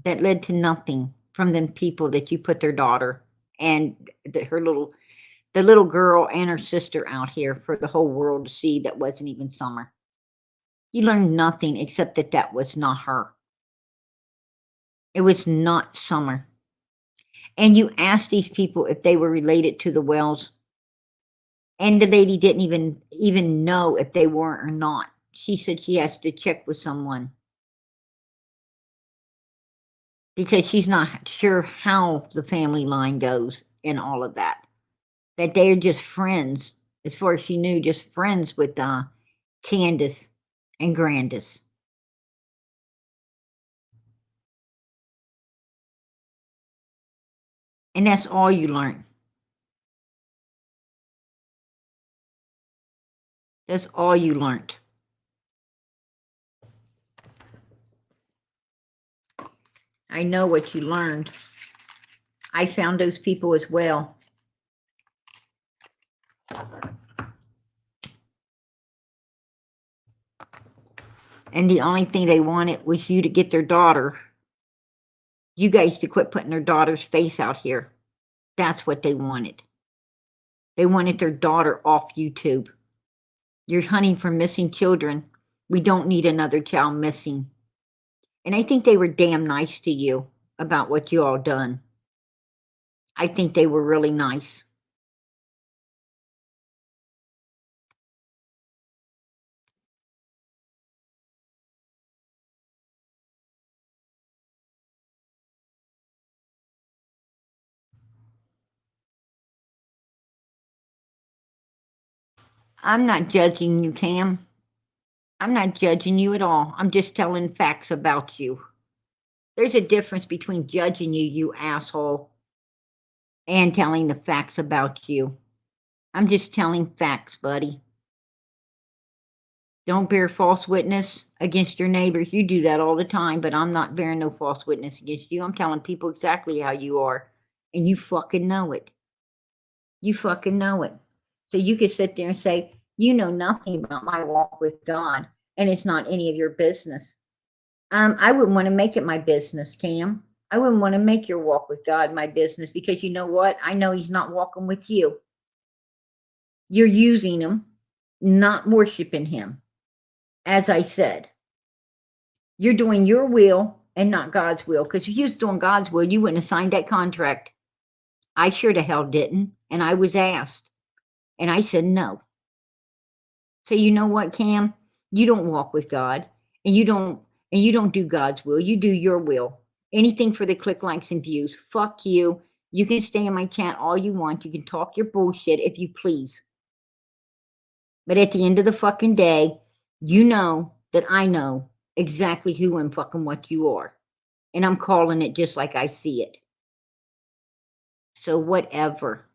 that led to nothing from them people that you put their daughter and the little girl and her sister out here for the whole world to see that wasn't even Summer. You learned nothing except that was not her. It was not Summer. And you asked these people if they were related to the Wells, and the lady didn't even know if they were or not. She said she has to check with someone because she's not sure how the family line goes and all of that. That they're just friends, as far as she knew, just friends with Candace and Grandis. And that's all you learn. That's all you learned. I know what you learned. I found those people as well. And the only thing they wanted was you to get their daughter. You guys to quit putting their daughter's face out here. That's what they wanted. They wanted their daughter off YouTube. You're hunting for missing children. We don't need another child missing. And I think they were damn nice to you about what you all done. I think they were really nice. I'm not judging you, Cam. I'm not judging you at all. I'm just telling facts about you. There's a difference between judging you, you asshole, and telling the facts about you. I'm just telling facts, buddy. Don't bear false witness against your neighbors. You do that all the time, but I'm not bearing no false witness against you. I'm telling people exactly how you are, and you fucking know it. You fucking know it. So you could sit there and say, you know nothing about my walk with God. and it's not any of your business. I wouldn't want to make it my business, Cam. I wouldn't want to make your walk with God my business, because you know what? I know he's not walking with you. You're using him, not worshiping him. As I said, you're doing your will and not God's will, because if you was doing God's will, you wouldn't have signed that contract. I sure the hell didn't, and I was asked, and I said no. So you know what, Cam? You don't walk with God, and you don't do God's will. You do your will. Anything for the click, likes, and views. Fuck you. You can stay in my chat all you want. You can talk your bullshit if you please. But at the end of the fucking day, you know that I know exactly who and fucking what you are. And I'm calling it just like I see it. So whatever.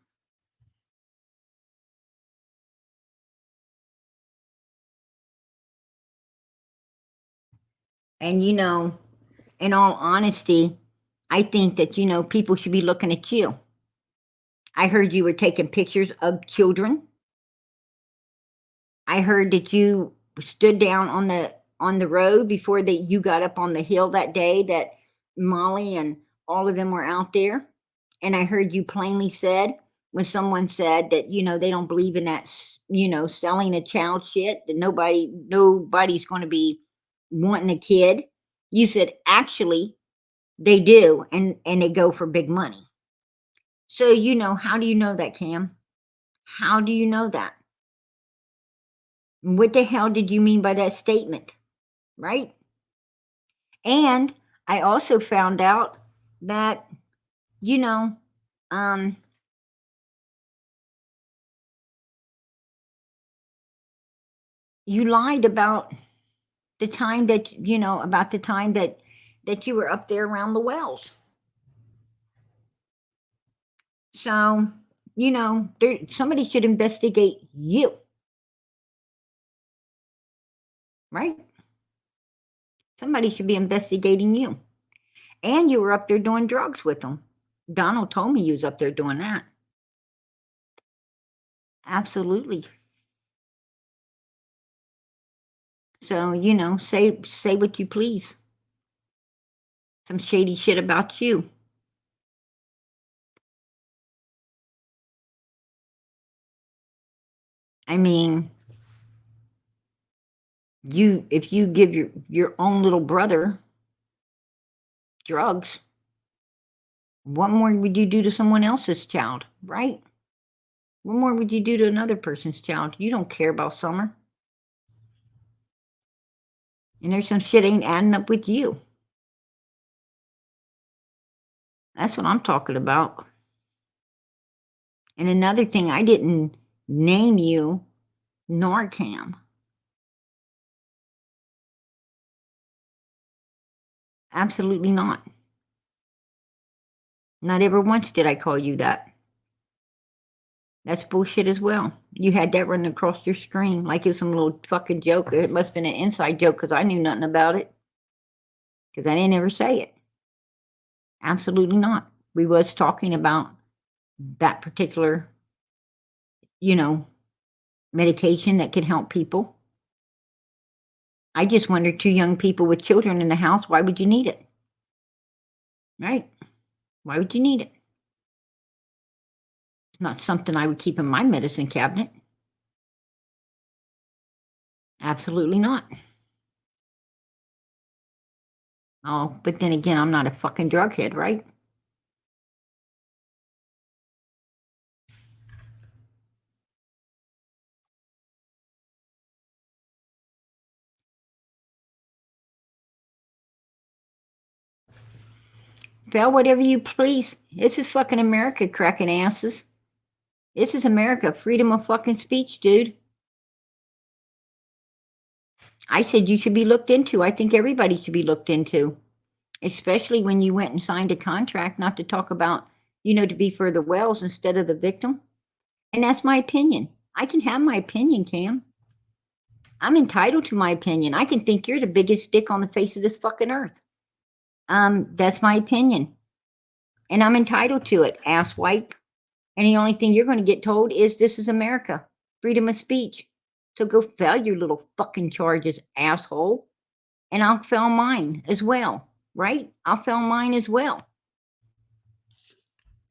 And you know, in all honesty, I think that, you know, people should be looking at you. I heard you were taking pictures of children. I heard that you stood down on the road before that you got up on the hill that day that Molly and all of them were out there. And I heard you plainly said, when someone said that, you know, they don't believe in that, you know, selling a child shit, that nobody's going to be wanting a kid. You said, actually, they do, and they go for big money. So, you know, how do you know that, Cam? How do you know that? What the hell did you mean by that statement? Right? And I also found out that, you know, you lied about the time that, you know, about the time that you were up there around the wells. So, you know, somebody should investigate you. Right? Somebody should be investigating you. And you were up there doing drugs with them. Donald told me you was up there doing that. Absolutely. So, you know, say what you please. Some shady shit about you. I mean, if you give your own little brother drugs, what more would you do to someone else's child, right? What more would you do to another person's child? You don't care about Summer. And there's some shit ain't adding up with you. That's what I'm talking about. And another thing, I didn't name you Narcam. Absolutely not. Not ever once did I call you that. That's bullshit as well. You had that running across your screen like it was some little fucking joke. It must have been an inside joke because I knew nothing about it. Because I didn't ever say it. Absolutely not. We was talking about that particular, you know, medication that could help people. I just wonder, two young people with children in the house, why would you need it? Right? Why would you need it? It's not something I would keep in my medicine cabinet. Absolutely not. Oh, but then again, I'm not a fucking drug head, right? Well, whatever you please. This is fucking America, cracking asses. This is America. Freedom of fucking speech, dude. I said you should be looked into. I think everybody should be looked into. Especially when you went and signed a contract not to talk about, you know, to be for the Wells instead of the victim. And that's my opinion. I can have my opinion, Cam. I'm entitled to my opinion. I can think you're the biggest dick on the face of this fucking earth. That's my opinion. And I'm entitled to it, asswipe. And the only thing you're going to get told is this is America. Freedom of speech. So go file your little fucking charges, asshole. And I'll file mine as well, right? I'll file mine as well.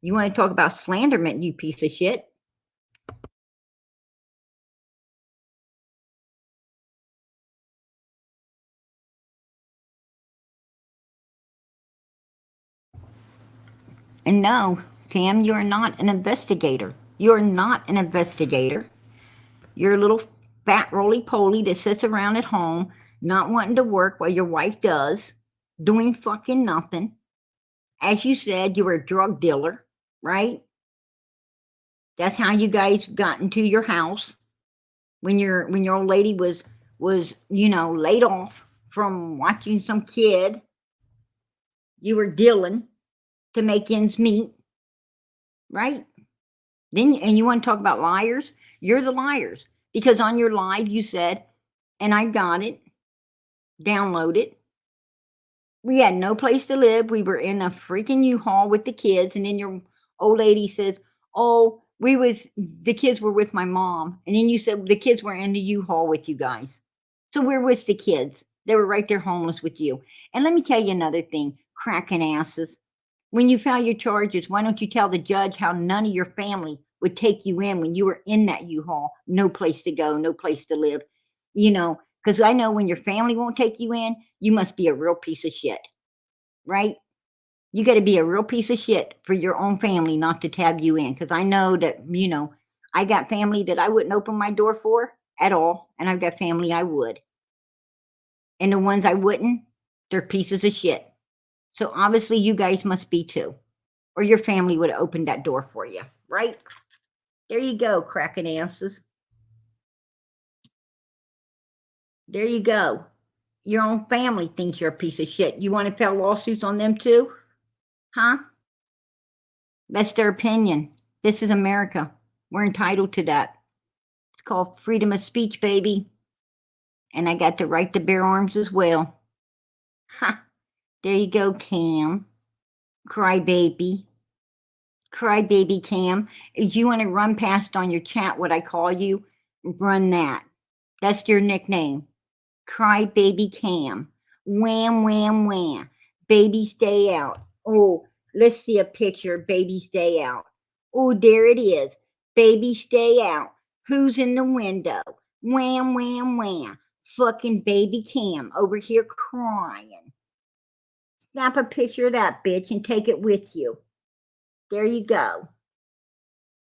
You want to talk about slanderment, you piece of shit? And no, Sam, you're not an investigator. You're not an investigator. You're a little fat roly-poly that sits around at home, not wanting to work while your wife does, doing fucking nothing. As you said, you were a drug dealer, right? That's how you guys got into your house when your old lady was laid off from watching some kid. You were dealing to make ends meet, right? Then, and you want to talk about liars? You're the liars, because on your live you said, and I got it, download it. We had no place to live. We were in a freaking U-Haul with the kids, and then your old lady says, "Oh, the kids were with my mom," and then you said the kids were in the U-Haul with you guys. So where was the kids? They were right there homeless with you. And let me tell you another thing, cracking asses. When you file your charges, why don't you tell the judge how none of your family would take you in when you were in that U-Haul? No place to go, no place to live. Because I know when your family won't take you in, you must be a real piece of shit, right? You got to be a real piece of shit for your own family not to tab you in. Because I know that, I got family that I wouldn't open my door for at all. And I've got family I would. And the ones I wouldn't, they're pieces of shit. So obviously you guys must be too. Or your family would have opened that door for you, right? There you go, cracking asses. There you go. Your own family thinks you're a piece of shit. You want to file lawsuits on them too? Huh? That's their opinion. This is America. We're entitled to that. It's called freedom of speech, baby. And I got the right to bear arms as well. Ha! There you go, Cam. Crybaby. Crybaby Cam. If you want to run past on your chat what I call you, run that. That's your nickname. Crybaby Cam. Wham, wham, wham. Baby, stay out. Oh, let's see a picture. Baby, stay out. Oh, there it is. Baby, stay out. Who's in the window? Wham, wham, wham. Fucking baby Cam over here crying. Snap a picture of that bitch and take it with you. There you go.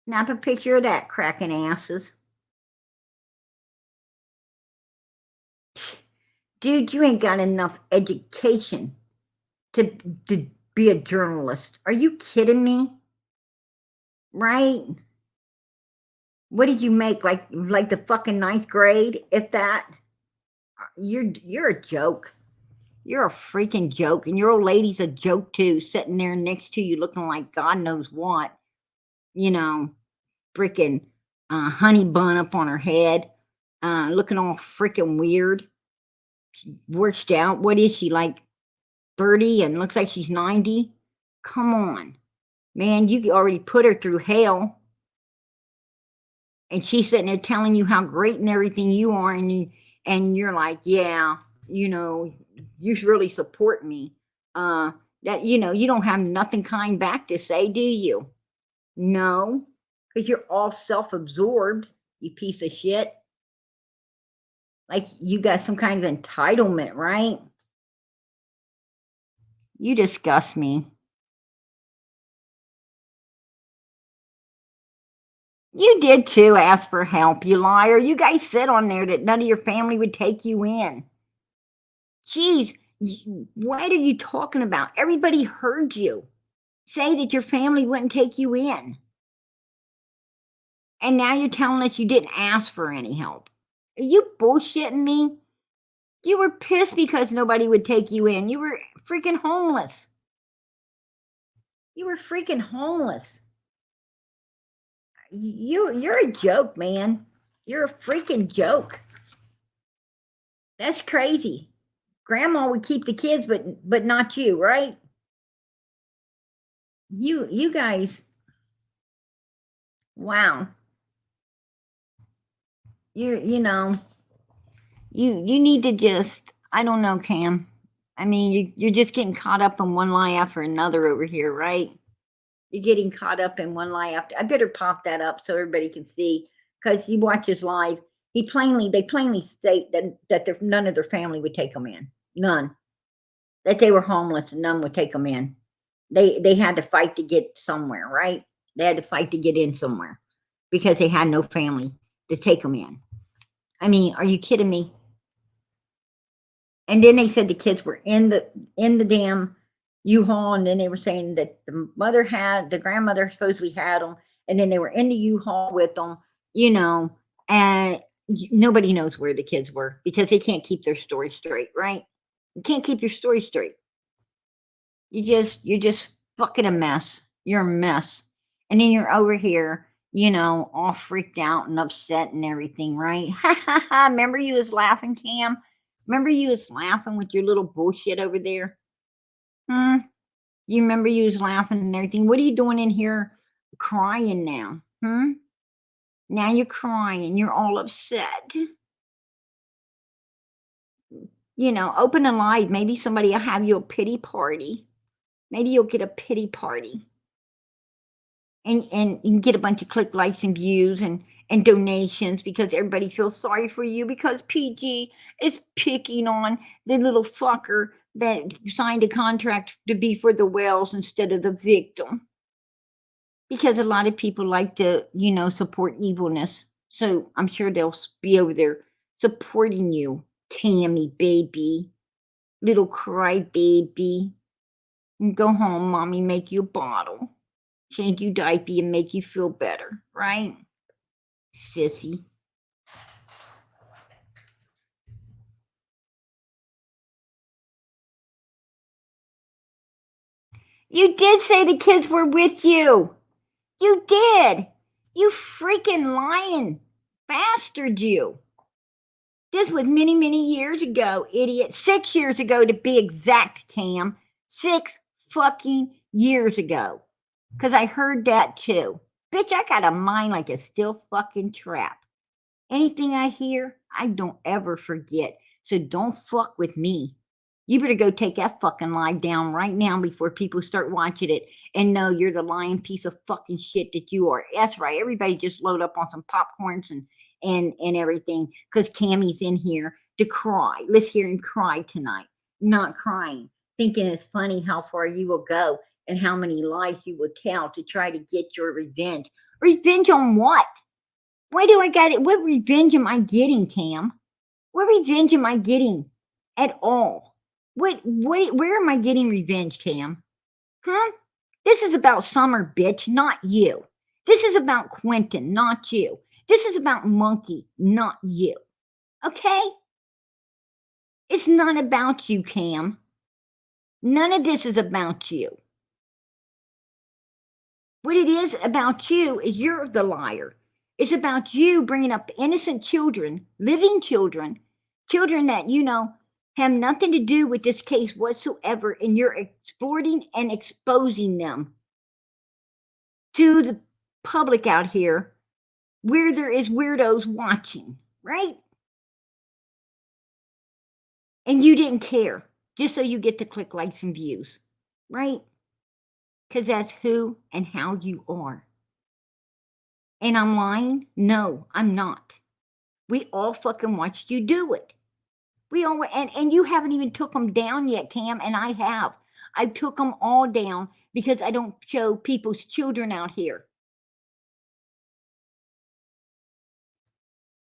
Snap a picture of that, cracking asses. Dude, you ain't got enough education to be a journalist. Are you kidding me? Right? What did you make? Like the fucking 9th grade, if that? You're a joke. You're a freaking joke. And your old lady's a joke too, sitting there next to you looking like God knows what. Freaking honey bun up on her head, looking all freaking weird. Worked out. What is she, like 30 and looks like she's 90? Come on, man, you already put her through hell. And she's sitting there telling you how great and everything you are, and you're like, yeah, you really support me. That you don't have nothing kind back to say, do you? No, because you're all self-absorbed, you piece of shit. Like you got some kind of entitlement, right? You disgust me. You did too ask for help, you liar. You guys said on there that none of your family would take you in. Jeez, what are you talking about? Everybody heard you say that your family wouldn't take you in. And now you're telling us you didn't ask for any help. Are you bullshitting me? You were pissed because nobody would take you in. You were freaking homeless. You were freaking homeless. You're a joke, man. You're a freaking joke. That's crazy. Grandma would keep the kids, but not you, right? You guys. Wow. you know, you need to just, I don't know, Cam. I mean, you're just getting caught up in one lie after another over here, right? You're getting caught up in one lie after. I better pop that up so everybody can see, because you watch his live. They plainly state that none of their family would take them in. None. That they were homeless and none would take them in. They had to fight to get somewhere, right? They had to fight to get in somewhere because they had no family to take them in. I mean, are you kidding me? And then they said the kids were in the damn U-Haul, and then they were saying that the grandmother supposedly had them, and then they were in the U-Haul with them, and nobody knows where the kids were because they can't keep their story straight, right? You can't keep your story straight. You're just fucking a mess. You're a mess. And then you're over here, all freaked out and upset and everything, right? Remember you was laughing, Cam? Remember you was laughing with your little bullshit over there? You remember you was laughing and everything? What are you doing in here crying now? Now you're crying. You're all upset. Open a live. Maybe somebody will have you a pity party. Maybe you'll get a pity party. And you can get a bunch of click, likes, and views and donations because everybody feels sorry for you because PG is picking on the little fucker that signed a contract to be for the Wells instead of the victim. Because a lot of people like to, support evilness. So I'm sure they'll be over there supporting you, Tammy baby, little cry baby. And go home, mommy, make you a bottle. Change you diaper and make you feel better, right? Sissy. You did say the kids were with you. You did. You freaking lying bastard, you. This was many, many years ago, idiot. 6 years ago to be exact, Cam. 6 fucking years ago. Because I heard that too. Bitch, I got a mind like a steel fucking trap. Anything I hear, I don't ever forget. So don't fuck with me. You better go take that fucking lie down right now before people start watching it and know you're the lying piece of fucking shit that you are. That's right. Everybody just load up on some popcorns and everything because Cammy's in here to cry. Let's hear him cry tonight. Not crying. Thinking it's funny how far you will go and how many lies you will tell to try to get your revenge. Revenge on what? Why do I got it? What revenge am I getting, Cam? What revenge am I getting at all? Where am I getting revenge, Cam? Huh? This is about Summer, bitch, not you. This is about Quentin, not you. This is about Monkey, not you. Okay? It's not about you, Cam. None of this is about you. What it is about you is you're the liar. It's about you bringing up innocent children, living children, children that, have nothing to do with this case whatsoever, and you're exploiting and exposing them to the public out here where there is weirdos watching, right? And you didn't care, just so you get to click likes and views, right? Because that's who and how you are. And I'm lying? No, I'm not. We all fucking watched you do it. We all and you haven't even took them down yet, Cam, and I have. I took them all down because I don't show people's children out here.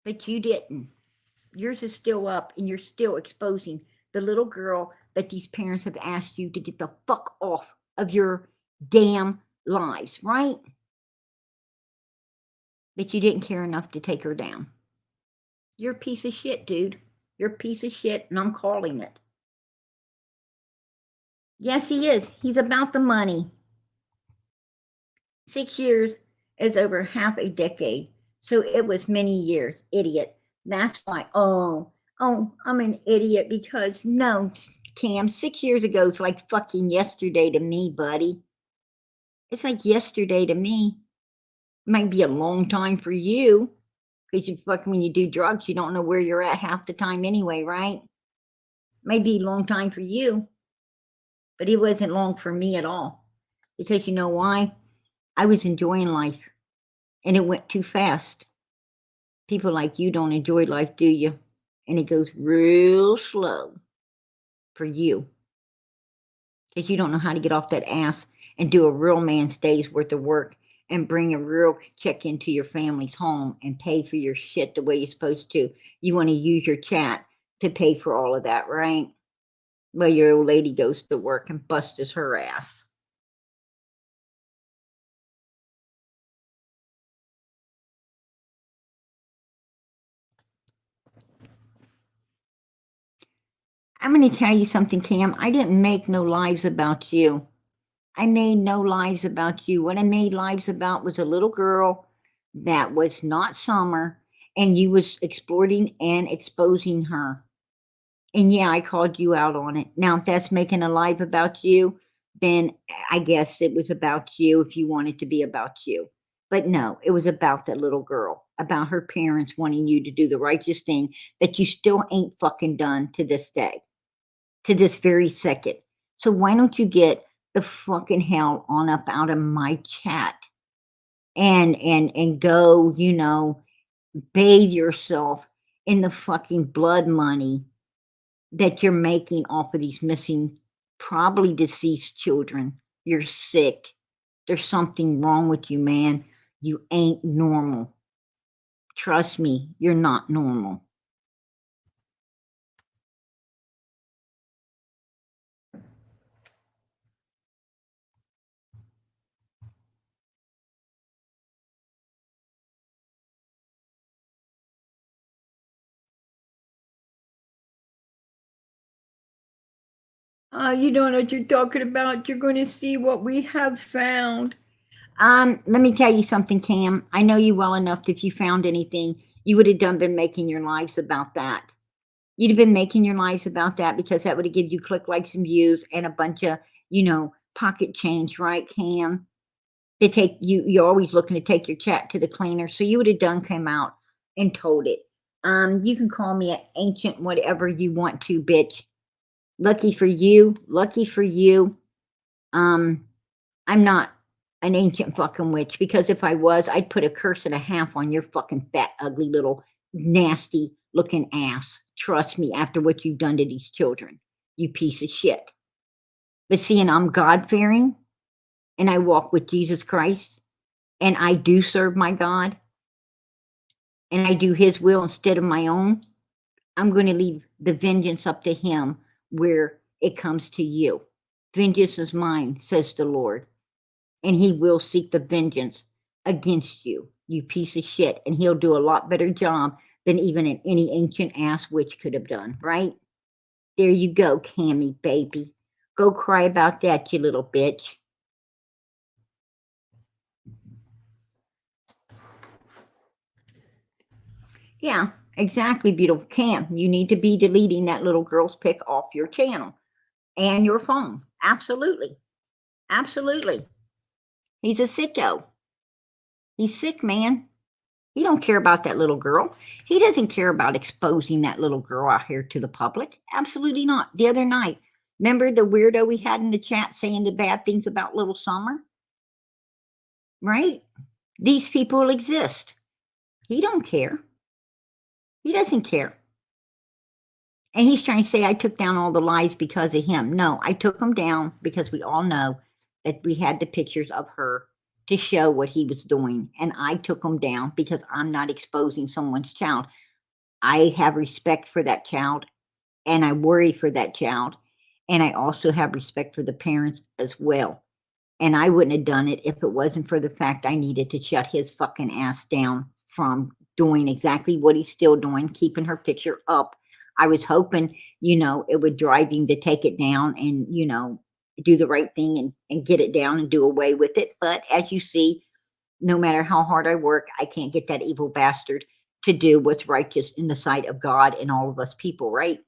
But you didn't. Yours is still up, and you're still exposing the little girl that these parents have asked you to get the fuck off of your damn lives, right? But you didn't care enough to take her down. You're a piece of shit, dude. You're a piece of shit, and I'm calling it. Yes, he is. He's about the money. 6 years is over half a decade. So it was many years, idiot. That's why, I'm an idiot because no, Cam, 6 years ago is like fucking yesterday to me, buddy. It's like yesterday to me. Might be a long time for you. Because when you do drugs, you don't know where you're at half the time anyway, right? Maybe a long time for you, but it wasn't long for me at all. Because you know why? I was enjoying life, and it went too fast. People like you don't enjoy life, do you? And it goes real slow for you. Because you don't know how to get off that ass and do a real man's day's worth of work and bring a real check into your family's home and pay for your shit the way you're supposed to. You want to use your chat to pay for all of that, right? Well, your old lady goes to work and busts her ass. I'm going to tell you something, Cam. I didn't make no lies about you. I made no lies about you. What I made lies about was a little girl that was not Summer, and you was exploiting and exposing her. And yeah, I called you out on it. Now, if that's making a live about you, then I guess it was about you if you want it to be about you. But no, it was about that little girl, about her parents wanting you to do the righteous thing that you still ain't fucking done to this day, to this very second. So why don't you get the fucking hell on up out of my chat and go, bathe yourself in the fucking blood money that you're making off of these missing, probably deceased children. You're sick. There's something wrong with you, man. You ain't normal. Trust me, you're not normal. You don't know what you're talking about. You're going to see what we have found. Let me tell you something, Cam. I know you well enough that if you found anything, you would have been making your lives about that. You'd have been making your lives about that because that would have given you click, likes, and views and a bunch of, pocket change, right, Cam? To take you're always looking to take your chat to the cleaner. So you would have come out and told it. You can call me an ancient whatever you want to, bitch. Lucky for you. I'm not an ancient fucking witch, because if I was, I'd put a curse and a half on your fucking fat, ugly little nasty looking ass. Trust me, after what you've done to these children, you piece of shit. But seeing I'm God fearing and I walk with Jesus Christ and I do serve my God and I do his will instead of my own, I'm going to leave the vengeance up to him where it comes to you. Vengeance is mine, says the Lord, and he will seek the vengeance against you, you piece of shit, and he'll do a lot better job than even any ancient ass witch could have done, right? There you go, Cammy, baby. Go cry about that, you little bitch. Yeah, exactly, beautiful Cam. You need to be deleting that little girl's pic off your channel and your phone. Absolutely. Absolutely. He's a sicko. He's sick, man. He don't care about that little girl. He doesn't care about exposing that little girl out here to the public. Absolutely not. The other night, remember the weirdo we had in the chat saying the bad things about little Summer? Right? These people exist. He don't care. He doesn't care. And he's trying to say I took down all the lies because of him. No, I took them down because we all know that we had the pictures of her to show what he was doing. And I took them down because I'm not exposing someone's child. I have respect for that child and I worry for that child. And I also have respect for the parents as well. And I wouldn't have done it if it wasn't for the fact I needed to shut his fucking ass down from doing exactly what he's still doing, keeping her picture up. I was hoping, it would drive him to take it down and, do the right thing and get it down and do away with it. But as you see, no matter how hard I work, I can't get that evil bastard to do what's righteous in the sight of God and all of us people, right?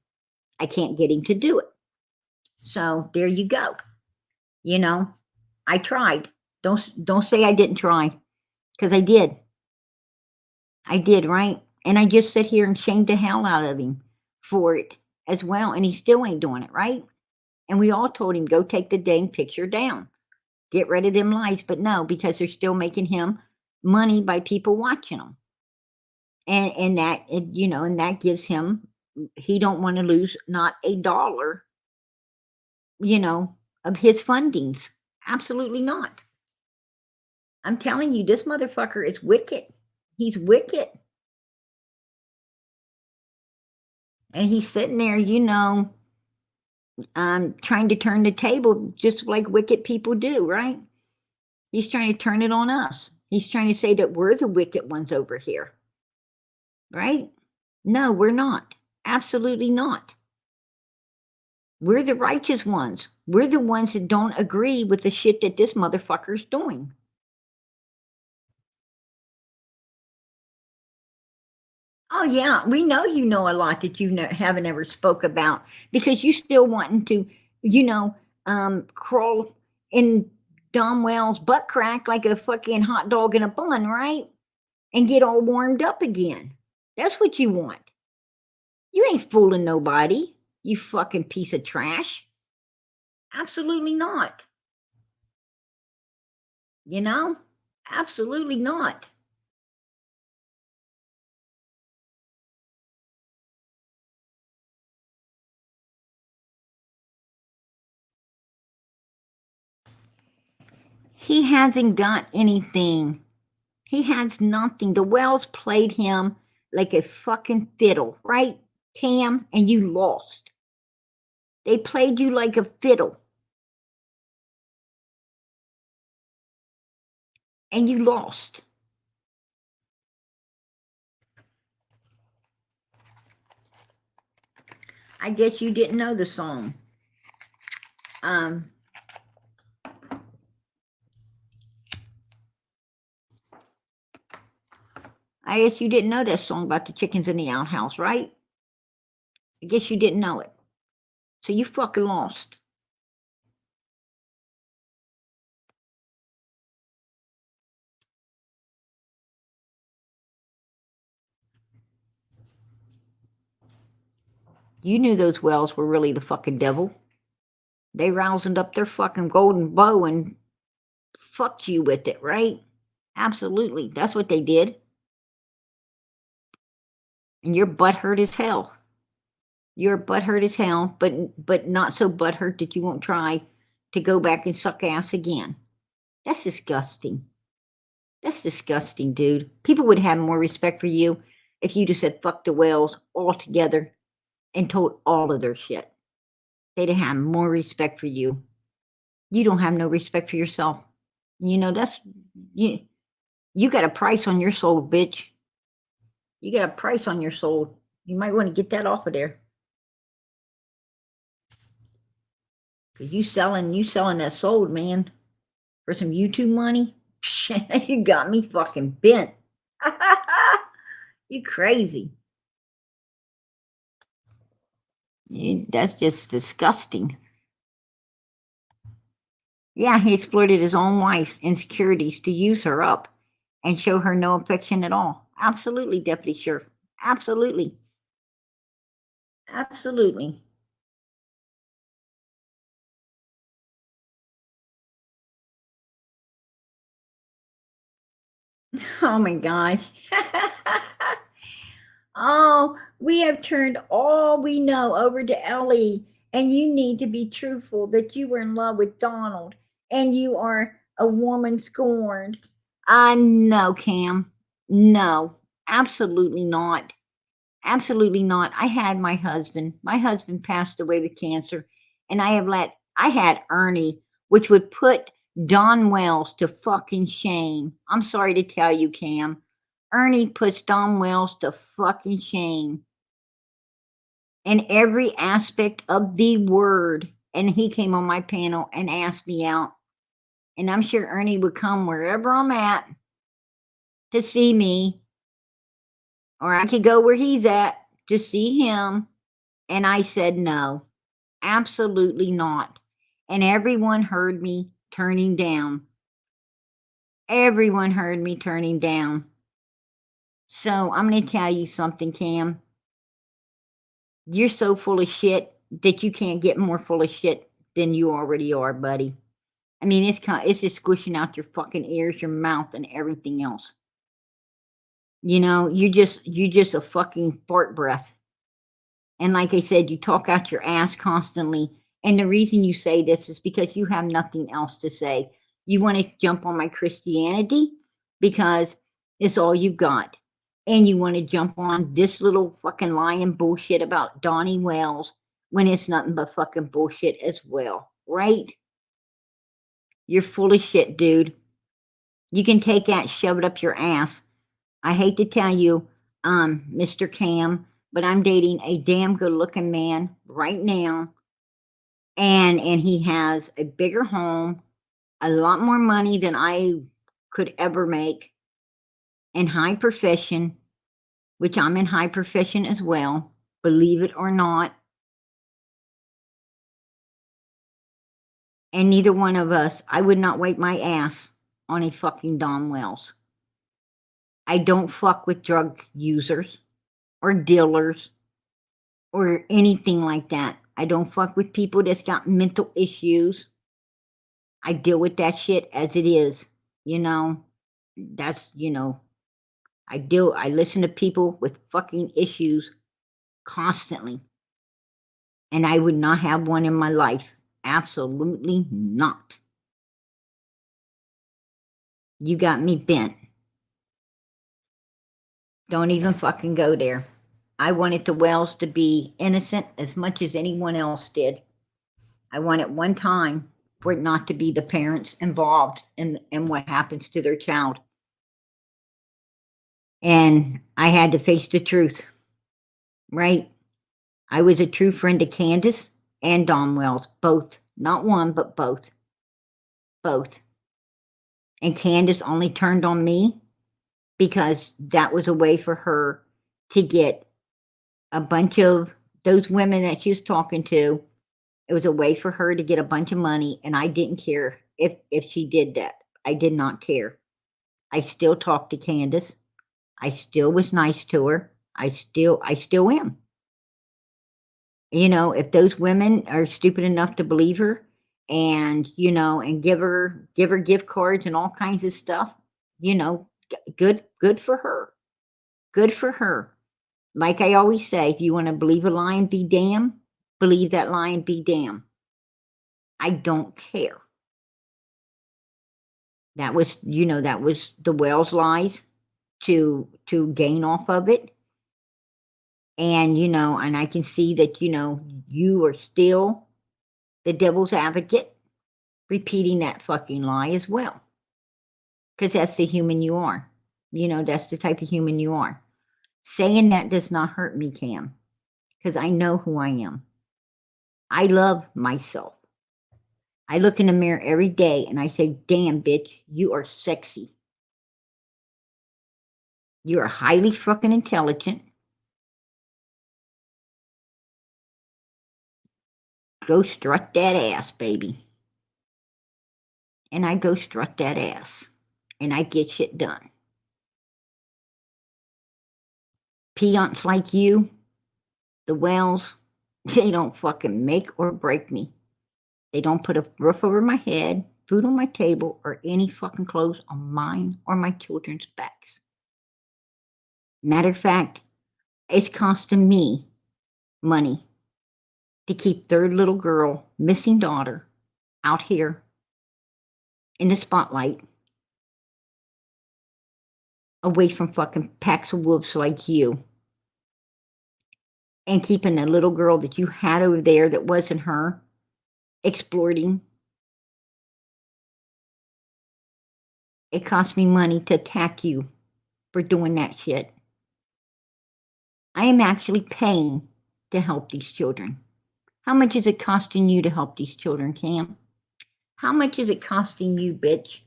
I can't get him to do it. So there you go. I tried. Don't say I didn't try, because I did. I did, right? And I just sit here and shamed the hell out of him for it as well. And he still ain't doing it, right? And we all told him, go take the dang picture down. Get rid of them lies. But no, because they're still making him money by people watching them. And that, and that gives him, he don't want to lose not a dollar, of his fundings. Absolutely not. I'm telling you, this motherfucker is wicked. He's wicked. And he's sitting there, trying to turn the table just like wicked people do, right? He's trying to turn it on us. He's trying to say that we're the wicked ones over here, right? No, we're not. Absolutely not. We're the righteous ones. We're the ones that don't agree with the shit that this motherfucker's doing. Oh yeah, we know you know a lot that you haven't ever spoke about because you still wanting to, crawl in Don Wells' butt crack like a fucking hot dog in a bun, right? And get all warmed up again. That's what you want. You ain't fooling nobody, you fucking piece of trash. Absolutely not. Absolutely not. He hasn't got anything. He has nothing. The Wells played him like a fucking fiddle, right, Cam? And you lost. They played you like a fiddle. And you lost. I guess you didn't know the song. I guess you didn't know that song about the chickens in the outhouse, right? I guess you didn't know it. So you fucking lost. You knew those Wells were really the fucking devil. They roused up their fucking golden bow and fucked you with it, right? Absolutely. That's what they did. And you're butthurt as hell. You're butthurt as hell, but not so butthurt that you won't try to go back and suck ass again. That's disgusting. That's disgusting, dude. People would have more respect for you if you just said fuck the Wells altogether and told all of their shit. They'd have more respect for you. You don't have no respect for yourself. That's you got a price on your soul, bitch. You got a price on your soul. You might want to get that off of there. Cause you selling that soul, man, for some YouTube money. You got me fucking bent. You crazy. That's just disgusting. Yeah, he exploited his own wife's insecurities to use her up and show her no affection at all. Absolutely, Deputy Sheriff. Absolutely. Absolutely. Oh my gosh. Oh, we have turned all we know over to Ellie, and you need to be truthful that you were in love with Donald and you are a woman scorned. No, Cam. No, absolutely not. Absolutely not. I had my husband. My husband passed away with cancer, and I had Ernie, which would put Don Wells to fucking shame. I'm sorry to tell you, Cam. Ernie puts Don Wells to fucking shame in every aspect of the word. And he came on my panel and asked me out. And I'm sure Ernie would come wherever I'm at to see me, or I could go where he's at to see him. And I said, no, absolutely not. And everyone heard me turning down. Everyone heard me turning down. So I'm going to tell you something, Cam. You're so full of shit that you can't get more full of shit than you already are, buddy. I mean, it's just squishing out your fucking ears, your mouth, and everything else. You know, you're just a fucking fart breath. And like I said, you talk out your ass constantly. And the reason you say this is because you have nothing else to say. You want to jump on my Christianity because it's all you got. And you want to jump on this little fucking lying bullshit about Donnie Wells when it's nothing but fucking bullshit as well, right? You're full of shit, dude. You can take that, shove it up your ass. I hate to tell you, Mr. Cam, but I'm dating a damn good looking man right now. And he has a bigger home, a lot more money than I could ever make, and high profession, which I'm in high profession as well, believe it or not. And neither one of us, I would not wipe my ass on a fucking Don Wells. I don't fuck with drug users or dealers or anything like that. I don't fuck with people that's got mental issues. I deal with that shit as it is, you know. That's, I listen to people with fucking issues constantly. And I would not have one in my life. Absolutely not. You got me bent. Don't even fucking go there. I wanted the Wells to be innocent as much as anyone else did. I wanted one time for it not to be the parents involved in what happens to their child. And I had to face the truth, right? I was a true friend to Candace and Don Wells, both. Not one, but both. Both. And Candace only turned on me because that was a way for her to get a bunch of those women that she was talking to. It was a way for her to get a bunch of money, and I didn't care if she did that. I did not care. I still talked to Candace. I still was nice to her. I still am. You know, if those women are stupid enough to believe her and, and give her gift cards and all kinds of stuff, good for her. Good for her. Like I always say, if you want to believe a lie and be damned, believe that lie and be damned. I don't care. That was the Wells lies to gain off of it. And, and I can see that, you are still the devil's advocate repeating that fucking lie as well. Because that's the human you are. That's the type of human you are. Saying that does not hurt me, Cam. Because I know who I am. I love myself. I look in the mirror every day and I say, damn, bitch, you are sexy. You are highly fucking intelligent. Go strut that ass, baby. And I go strut that ass. And I get shit done. Peons like you, the Wells, they don't fucking make or break me. They don't put a roof over my head, food on my table, or any fucking clothes on mine or my children's backs. Matter of fact, it's costing me money to keep their little girl, missing daughter, out here in the spotlight, away from fucking packs of wolves like you, and keeping a little girl that you had over there that wasn't her, exploiting. It cost me money to attack you for doing that shit. I am actually paying to help these children. How much is it costing you to help these children, Cam? How much is it costing you, bitch?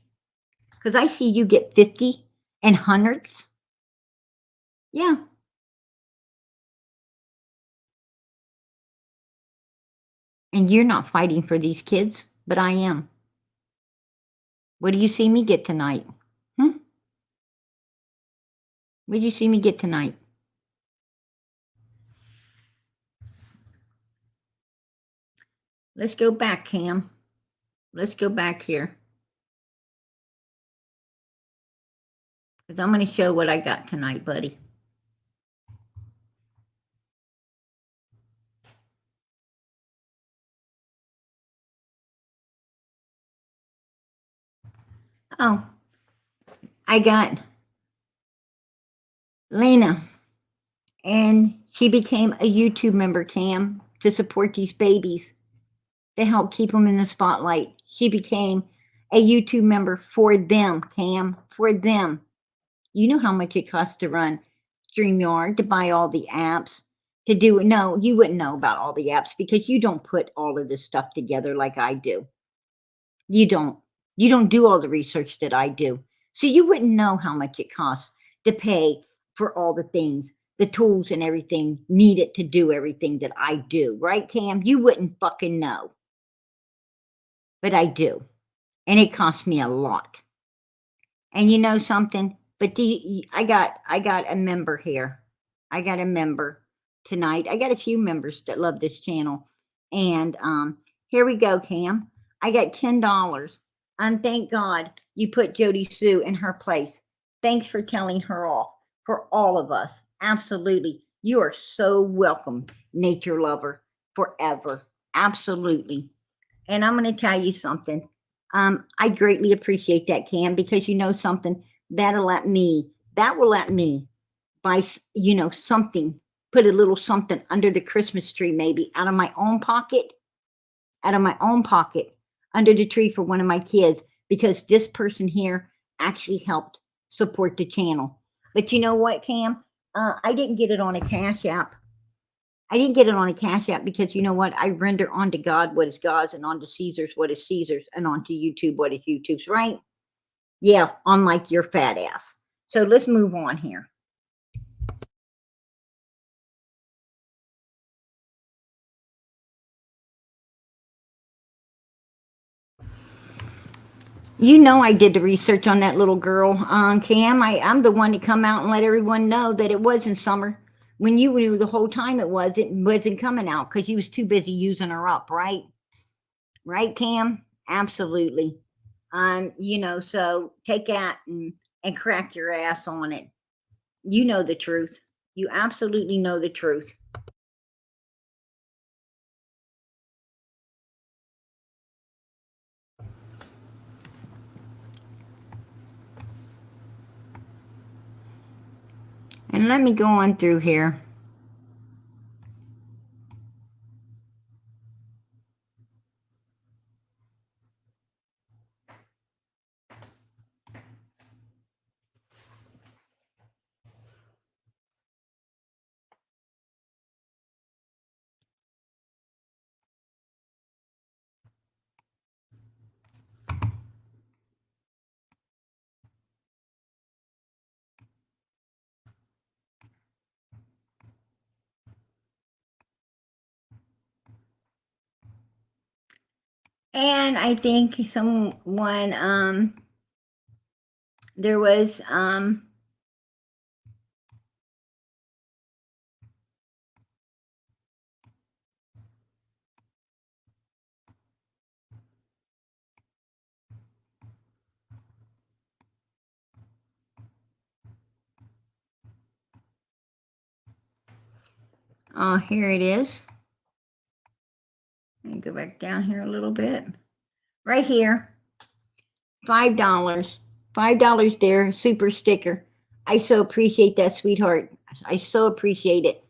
Because I see you get 50 and hundreds. Yeah. And you're not fighting for these kids, but I am. What do you see me get tonight? What did you see me get tonight? Let's go back, Cam. Let's go back here. Because I'm going to show what I got tonight, buddy. Oh, I got Lena. And she became a YouTube member, Cam, to support these babies, to help keep them in the spotlight. She became a YouTube member for them, Cam, for them. You know how much it costs to run StreamYard, to buy all the apps, to do it. No, you wouldn't know about all the apps because you don't put all of this stuff together like I do. You don't. You don't do all the research that I do. So you wouldn't know how much it costs to pay for all the things, the tools and everything needed to do everything that I do. Right, Cam? You wouldn't fucking know. But I do. And it costs me a lot. And you know something? But I got a member here. I got a member tonight. I got a few members that love this channel. And here we go, Cam. I got $10. And thank God you put Jody Sue in her place. Thanks for telling her off. For all of us. Absolutely. You are so welcome, nature lover, forever. Absolutely. And I'm going to tell you something. I greatly appreciate that, Cam, because you know something, that will let me buy, you know, something, put a little something under the Christmas tree, maybe out of my own pocket, under the tree for one of my kids, because this person here actually helped support the channel. But you know what, Cam? I didn't get it on a Cash App. Because you know what? I render unto God what is God's, and unto Caesar's what is Caesar's, and unto YouTube what is YouTube's, right? Yeah, unlike your fat ass. So let's move on here. You know I did the research on that little girl, Cam. I'm the one to come out and let everyone know that it wasn't summer. When you knew the whole time it wasn't coming out because you was too busy using her up, right? Right, Cam? Absolutely. You know, so take that and crack your ass on it. You know the truth. You absolutely know the truth. And let me go on through here. And I think someone, there was, oh, here it is. Let me go back down here a little bit. Right here. $5. $5 there, super sticker. I so appreciate that, sweetheart. I so appreciate it.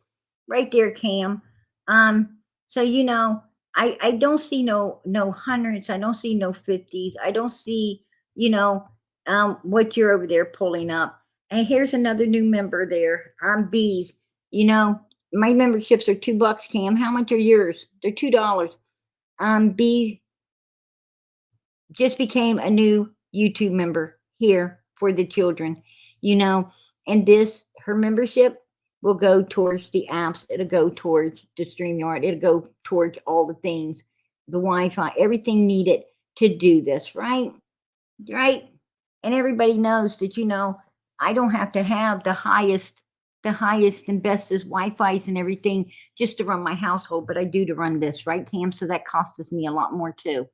Right there, Cam. So you know, I don't see no hundreds. I don't see no 50s. I don't see, you know, what you're over there pulling up. And here's another new member there. Bees. You know, my memberships are $2, Cam. How much are yours? They're $2. Bees just became a new YouTube member here for the children, you know, and her membership will go towards the apps. It'll go towards the StreamYard. It'll go towards all the things, the Wi-Fi, everything needed to do this, right? Right. And everybody knows that, you know, I don't have to have the highest and bestest Wi-Fi's and everything just to run my household, but I do to run this, right, Cam? So that costs me a lot more too.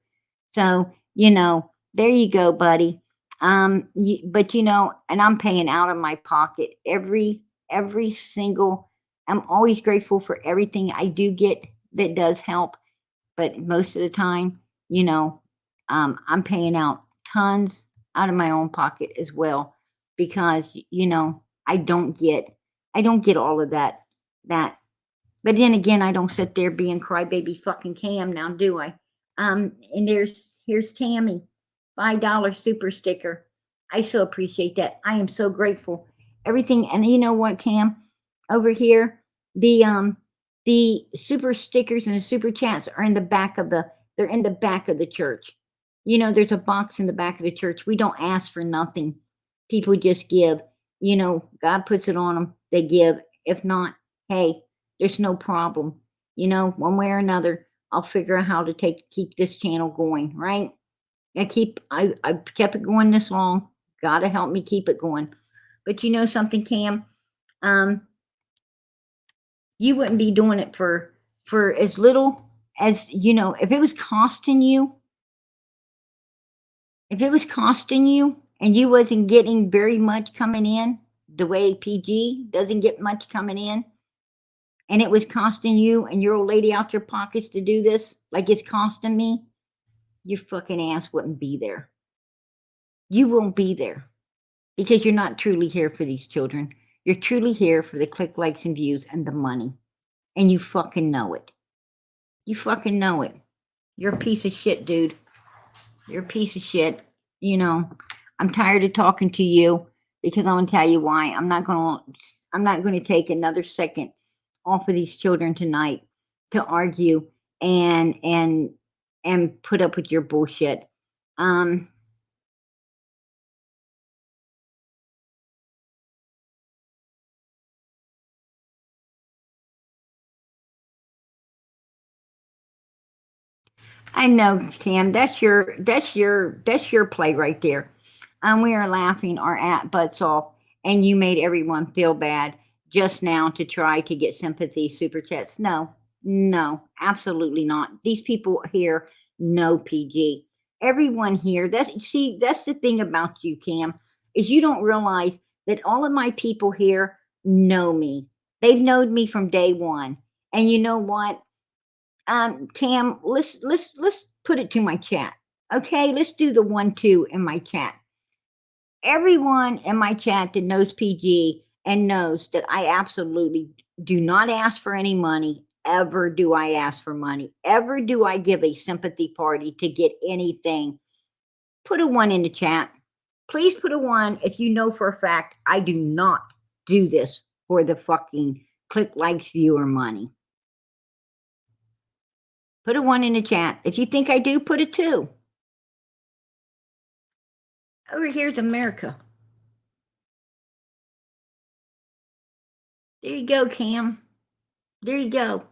So, there you go, buddy. But and I'm paying out of my pocket every single. I'm always grateful for everything I do get that does help, but most of the time, I'm paying out tons out of my own pocket as well because I don't get all of that. But then again, I don't sit there being crybaby fucking Cam now, do I? And here's Tammy, $5 super sticker. I so appreciate that. I am so grateful. Everything, and you know what, Cam? Over here, the super stickers and the super chats are in the back of they're in the back of the church. There's a box in the back of the church. We don't ask for nothing. People just give. God puts it on them. They give. If not, hey, there's no problem. One way or another, I'll figure out how to keep this channel going, right? I've kept it going this long. Gotta help me keep it going. But you know something, Cam? You wouldn't be doing it for as little as, if it was costing you, and you wasn't getting very much coming in, the way PG doesn't get much coming in, and it was costing you and your old lady out your pockets to do this, like it's costing me, your fucking ass wouldn't be there. You won't be there because you're not truly here for these children. You're truly here for the click, likes, and views and the money. And you fucking know it. You fucking know it. You're a piece of shit, dude. You're a piece of shit. I'm tired of talking to you because I'm gonna tell you why. I'm not gonna take another second off of these children tonight to argue and put up with your bullshit. I know, Cam. That's your play right there. We are laughing our butts off, and you made everyone feel bad just now to try to get sympathy super chats. No, absolutely not. These people here know PG. Everyone here. That's the thing about you, Cam, is you don't realize that all of my people here know me. They've known me from day one, and you know what? Cam, let's put it to my chat. Okay, let's do the 1-2 in my chat. Everyone in my chat that knows PG and knows that I absolutely do not ask for any money. Ever do I ask for money? Ever do I give a sympathy party to get anything? Put a 1 in the chat. Please put a 1 if you know for a fact I do not do this for the fucking click, likes, viewer money. Put a 1 in the chat. If you think I do, put a 2. Over here's America. There you go, Cam. There you go.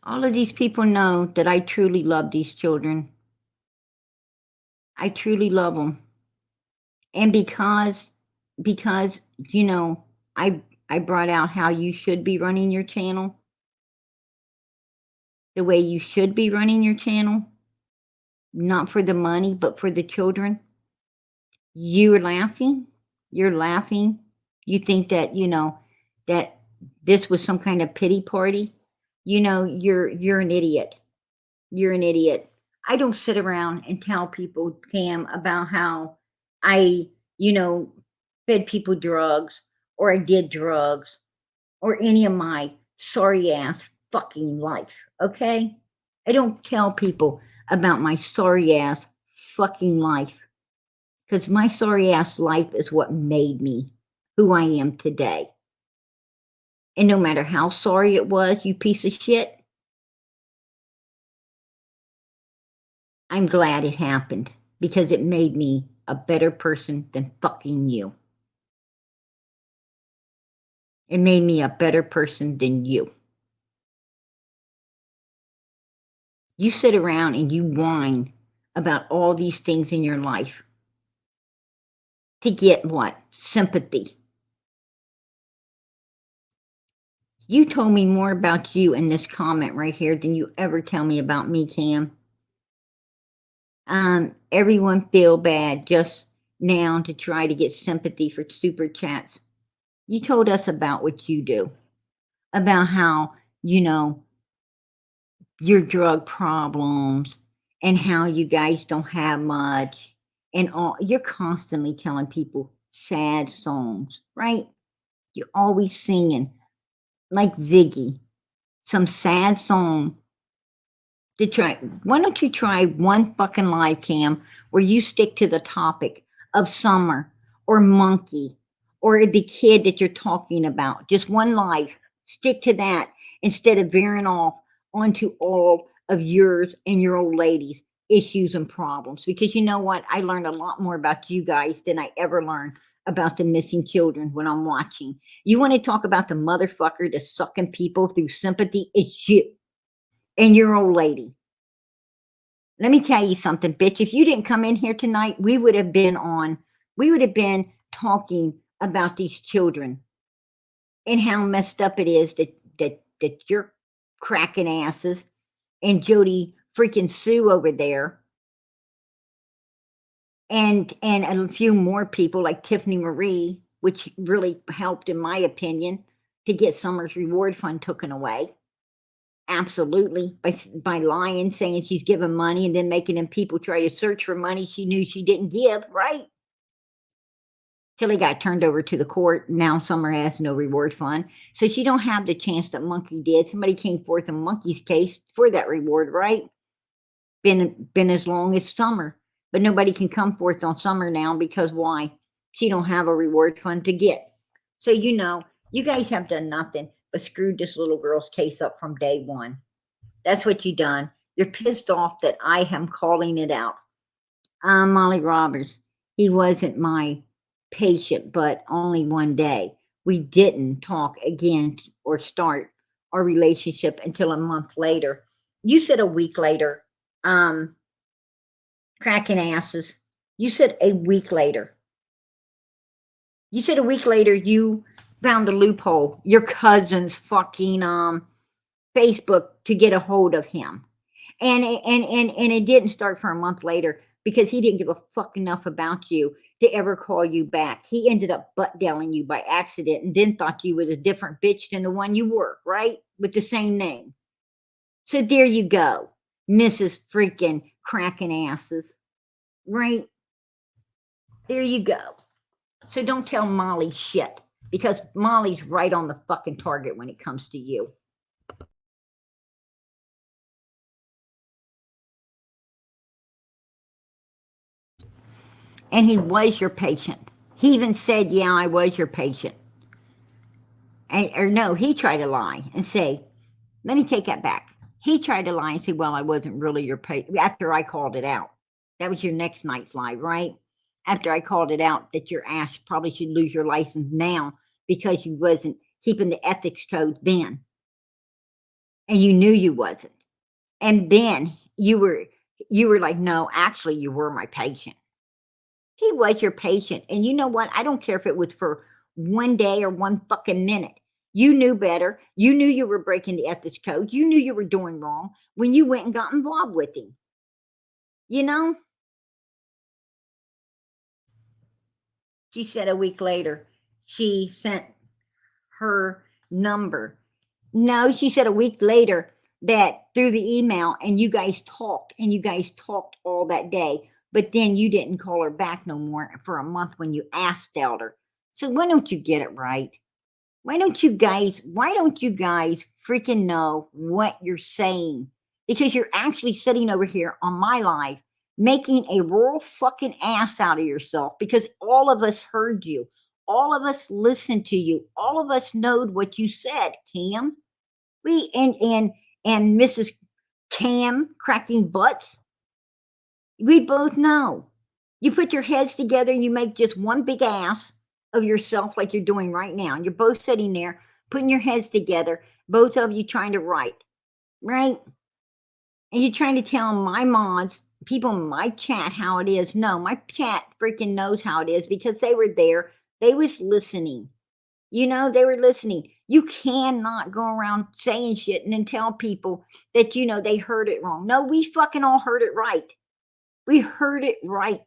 All of these people know that I truly love these children. I truly love them. And because I brought out how you should be running your channel, the way you should be running your channel, not for the money, but for the children. You're laughing. You think that, that this was some kind of pity party. You're an idiot. You're an idiot. I don't sit around and tell people, Cam, about how I, fed people drugs or I did drugs or any of my sorry ass fucking life. Okay? I don't tell people about my sorry ass fucking life. Because my sorry ass life is what made me who I am today. And no matter how sorry it was, you piece of shit, I'm glad it happened because it made me a better person than fucking you. It made me a better person than you. You sit around and you whine about all these things in your life. to get what? Sympathy. You told me more about you in this comment right here than you ever tell me about me, Cam. Everyone feel bad just now to try to get sympathy for super chats. You told us about what you do, about how, you know, your drug problems and how you guys don't have much and all. You're constantly telling people sad songs, right? You're always singing like Ziggy, some sad song to try. Why don't you try one fucking live cam where you stick to the topic of summer or monkey or the kid that you're talking about? Just one live. Stick to that instead of veering off onto all of yours and your old ladies' issues and problems. Because you know what? I learned a lot more about you guys than I ever learned about the missing children when I'm watching. You want to talk about the motherfucker that's sucking people through sympathy? It's you and your old lady. Let me tell you something, bitch. If you didn't come in here tonight, we would have been talking about these children and how messed up it is that you're cracking asses and Jody freaking Sue over there. And a few more people like Tiffany Marie, which really helped, in my opinion, to get Summer's reward fund taken away. Absolutely. By lying, saying she's giving money and then making them people try to search for money she knew she didn't give, right? Till he got turned over to the court. Now Summer has no reward fund. So she don't have the chance that Monkey did. Somebody came forth in Monkey's case for that reward, right? Been as long as Summer. But nobody can come forth on Summer now because why? She don't have a reward fund to get. So you know, you guys have done nothing but screwed this little girl's case up from day one. That's what you done. You're pissed off that I am calling it out. Molly Roberts, he wasn't my patient, but only one day. We didn't talk again or start our relationship until a month later. You said a week later, cracking asses. You said a week later. You said a week later you found a loophole. Your cousin's fucking Facebook to get a hold of him. And it didn't start for a month later because he didn't give a fuck enough about you to ever call you back. He ended up butt-dialing you by accident and then thought you was a different bitch than the one you were, right? With the same name. So there you go, Mrs. freaking cracking asses, right? There you go. So don't tell Molly shit because Molly's right on the fucking target when it comes to you. And he was your patient. He even said, yeah, I was your patient. Or no, he tried to lie and say, let me take that back. He tried to lie and say, well, I wasn't really your patient after I called it out. That was your next night's lie, right? After I called it out that your ass probably should lose your license now because you wasn't keeping the ethics code then. And you knew you wasn't. And then you were like, no, actually you were my patient. He was your patient. And you know what? I don't care if it was for one day or one fucking minute. You knew better. You knew you were breaking the ethics code. You knew you were doing wrong when you went and got involved with him. You know? She said a week later, she sent her number. No, she said a week later that through the email and you guys talked all that day. But then you didn't call her back no more for a month when you asked out her. So why don't you get it right? Why don't you guys freaking know what you're saying? Because you're actually sitting over here on my live making a real fucking ass out of yourself because all of us heard you. All of us listened to you. All of us knowed what you said, Cam. We and Mrs. Cam cracking butts. We both know. You put your heads together and you make just one big ass of yourself like you're doing right now. And you're both sitting there, putting your heads together, both of you trying to write, right? And you're trying to tell my mods people might chat how it is. No, my chat freaking knows how it is because they were there. They was listening. You know, they were listening. You cannot go around saying shit and then tell people that, you know, they heard it wrong. No, we fucking all heard it right. We heard it right.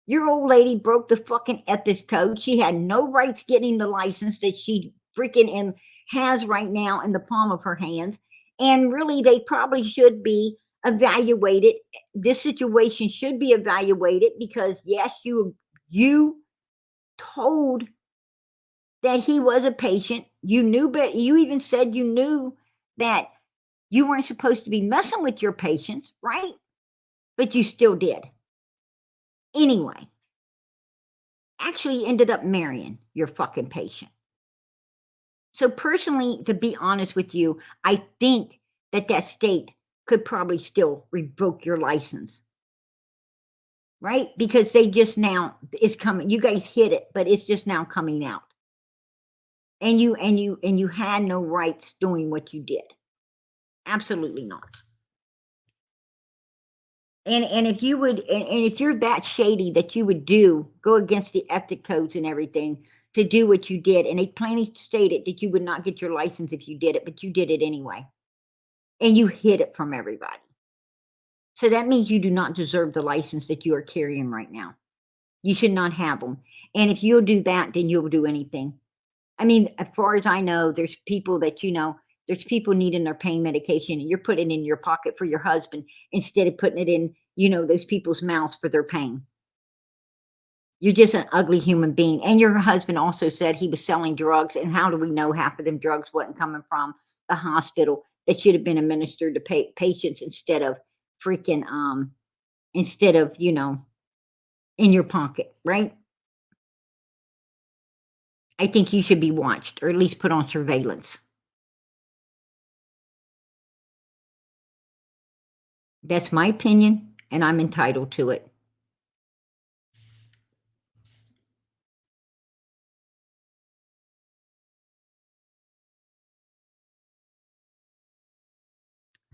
Your old lady broke the fucking ethics code. She had no rights getting the license that she freaking has right now in the palm of her hands. And really, they probably should be evaluated. This situation should be evaluated because yes, you told that he was a patient. You knew, but you even said you knew that you weren't supposed to be messing with your patients, right? But you still did. Anyway, actually ended up marrying your fucking patient. So personally, to be honest with you, I think that state could probably still revoke your license. Right? Because they just now is coming. You guys hit it, but it's just now coming out. And you had no rights doing what you did. Absolutely not. And if you would, and if you're that shady that you would go against the ethic codes and everything to do what you did, and they plainly stated that you would not get your license if you did it, but you did it anyway. And you hid it from everybody. So that means you do not deserve the license that you are carrying right now. You should not have them. And if you'll do that, then you'll do anything. I mean, as far as I know, there's people that, you know, there's people needing their pain medication and you're putting it in your pocket for your husband instead of putting it in, you know, those people's mouths for their pain. You're just an ugly human being. And your husband also said he was selling drugs. And how do we know half of them drugs wasn't coming from the hospital that should have been administered to patients instead of freaking, you know, in your pocket, right? I think you should be watched or at least put on surveillance. That's my opinion, and I'm entitled to it.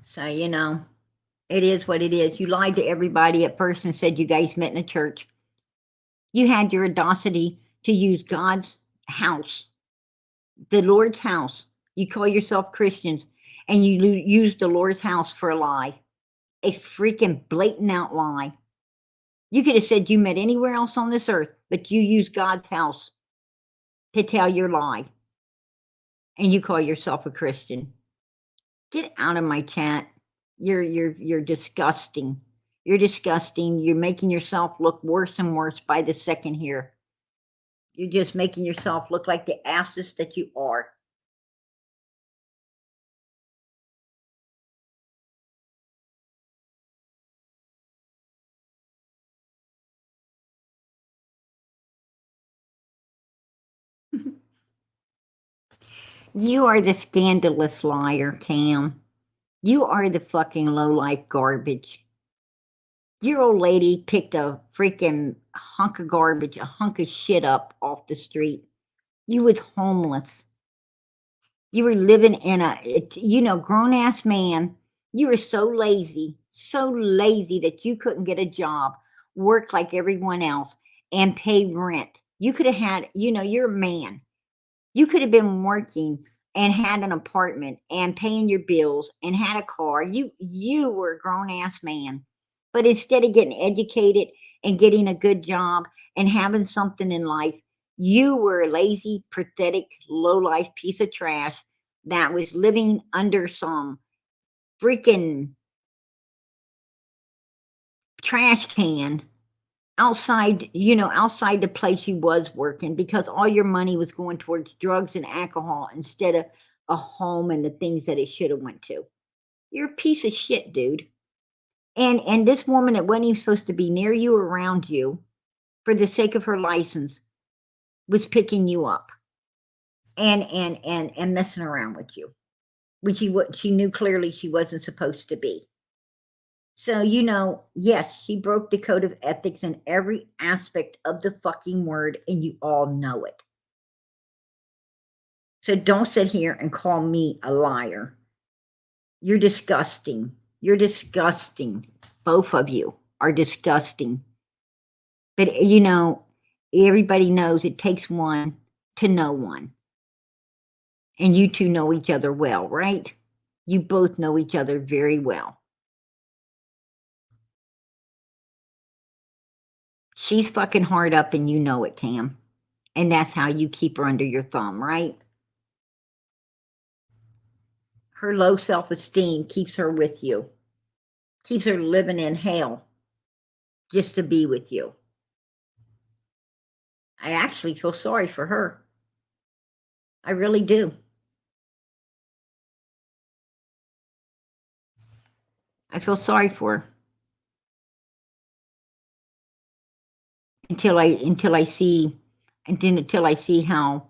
So, you know, it is what it is. You lied to everybody at first and said you guys met in a church. You had your audacity to use God's house, the Lord's house. You call yourself Christians, and you use the Lord's house for a lie, a freaking blatant out lie. You could have said you met anywhere else on this earth, but you use God's house to tell your lie. And you call yourself a Christian. Get out of my chat. You're disgusting. You're disgusting. You're making yourself look worse and worse by the second here. You're just making yourself look like the asses that you are. You are the scandalous liar, Cam. You are the fucking low-life garbage. Your old lady picked a freaking hunk of garbage, a hunk of shit up off the street. You was homeless. You were living in grown-ass man. You were so lazy that you couldn't get a job, work like everyone else, and pay rent. You could have had, you're a man. You could have been working and had an apartment and paying your bills and had a car. You were a grown-ass man. But instead of getting educated and getting a good job and having something in life, you were a lazy, pathetic, low-life piece of trash that was living under some freaking trash can outside the place you was working because all your money was going towards drugs and alcohol instead of a home and the things that it should have went to. You're a piece of shit, dude. And this woman that wasn't even supposed to be near you or around you for the sake of her license was picking you up and messing around with you, which she knew clearly she wasn't supposed to be. So, yes, she broke the code of ethics in every aspect of the fucking word, and you all know it. So don't sit here and call me a liar. You're disgusting. You're disgusting. Both of you are disgusting. But, you know, everybody knows it takes one to know one. And you two know each other well, right? You both know each other very well. She's fucking hard up and you know it, Tam. And that's how you keep her under your thumb, right? Her low self-esteem keeps her with you. Keeps her living in hell just to be with you. I actually feel sorry for her. I really do. I feel sorry for her. Until I see how,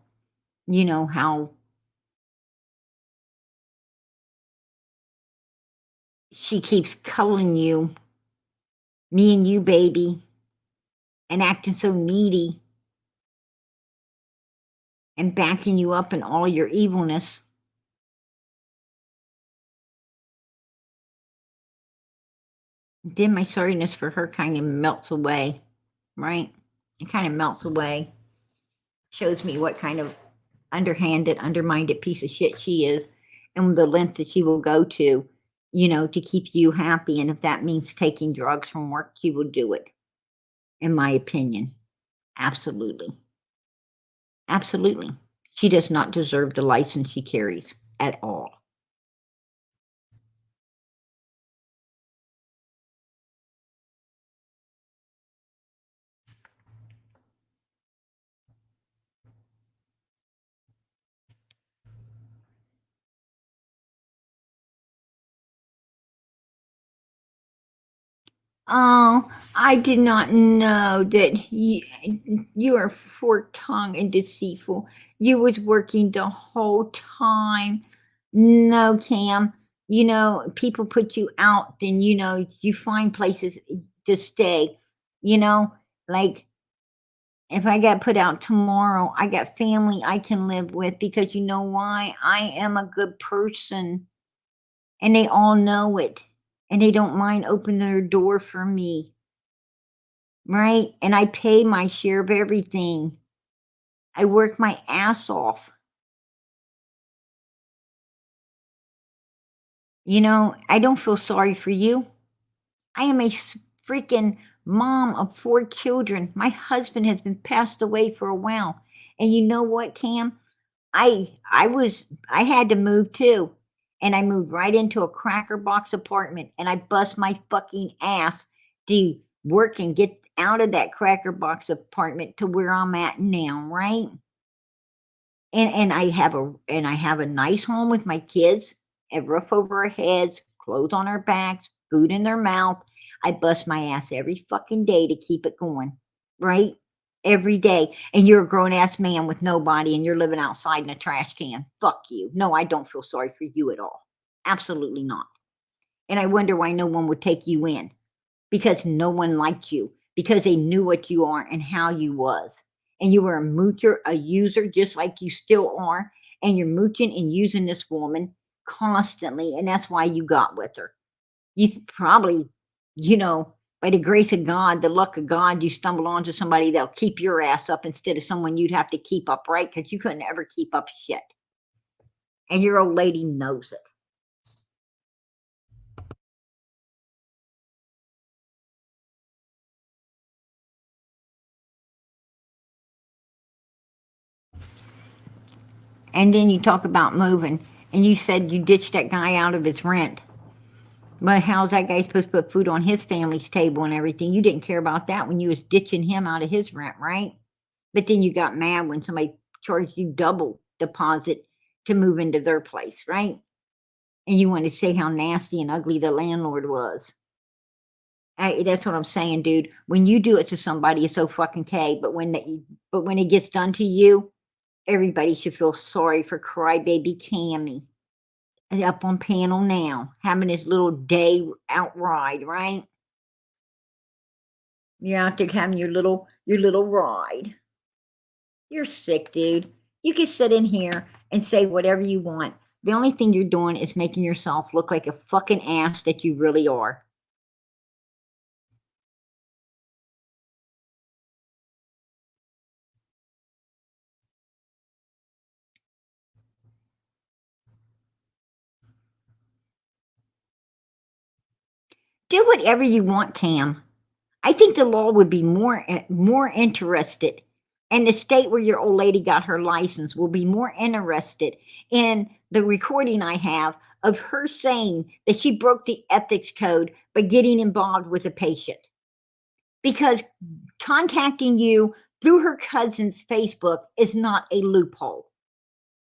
you know, how she keeps culling you, me and you, baby, and acting so needy and backing you up in all your evilness. Then my sorriness for her kind of melts away, right? It kind of melts away. Shows me what kind of underhanded, undermined piece of shit she is, and the length that she will go to, you know, to keep you happy. And if that means taking drugs from work, she will do it, in my opinion. Absolutely. Absolutely. She does not deserve the license she carries at all. Oh, I did not know that you are fork-tongued and deceitful. You was working the whole time. No, Cam. You know, people put you out, then you know you find places to stay. You know, like if I got put out tomorrow, I got family I can live with because you know why? I am a good person, and they all know it. And they don't mind opening their door for me, right? And I pay my share of everything. I work my ass off. You know, I don't feel sorry for you. I am a freaking mom of 4 children. My husband has been passed away for a while. And you know what, Cam? I had to move too. And I moved right into a cracker box apartment, and I bust my fucking ass to work and get out of that cracker box apartment to where I'm at now, right? And I have a nice home with my kids, a roof over our heads, clothes on our backs, food in their mouth. I bust my ass every fucking day to keep it going, right? Every day. And you're a grown ass man with nobody and you're living outside in a trash can. Fuck you. No, I don't feel sorry for you at all. Absolutely not. And I wonder why no one would take you in, because no one liked you, because they knew what you are and how you was. And you were a moocher, a user, just like you still are. And you're mooching and using this woman constantly. And that's why you got with her. You probably, you know, by the grace of God, the luck of God, you stumble onto somebody that'll keep your ass up instead of someone you'd have to keep up, right? Because you couldn't ever keep up shit. And your old lady knows it. And then you talk about moving, and you said you ditched that guy out of his rent. But how's that guy supposed to put food on his family's table and everything? You didn't care about that when you was ditching him out of his rent, right? But then you got mad when somebody charged you double deposit to move into their place, right? And you want to say how nasty and ugly the landlord was. That's what I'm saying, dude. When you do it to somebody, it's so fucking okay. But when it gets done to you, everybody should feel sorry for crybaby Tammy. Up on panel now, having his little day out ride, right? You're out there having your little ride. You're sick, dude. You can sit in here and say whatever you want, The only thing you're doing is making yourself look like a fucking ass that you really are. Do whatever you want, Cam. I think the law would be more interested, and the state where your old lady got her license will be more interested in the recording I have of her saying that she broke the ethics code by getting involved with a patient. Because contacting you through her cousin's Facebook is not a loophole.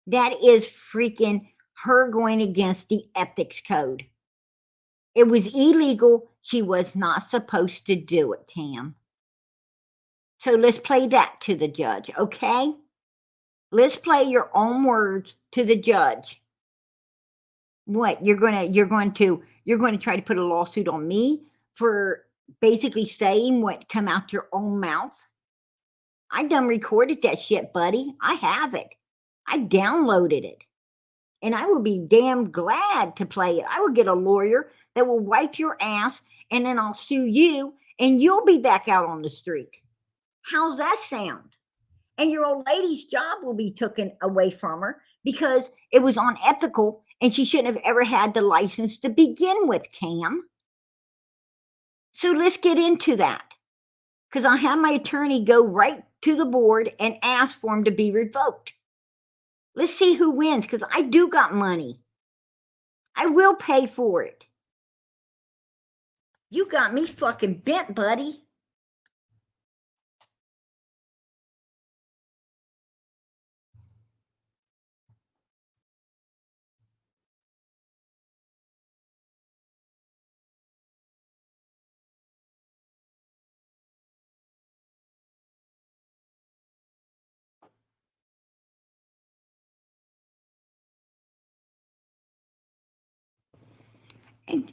That is freaking her going against the ethics code. It was illegal. She was not supposed to do it, Tam. So let's play that to the judge, okay? Let's play your own words to the judge. What, you're going to try to put a lawsuit on me for basically saying what come out your own mouth? I done recorded that shit, buddy. I have it. I downloaded it. And I will be damn glad to play it. I will get a lawyer that will wipe your ass, and then I'll sue you, and you'll be back out on the street. How's that sound? And your old lady's job will be taken away from her because it was unethical and she shouldn't have ever had the license to begin with, Cam. So let's get into that. Because I have my attorney go right to the board and ask for him to be revoked. Let's see who wins, because I do got money. I will pay for it. You got me fucking bent, buddy.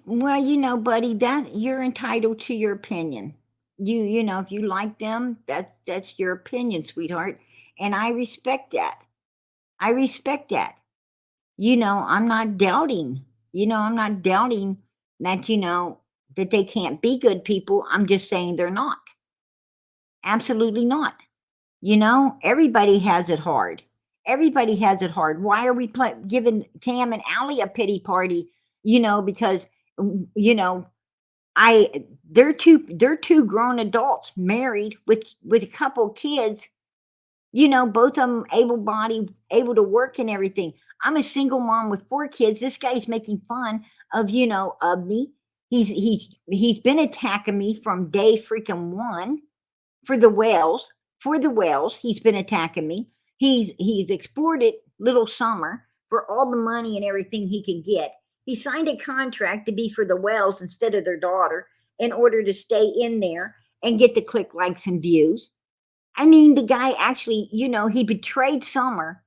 Well, buddy, that you're entitled to your opinion. If you like them, that's your opinion, sweetheart. And I respect that. I respect that. I'm not doubting. I'm not doubting that, that they can't be good people. I'm just saying they're not. Absolutely not. Everybody has it hard. Everybody has it hard. Why are we giving Cam and Allie a pity party? Because they're two grown adults married with a couple kids. Both of them able-bodied, able to work and everything. I'm a single mom with 4 kids. This guy's making fun of of me. He's been attacking me from day freaking one for the Wells. For the Wells, he's been attacking me. He's exploited little Summer for all the money and everything he can get. He signed a contract to be for the Wells instead of their daughter in order to stay in there and get the click, likes, and views. I mean, the guy actually, he betrayed Summer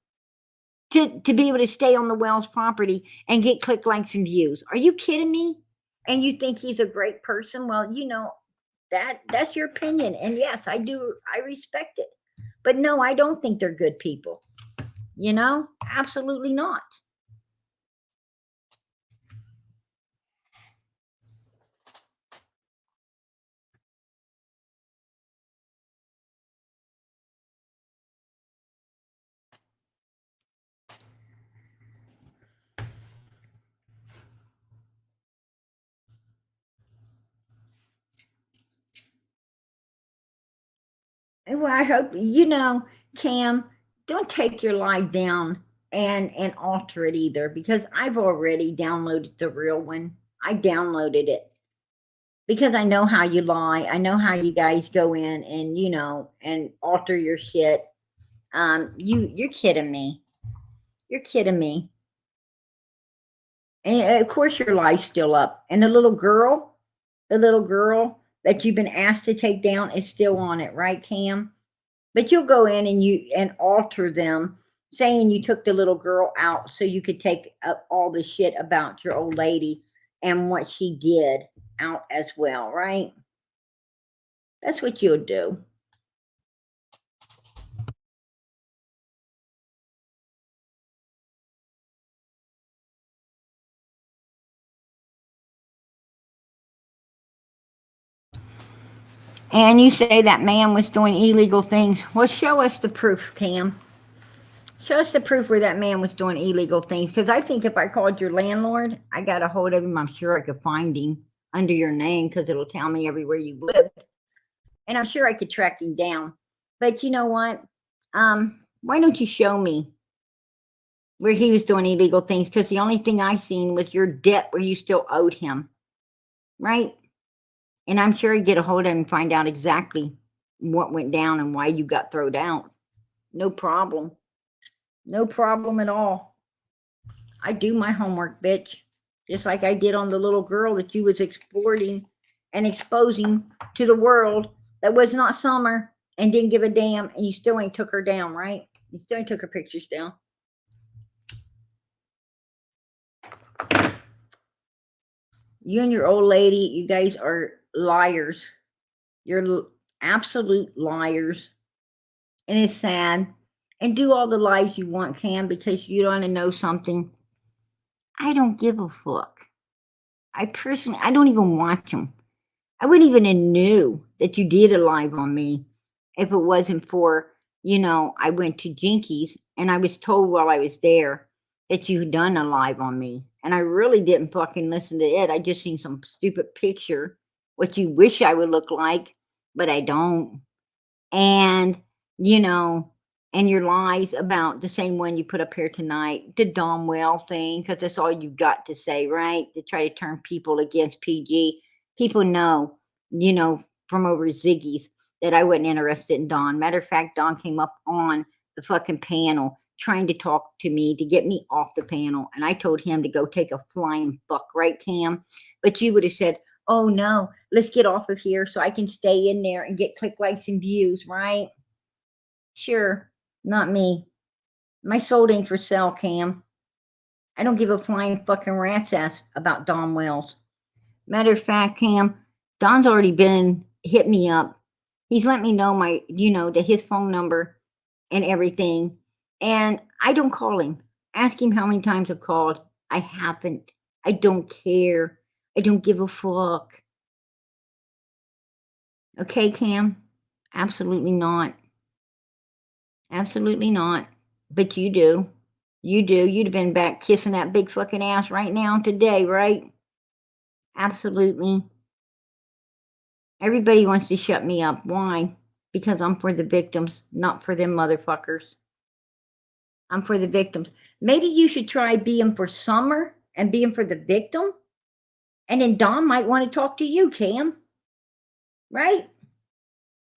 to be able to stay on the Wells property and get click, likes, and views. Are you kidding me? And you think he's a great person? Well, that's your opinion. And yes, I do. I respect it. But no, I don't think they're good people. Absolutely not. Well, I hope, Cam, don't take your life down and alter it either, because I've already downloaded the real one. I downloaded it because I know how you lie. I know how you guys go in and, and alter your shit. You're kidding me. You're kidding me. And of course your lie's still up. And the little girl that you've been asked to take down is still on it, right, Cam? But you'll go in and alter them, saying you took the little girl out so you could take up all the shit about your old lady and what she did out as well, right? That's what you'll do. And you say that man was doing illegal things. Well, show us the proof, Cam. Show us the proof where that man was doing illegal things. Because I think if I called your landlord, I got a hold of him, I'm sure I could find him under your name because it'll tell me everywhere you live. And I'm sure I could track him down. But you know what? Why don't you show me where he was doing illegal things? Because the only thing I seen was your debt where you still owed him. Right? And I'm sure I'd get a hold of him and find out exactly what went down and why you got thrown out. No problem. No problem at all. I do my homework, bitch. Just like I did on the little girl that you was exploiting and exposing to the world that was not Summer and didn't give a damn, and you still ain't took her down, right? You still ain't took her pictures down. You and your old lady, you guys are liars. You're absolute liars. And it's sad. And do all the lies you want, Cam, because you want to know something. I don't give a fuck. I don't even watch them. I wouldn't even have knew that you did a live on me if it wasn't for, I went to Jinkies and I was told while I was there that you had done a live on me. And I really didn't fucking listen to it. I just seen some stupid picture, what you wish I would look like, but I don't. And, and your lies about the same one you put up here tonight, the Domwell thing, because that's all you got to say, right? To try to turn people against PG. People know, from over Ziggy's that I wasn't interested in Don. Matter of fact, Don came up on the fucking panel trying to talk to me to get me off the panel. And I told him to go take a flying fuck, right, Cam? But you would have said, oh no, let's get off of here so I can stay in there and get click likes and views, right? Sure, not me. My soul ain't for sale, Cam. I don't give a flying fucking rat's ass about Don Wells. Matter of fact, Cam, Don's already hit me up. He's let me know that his phone number and everything. And I don't call him. Ask him how many times I've called. I haven't. I don't care. I don't give a fuck. Okay, Cam? Absolutely not. Absolutely not. But you do. You do. You'd have been back kissing that big fucking ass right now today, right? Absolutely. Everybody wants to shut me up. Why? Because I'm for the victims, not for them motherfuckers. I'm for the victims. Maybe you should try being for Summer and being for the victim. And then Don might want to talk to you, Cam. Right?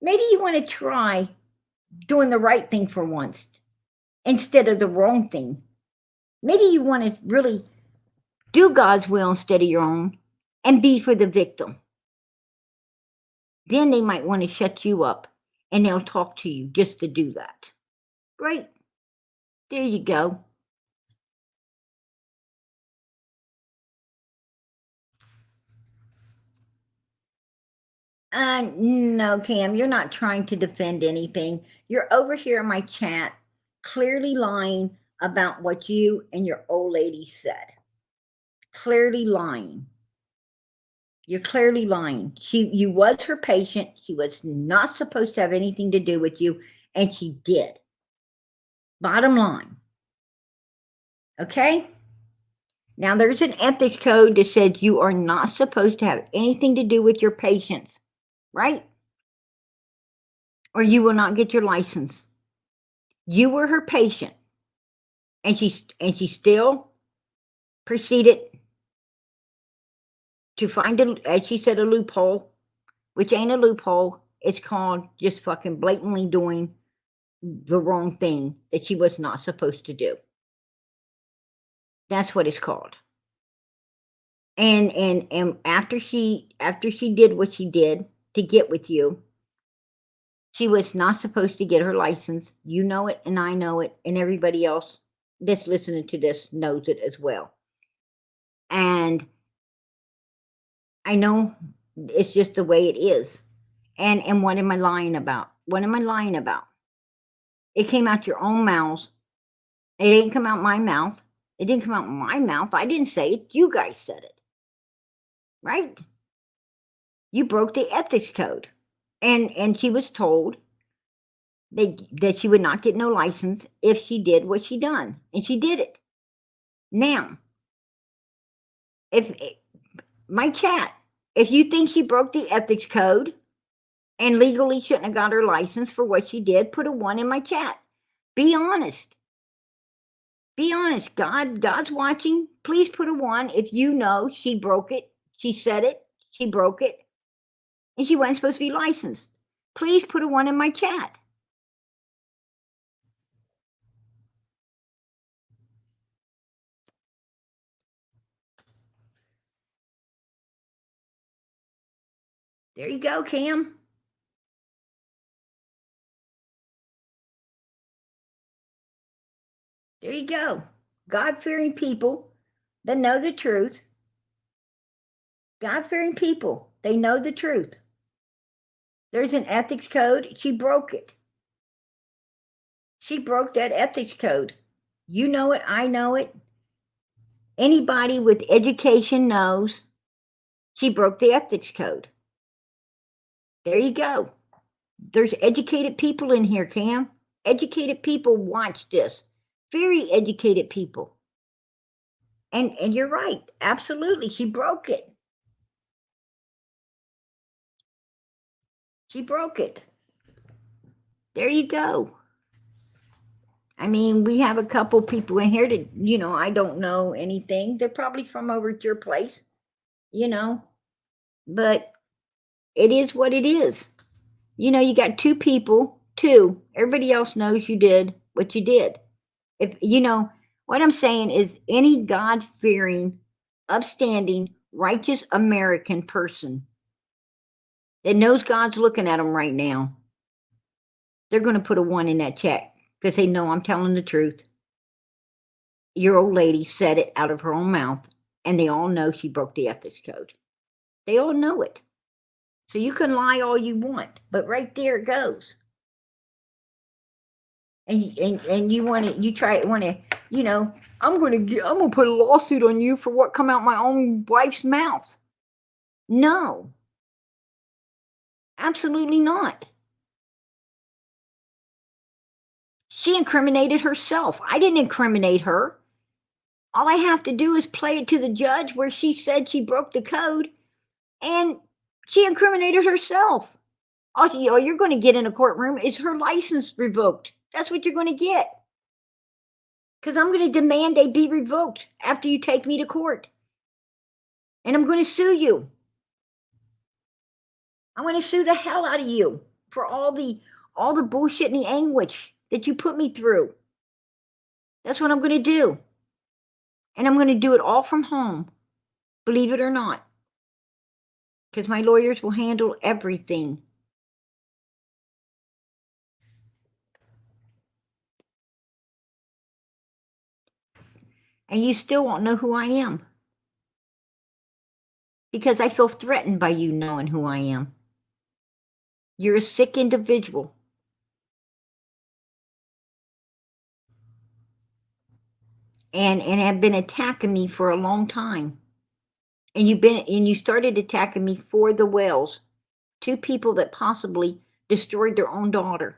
Maybe you want to try doing the right thing for once instead of the wrong thing. Maybe you want to really do God's will instead of your own and be for the victim. Then they might want to shut you up and they'll talk to you just to do that. Right? There you go. No, Cam, you're not trying to defend anything. You're over here in my chat clearly lying about what you and your old lady said. Clearly lying. You're clearly lying. You was her patient. She was not supposed to have anything to do with you, and she did. Bottom line. Okay? Now, there's an ethics code that says you are not supposed to have anything to do with your patients, right? Or you will not get your license. You were her patient, and she still proceeded to find, as she said, a loophole, which ain't a loophole. It's called just fucking blatantly doing the wrong thing that she was not supposed to do. That's what it's called. And after she did what she did to get with you, she was not supposed to get her license. You know it, and I know it, and everybody else that's listening to this knows it as well. And I know it's just the way it is. And what am I lying about? What am I lying about? It came out your own mouths. It didn't come out my mouth. It didn't come out my mouth. I didn't say it. You guys said it. Right? You broke the ethics code. And she was told that she would not get no license if she did what she done, and she did it. Now, if my chat, if you think she broke the ethics code and legally shouldn't have got her license for what she did, put a 1 in my chat. Be honest. Be honest. God's watching. Please put a 1 if you know she broke it. She said it. She broke it. And she wasn't supposed to be licensed. Please put a 1 in my chat. There you go, Cam. There you go. God-fearing people that know the truth. God-fearing people, they know the truth. There's an ethics code. She broke it. She broke that ethics code. You know it. I know it. Anybody with education knows she broke the ethics code. There you go. There's educated people in here, Cam. Educated people watch this. Very educated people. And you're right. Absolutely. She broke it. She broke it. There you go. I mean, we have a couple people in here that, I don't know anything. They're probably from over at your place, but it is what it is. You got 2 people, 2. Everybody else knows you did what you did. If what I'm saying is any God-fearing, upstanding, righteous American person that knows God's looking at them right now, they're going to put a 1 in that chat because they know I'm telling the truth. Your old lady said it out of her own mouth, and they all know she broke the ethics code. They all know it. So you can lie all you want, but right there it goes. And you want to, I'm going to put a lawsuit on you for what come out my own wife's mouth. No. Absolutely not. She incriminated herself. I didn't incriminate her. All I have to do is play it to the judge where she said she broke the code, and she incriminated herself. All you're going to get in a courtroom is her license revoked. That's what you're going to get. Because I'm going to demand they be revoked after you take me to court. And I'm going to sue you. I'm going to sue the hell out of you for all the bullshit and the anguish that you put me through. That's what I'm going to do. And I'm going to do it all from home, believe it or not. Because my lawyers will handle everything. And you still won't know who I am. Because I feel threatened by you knowing who I am. You're a sick individual. And have been attacking me for a long time. And you started attacking me for the Wells. 2 people that possibly destroyed their own daughter.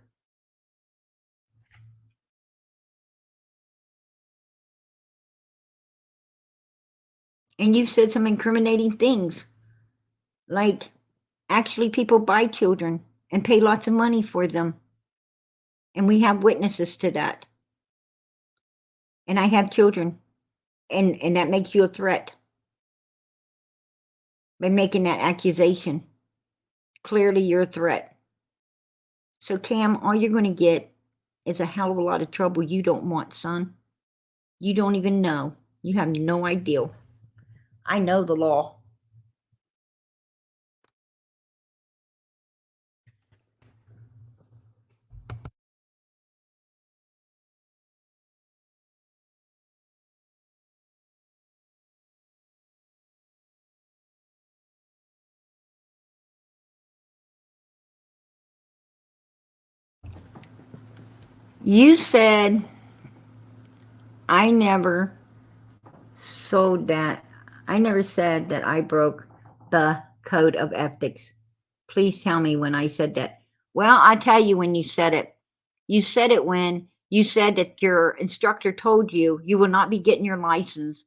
And you've said some incriminating things. Like, actually people buy children and pay lots of money for them. And we have witnesses to that. And I have children. And that makes you a threat. By making that accusation. Clearly you're a threat. So Cam, all you're going to get is a hell of a lot of trouble you don't want, son. You don't even know. You have no idea. I know the law. You said I never sold that. I never said that I broke the code of ethics. Please tell me when I said that. Well, I tell you when you said it. You said it when you said that your instructor told you you will not be getting your license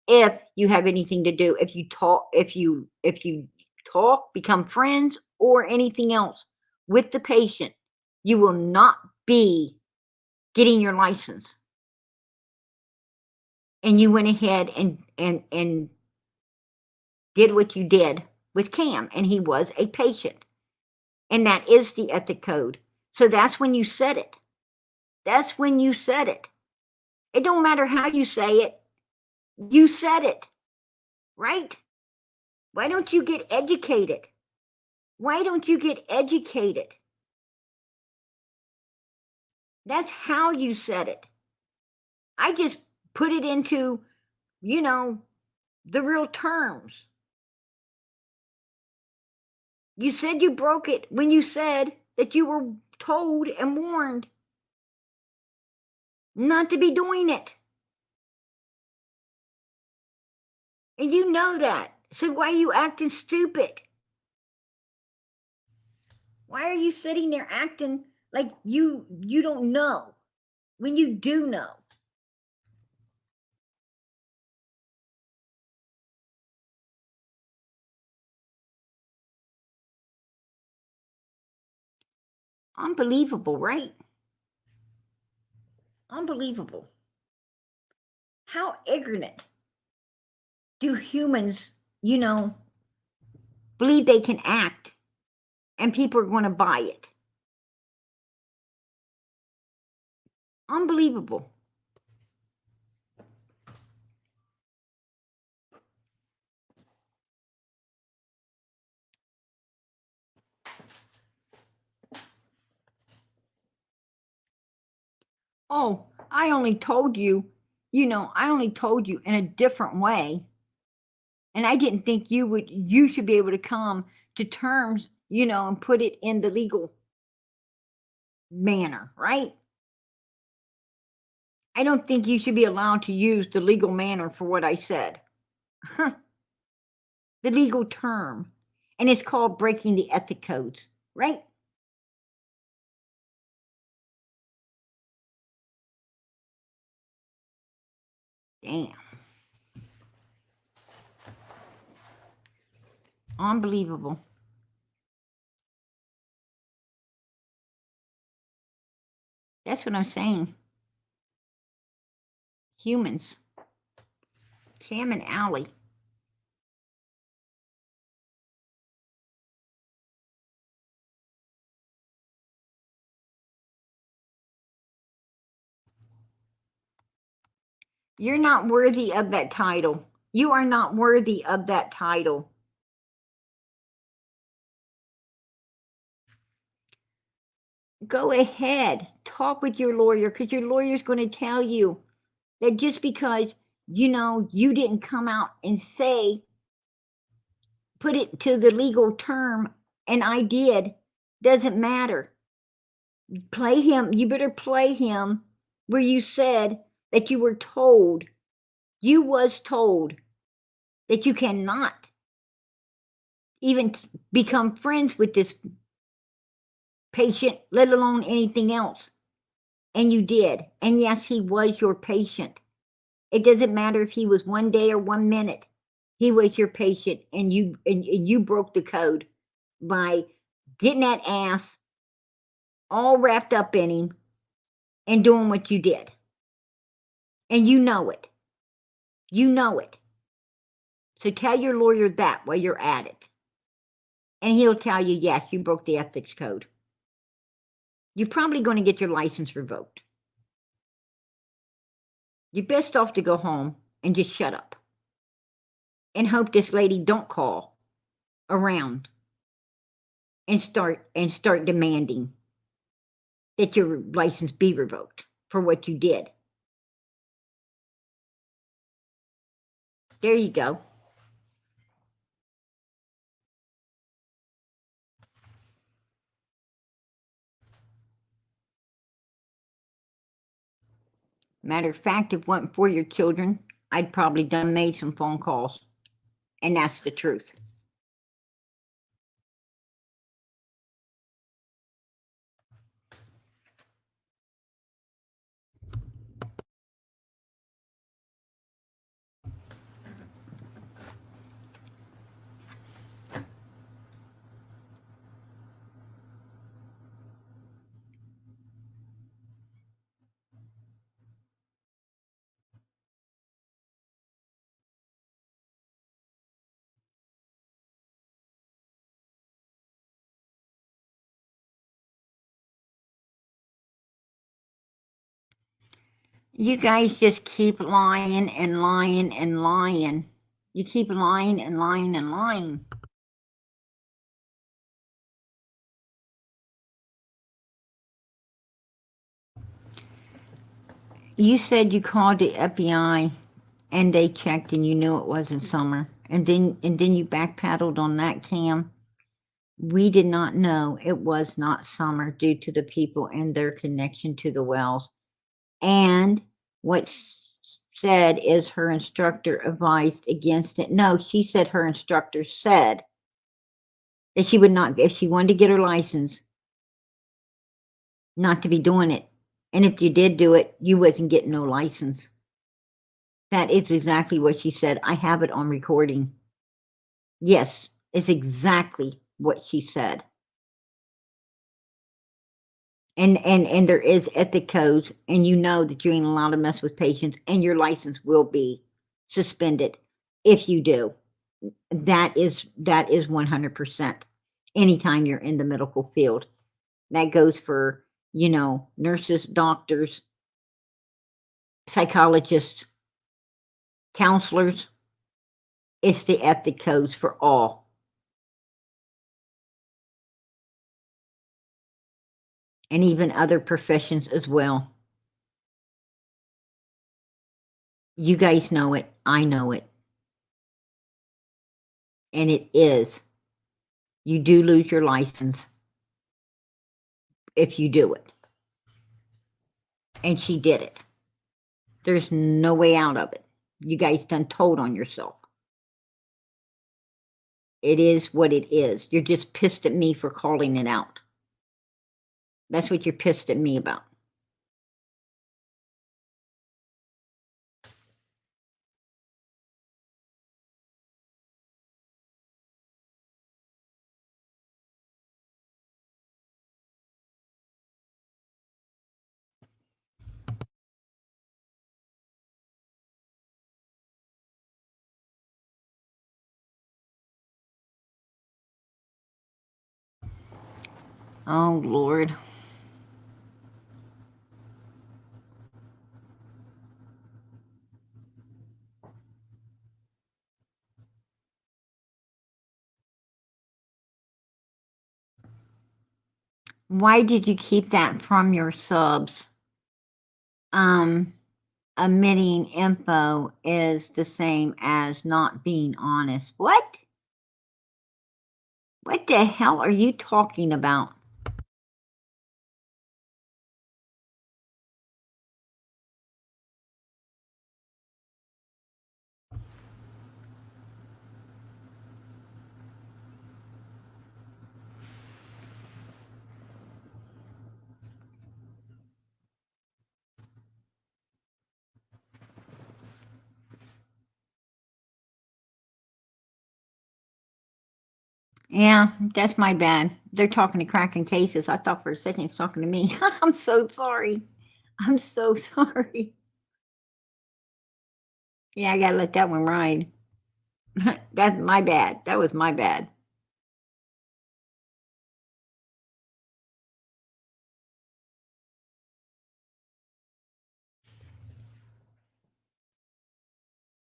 if you have anything to do, if you talk, become friends, or anything else with the patient, you will not be getting your license. And you went ahead and did what you did with Cam, and he was a patient. And that is the ethic code. So that's when you said it. That's when you said it. It don't matter how you say it. You said it, right? Why don't you get educated? Why don't you get educated? That's how you said it. I just put it into, the real terms. You said you broke it when you said that you were told and warned not to be doing it. And you know that. So why are you acting stupid? Why are you sitting there acting like you don't know when you do know? Unbelievable, right? Unbelievable. How ignorant do humans, believe they can act and people are going to buy it? Unbelievable. Oh, I only told you, I only told you in a different way. And I didn't think you should be able to come to terms, and put it in the legal manner, right? I don't think you should be allowed to use the legal manner for what I said. The legal term. And it's called breaking the ethic codes, right? Damn. Unbelievable. That's what I'm saying. Humans. Cam and Allie. You're not worthy of that title. You are not worthy of that title. Go ahead. Talk with your lawyer, because your lawyer is going to tell you that just because, you didn't come out and say, put it to the legal term, and I did, doesn't matter. Play him. You better play him where you said that you were told. You was told that you cannot even become friends with this patient, let alone anything else. And you did. And yes, he was your patient. It doesn't matter if he was 1 day or 1 minute. He was your patient, and you broke the code by getting that ass all wrapped up in him and doing what you did. And you know it. You know it. So tell your lawyer that while you're at it. And he'll tell you, yes, you broke the ethics code. You're probably going to get your license revoked. You're best off to go home and just shut up. And hope this lady don't call around and start demanding that your license be revoked for what you did. There you go. Matter of fact, if it wasn't for your children, I'd probably done made some phone calls. And that's the truth. You guys just keep lying and lying and lying. You keep lying and lying and lying. You said you called the FBI and they checked and you knew it wasn't Summer. And then you backpedaled on that, Cam. We did not know it was not Summer due to the people and their connection to the Wells. And what's said is her instructor advised against it. No, she said her instructor said that she would not, if she wanted to get her license, not to be doing it. And if you did do it, you wasn't getting no license. That is exactly what she said. I have it on recording. Yes, it's exactly what she said. And there is ethic codes, and you know that you ain't allowed to mess with patients, and your license will be suspended if you do. That is 100%. Anytime you're in the medical field, that goes for nurses, doctors, psychologists, counselors. It's the ethic codes for all. And even other professions as well. You guys know it. I know it. And it is. You do lose your license if you do it. And she did it. There's no way out of it. You guys done told on yourself. It is what it is. You're just pissed at me for calling it out. That's what you're pissed at me about. Oh, Lord. Why did you keep that from your subs? Omitting info is the same as not being honest. What? What the hell are you talking about? Yeah, that's my bad. They're talking to cracking cases. I thought for a second it's talking to me. I'm so sorry. I'm so sorry. Yeah, I gotta let that one ride. That's my bad. That was my bad.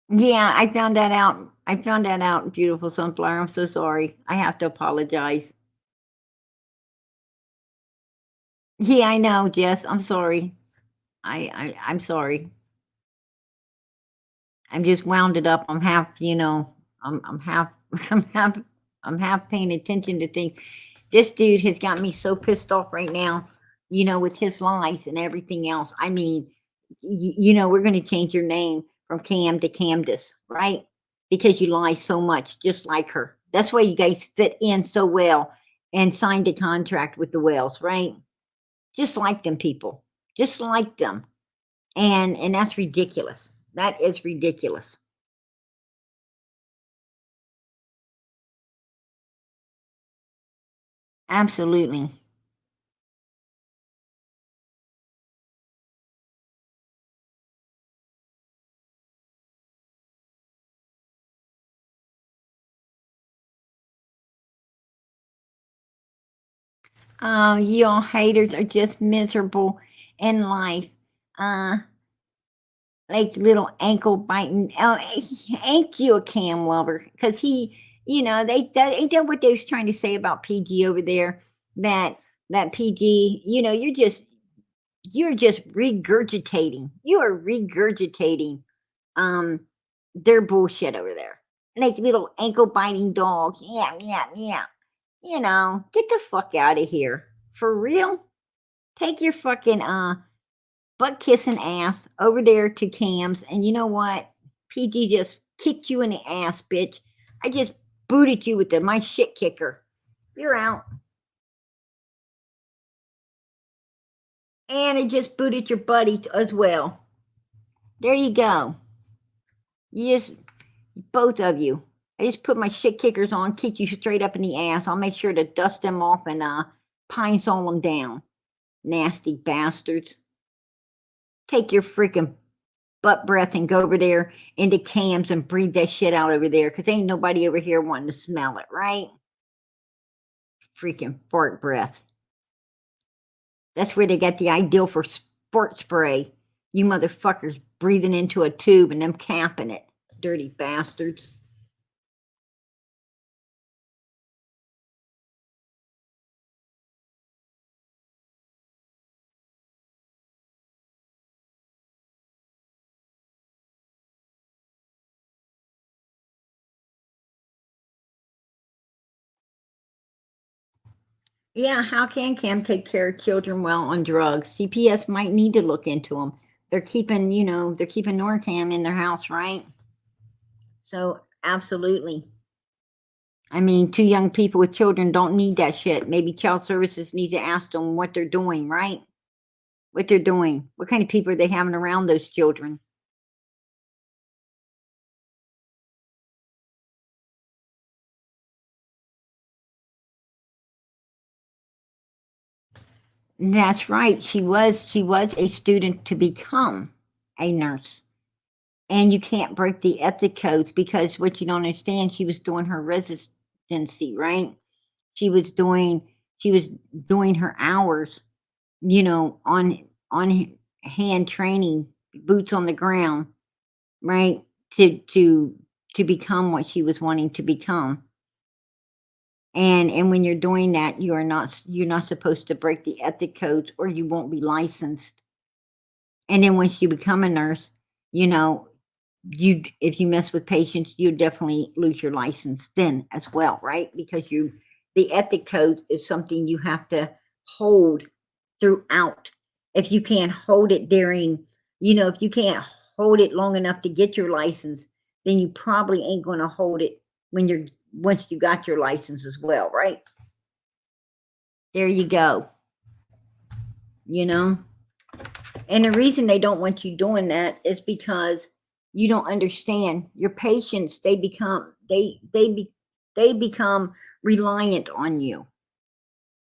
Yeah, I found that out. I found that out, beautiful sunflower. I'm so sorry. I have to apologize. Yeah, I know, Jess. I'm sorry. I'm sorry. I'm just wounded up. I'm half, I'm half, I'm half, I'm half paying attention to things. This dude has got me so pissed off right now, with his lies and everything else. I mean, we're going to change your name from Cam to Candace, right? Because you lie so much, just like her. That's why you guys fit in so well and signed a contract with the Wells, right? Just like them people, just like them. And that's ridiculous. That is ridiculous. Absolutely. Oh, you all haters are just miserable in life. Uh, like little ankle biting. Oh, ain't you a Cam lover? Because he, ain't that what they was trying to say about PG over there? That PG, you're just regurgitating. You are regurgitating their bullshit over there. Like little ankle biting dog. Yeah, yeah, yeah. Get the fuck out of here. For real? Take your fucking butt kissing ass over there to Cam's, and you know what? PG just kicked you in the ass, bitch. I just booted you with my shit kicker. You're out. And I just booted your buddy as well. There you go. Both of you. I just put my shit kickers on, kick you straight up in the ass. I'll make sure to dust them off and pine sol them down. Nasty bastards. Take your freaking butt breath and go over there into Cam's and breathe that shit out over there, because ain't nobody over here wanting to smell it, right? Freaking fart breath. That's where they got the ideal for sport spray. You motherfuckers breathing into a tube and them camping it. Dirty bastards. Yeah, how can Cam take care of children while on drugs? CPS might need to look into them. They're keeping Norcam in their house, right? So, absolutely. I mean, two young people with children don't need that shit. Maybe child services needs to ask them what they're doing, right? What they're doing. What kind of people are they having around those children? That's right. She was a student to become a nurse. And you can't break the ethic codes, because what you don't understand, she was doing her residency, right? She was doing her hours, on hand training, boots on the ground, right? To become what she was wanting to become. And when you're doing that, you're not supposed to break the ethic codes, or you won't be licensed. And then once you become a nurse, if you mess with patients, you definitely lose your license then as well, right? Because the ethic code is something you have to hold throughout. If you can't hold it if you can't hold it long enough to get your license, then you probably ain't going to hold it once you got your license as well, right? There you go. And the reason they don't want you doing that is because you don't understand. Your patients, they become reliant on you.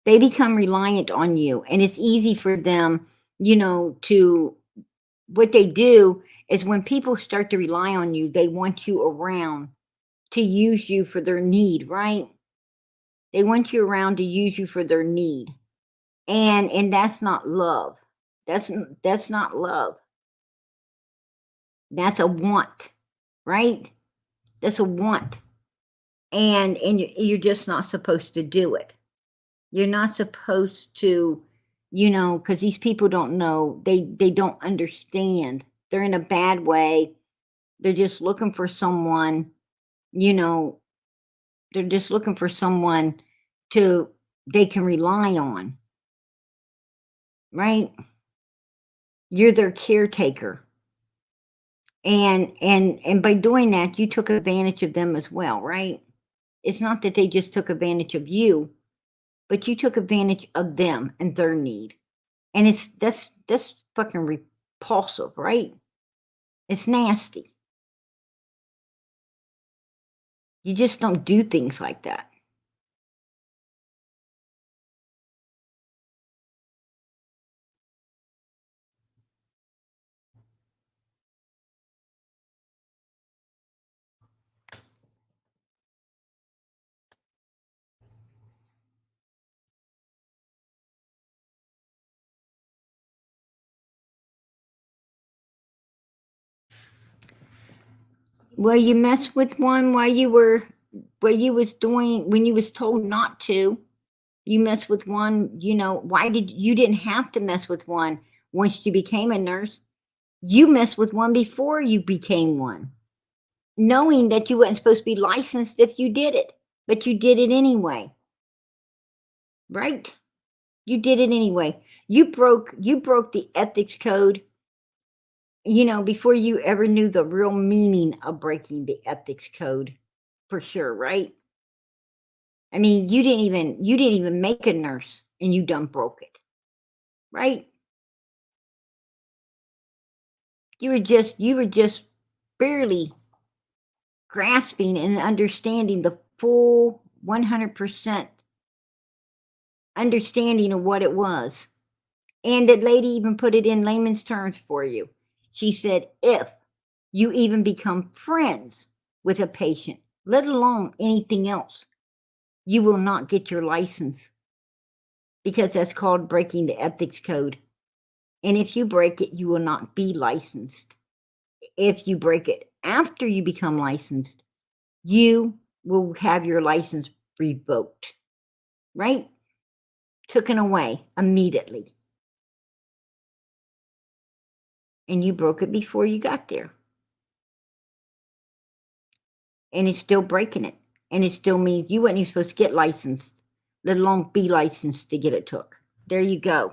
They become reliant on you, and it's easy for them, to what they do is when people start to rely on you, they want you around to use you for their need, right? They want you around to use you for their need. And that's not love. That's not love. That's a want, right? That's a want. And you're just not supposed to do it. You're not supposed to, because these people don't know. They don't understand. They're in a bad way. They're just looking for someone, they're just looking for someone they can rely on. Right? You're their caretaker. And by doing that, you took advantage of them as well, right? It's not that they just took advantage of you, but you took advantage of them and their need. And that's fucking repulsive, right? It's nasty. You just don't do things like that. Well, you messed with one while you were, when you was told not to. You messed with one, why you didn't have to mess with one once you became a nurse. You messed with one before you became one, knowing that you weren't supposed to be licensed if you did it, but you did it anyway. Right? You did it anyway. You broke the ethics code, before you ever knew the real meaning of breaking the ethics code, for sure, right? I mean, you didn't even make a nurse and you done broke it. Right? You were just barely grasping and understanding the full 100% understanding of what it was. And that lady even put it in layman's terms for you. She said, if you even become friends with a patient, let alone anything else, you will not get your license, because that's called breaking the ethics code. And if you break it, you will not be licensed. If you break it after you become licensed, you will have your license revoked, right? Taken away immediately. And you broke it before you got there. And it's still breaking it. And it still means you weren't even supposed to get licensed, let alone be licensed to get it took. There you go.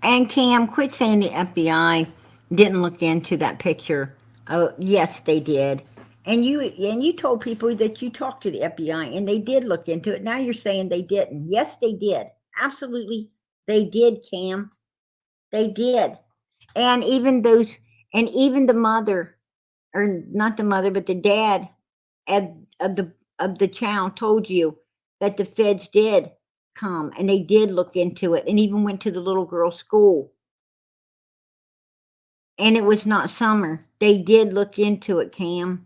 And Cam, quit saying the FBI didn't look into that picture. Oh, yes, they did. And you told people that you talked to the FBI and they did look into it. Now you're saying they didn't. Yes, they did. Absolutely, they did, Cam. They did. And even the mother, or not the mother, but the dad of, the child told you that the feds did come and they did look into it and even went to the little girl's school. And it was not Summer. They did look into it, Cam.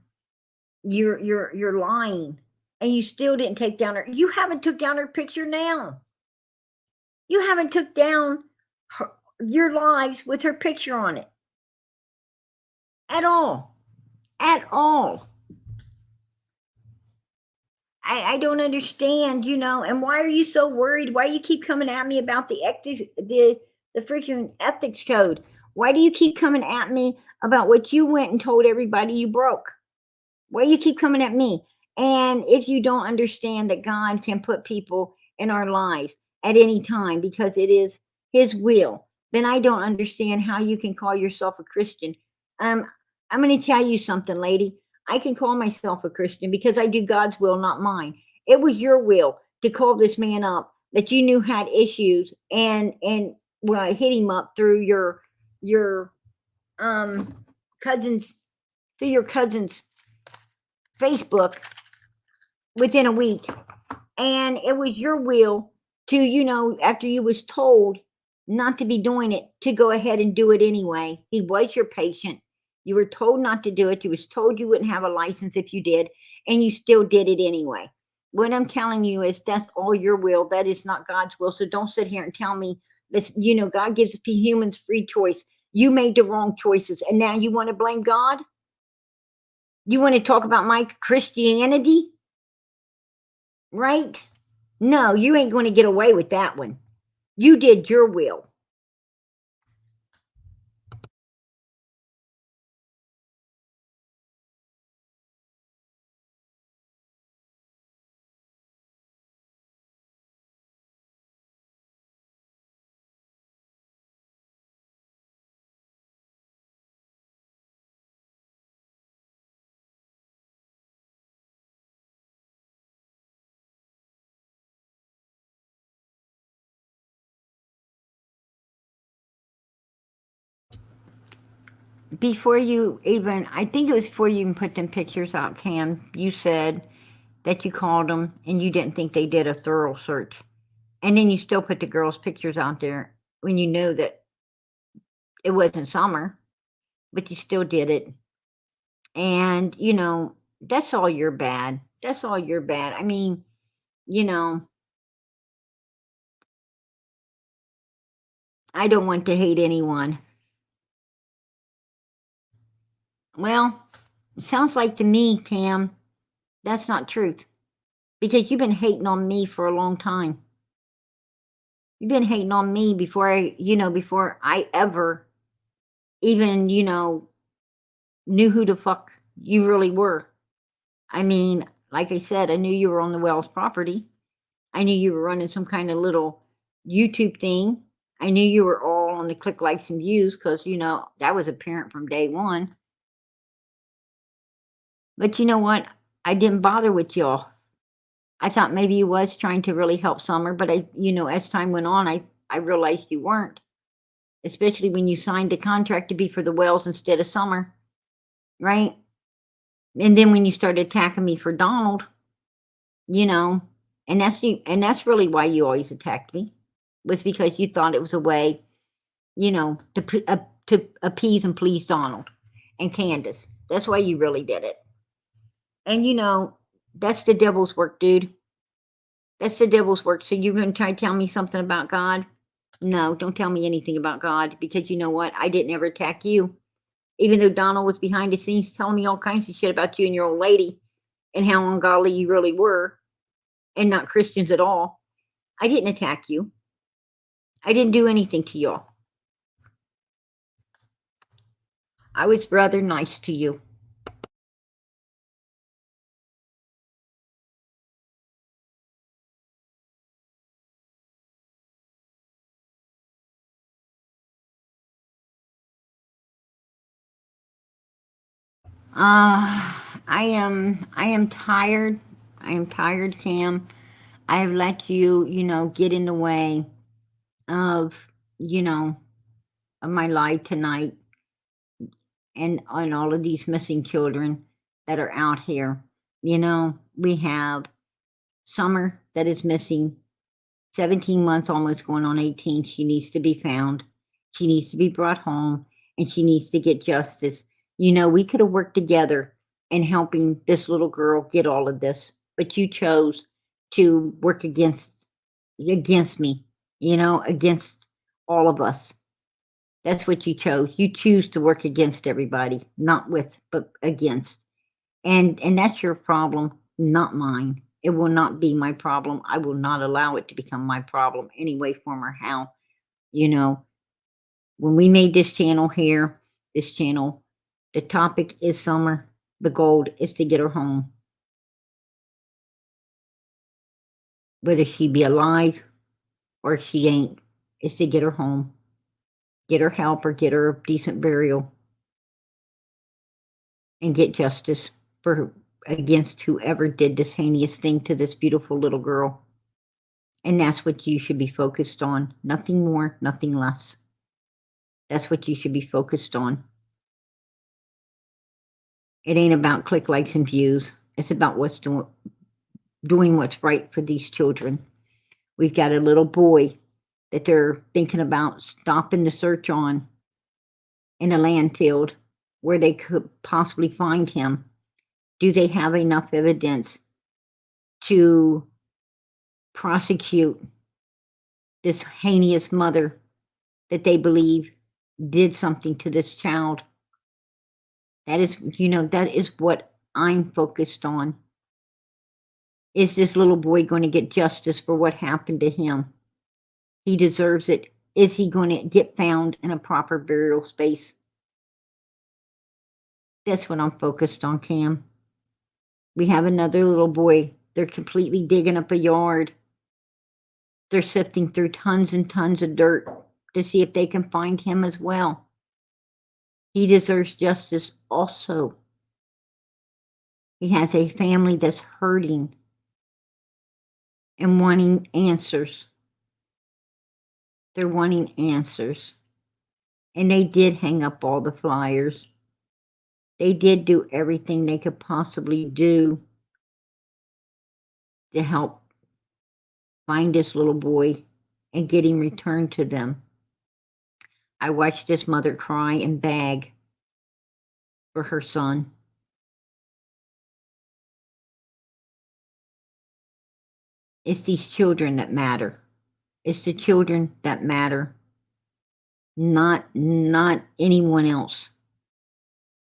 You're lying. And you still didn't take down her. You haven't took down her picture now. You haven't took down your lives with her picture on it. At all. At all. I don't understand, and why are you so worried? Why do you keep coming at me about the freaking ethics code? Why do you keep coming at me about what you went and told everybody you broke? Why do you keep coming at me? And if you don't understand that God can put people in our lives at any time because it is his will, then I don't understand how you can call yourself a Christian. I'm going to tell you something, lady. I can call myself a Christian because I do God's will, not mine. It was your will to call this man up that you knew had issues and well, hit him up through your cousin's Facebook within a week. And it was your will to, after you was told not to be doing it, to go ahead and do it anyway. He was your patient. You were told not to do it. You was told you wouldn't have a license if you did, and you still did it anyway. What I'm telling you is that's all your will. That is not God's will. So don't sit here and tell me that, God gives humans free choice. You made the wrong choices, and now you want to blame God? You want to talk about my Christianity? Right? No, you ain't going to get away with that one. You did your will. before you even, I think it was before you even put them pictures out, Cam, you said that you called them and you didn't think they did a thorough search. And then you still put the girls' pictures out there when you know that it wasn't Summer, but you still did it. And, that's all your bad. That's all your bad. I mean, I don't want to hate anyone. Well, it sounds like to me, Cam, that's not truth. Because you've been hating on me for a long time. You've been hating on me before I ever even, knew who the fuck you really were. I mean, like I said, I knew you were on the Wells property. I knew you were running some kind of little YouTube thing. I knew you were all on the click, likes, and views because, that was apparent from day one. But you know what? I didn't bother with y'all. I thought maybe you was trying to really help Summer, but as time went on, I realized you weren't. Especially when you signed the contract to be for the Wells instead of Summer, right? And then when you started attacking me for Donald, and that's really why you always attacked me, was because you thought it was a way, to appease and please Donald and Candace. That's why you really did it. And that's the devil's work, dude. That's the devil's work. So you're going to try to tell me something about God? No, don't tell me anything about God, because you know what? I didn't ever attack you. Even though Donald was behind the scenes telling me all kinds of shit about you and your old lady and how ungodly you really were and not Christians at all. I didn't attack you. I didn't do anything to y'all. I was rather nice to you. I am tired. I am tired, Cam. I have let you, get in the way of, of my life tonight and on all of these missing children that are out here. We have Summer that is missing, 17 months, almost going on 18. She needs to be found. She needs to be brought home, and she needs to get justice. We could have worked together in helping this little girl get all of this, but you chose to work against me, against all of us. That's what you chose. You choose to work against everybody, not with, but against. And that's your problem, not mine. It will not be my problem. I will not allow it to become my problem any way, form, or how. When we made this channel here, the topic is Summer. The goal is to get her home. Whether she be alive or she ain't, is to get her home. Get her help or get her a decent burial. And get justice against whoever did this heinous thing to this beautiful little girl. And that's what you should be focused on. Nothing more, nothing less. That's what you should be focused on. It ain't about click, likes, and views. It's about doing what's right for these children. We've got a little boy that they're thinking about stopping the search on in a landfill where they could possibly find him. Do they have enough evidence to prosecute this heinous mother that they believe did something to this child? That is what I'm focused on. Is this little boy going to get justice for what happened to him? He deserves it. Is he going to get found in a proper burial space? That's what I'm focused on, Cam. We have another little boy. They're completely digging up a yard. They're sifting through tons and tons of dirt to see if they can find him as well. He deserves justice also. He has a family that's hurting and wanting answers. They're wanting answers. And they did hang up all the flyers. They did do everything they could possibly do to help find this little boy and get him returned to them. I watched this mother cry and beg for her son. It's these children that matter. It's the children that matter, not anyone else.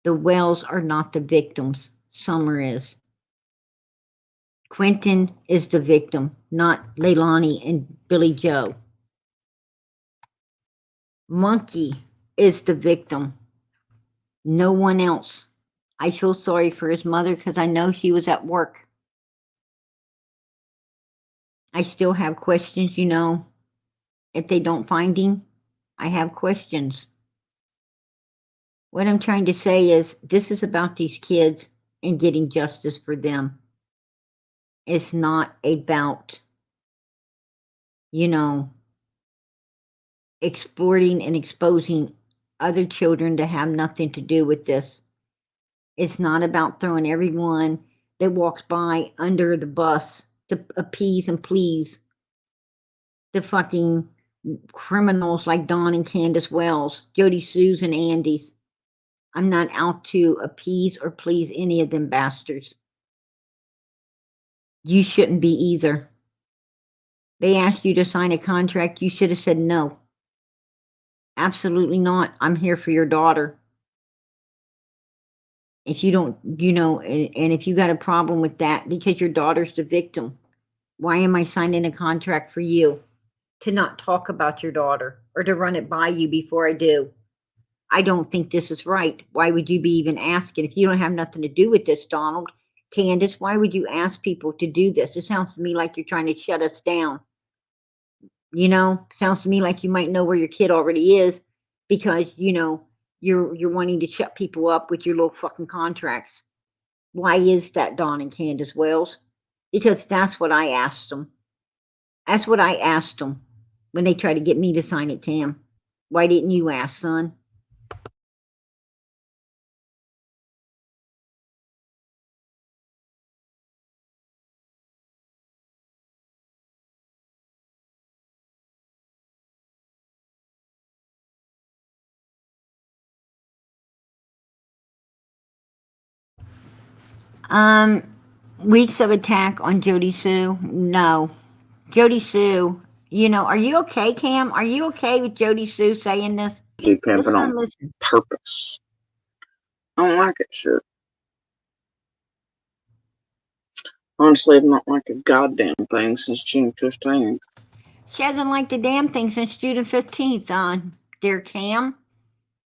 The Wells are not the victims. Summer is. Quentin is the victim, not Leilani and Billy Joe. Monkey is the victim, no one else. I feel sorry for his mother because I know she was at work. I still have questions, you know. If they don't find him, I have questions. What I'm trying to say is this is about these kids and getting justice for them. It's not about, you know, exploiting and exposing other children to have nothing to do with this. It's not about throwing everyone that walks by under the bus to appease and please the fucking criminals like Don and Candace Wells, Jody Sue's and Andy's. I'm not out to appease or please any of them bastards. You shouldn't be either. They asked you to sign a contract. You should have said no. Absolutely not. I'm here for your daughter. If you don't, you know, and if you got a problem with that because your daughter's the victim, why am I signing a contract for you to not talk about your daughter or to run it by you before I do? I don't think this is right. Why would you be even asking? If you don't have nothing to do with this, Donald, Candace, why would you ask people to do this? It sounds to me like you're trying to shut us down. You know, sounds to me like you might know where your kid already is because, you know, you're wanting to shut people up with your little fucking contracts. Why is that, Don and Candace Wells? Because that's what I asked them. That's what I asked them when they tried to get me to sign it, Cam. Why didn't you ask, son? Weeks of attack on Jody Sue? No. Jody Sue, you know, are you okay, Cam? Are you okay with Jody Sue saying this? You camping on Listen. purpose. I don't like it, shit. Honestly, I've not liked a goddamn thing since June 15th. She hasn't liked a damn thing since June 15th, dear Cam.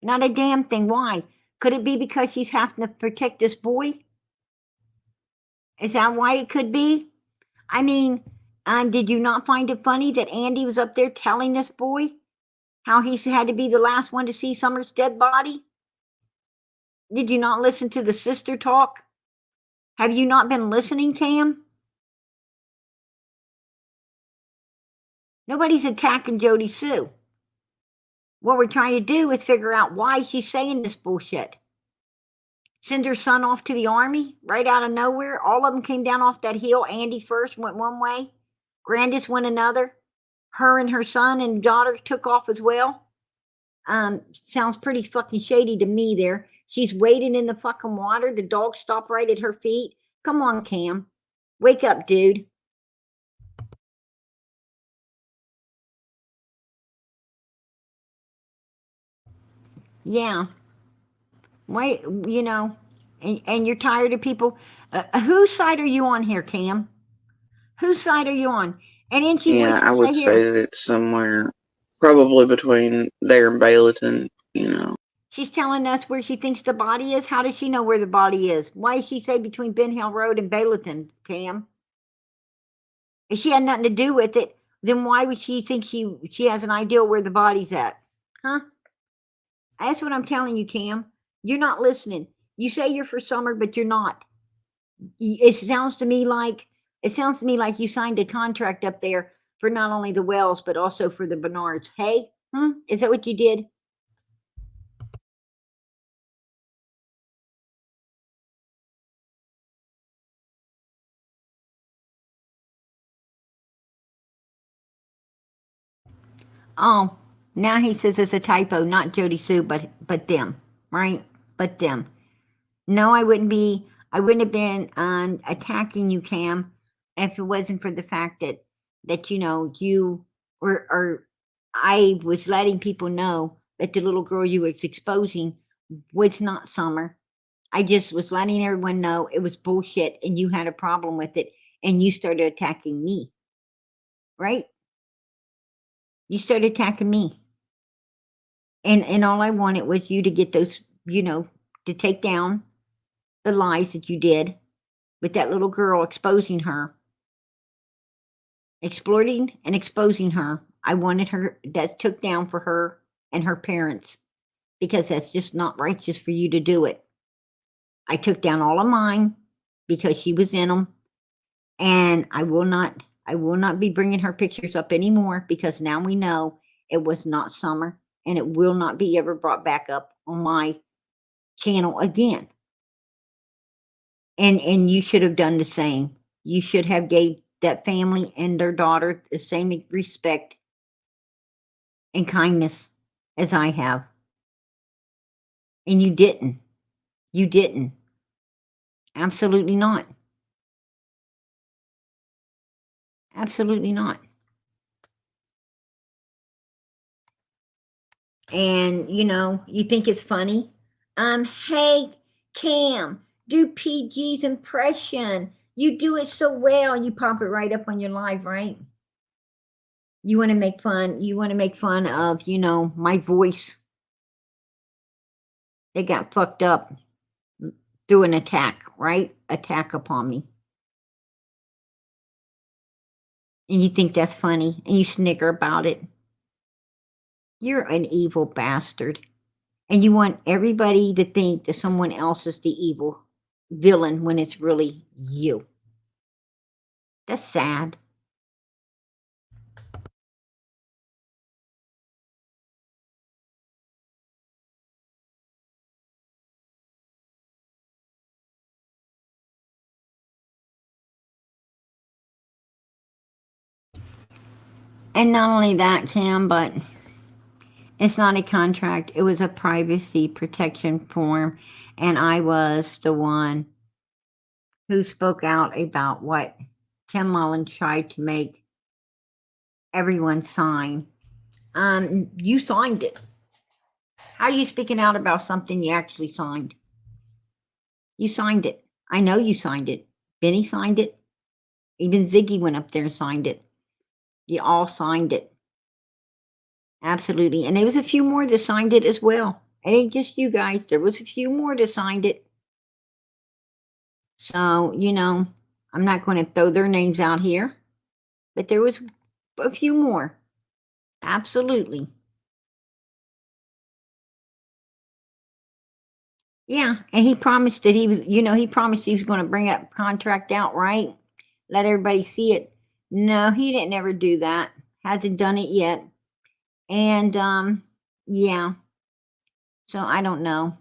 Not a damn thing. Why? Could it be because she's having to protect this boy? Is that why it could be? I mean, did you not find it funny that Andy was up there telling this boy how he had to be the last one to see Summer's dead body? Did you not listen to the sister talk? Have you not been listening, Cam? Nobody's attacking Jody Sue. What we're trying to do is figure out why she's saying this bullshit. Send her son off to the army right out of nowhere. All of them came down off that hill. Andy first went one way. Grandis went another. Her and her son and daughter took off as well. Sounds pretty fucking shady to me there. She's wading in the fucking water. The dog stopped right at her feet. Come on, Cam. Wake up, dude. Yeah. Wait, you know, and you're tired of people. Whose side are you on here, Cam? Whose side are you on? And then she I would say that it's somewhere probably between there and Bayleton, you know. She's telling us where she thinks the body is. How does she know where the body is? Why does she say between Ben Hill Road and Bayleton, Cam? If she had nothing to do with it, then why would she think she has an idea where the body's at? Huh? That's what I'm telling you, Cam. You're not listening. You say you're for Summer, but you're not. It sounds to me like you signed a contract up there for not only the Wells, but also for the Bernards. Hey? Is that what you did? Oh, now he says it's a typo, not Jody Sue, but them, right? But them. No, I wouldn't be. I wouldn't have been attacking you, Cam, if it wasn't for the fact that you or I was letting people know that the little girl you was exposing was not Summer. I just was letting everyone know it was bullshit, and you had a problem with it, and you started attacking me, right? You started attacking me. And all I wanted was you to get those, to take down the lies that you did with that little girl, exposing her, exploiting and exposing her. I wanted her that took down for her and her parents, because that's just not righteous for you to do it. I took down all of mine because she was in them, and I will not be bringing her pictures up anymore, because now we know it was not Summer, and it will not be ever brought back up on my channel again. And you should have done the same. You should have gave that family and their daughter the same respect and kindness as I have. And you didn't. You didn't. Absolutely not. Absolutely not. And you think it's funny? Hey, Cam, do PG's impression. You do it so well. You pop it right up on your live, right? You want to make fun. You want to make fun of, my voice. They got fucked up through an attack, right? Attack upon me. And you think that's funny, and you snicker about it. You're an evil bastard. And you want everybody to think that someone else is the evil villain when it's really you. That's sad. And not only that, Cam, but it's not a contract. It was a privacy protection form. And I was the one who spoke out about what Tim Mullen tried to make everyone sign. You signed it. How are you speaking out about something you actually signed? You signed it. I know you signed it. Benny signed it. Even Ziggy went up there and signed it. You all signed it. Absolutely. And there was a few more that signed it as well. It ain't just you guys. There was a few more that signed it. So, I'm not going to throw their names out here, but there was a few more. Absolutely. Yeah. And he promised that he promised he was going to bring that contract out, right? Let everybody see it. No, he didn't ever do that. Hasn't done it yet. And yeah. So I don't know.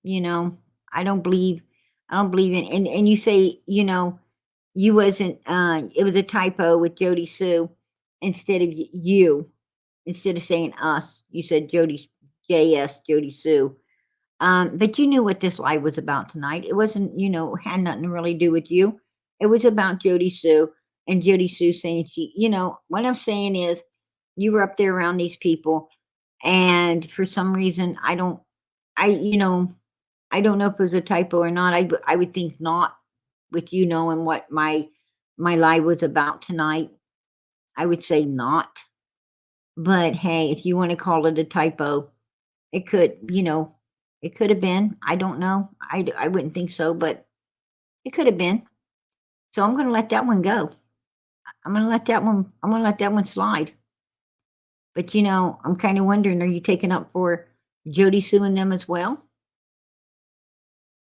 I don't believe in, and you say, you wasn't it was a typo with Jody Sue instead of you. Instead of saying us, you said Jody Jody Sue. But you knew what this live was about tonight. It wasn't, had nothing to really do with you. It was about Jody Sue, and Jody Sue saying what I'm saying is you were up there around these people, and for some reason I don't know if it was a typo or not. I would think not, with knowing what my live was about tonight. I would say not. But hey, if you want to call it a typo, it could, it could have been. I don't know. I wouldn't think so, but it could have been. So I'm going to let that one go. I'm going to let that one slide. But I'm kind of wondering, are you taking up for Jody suing them as well?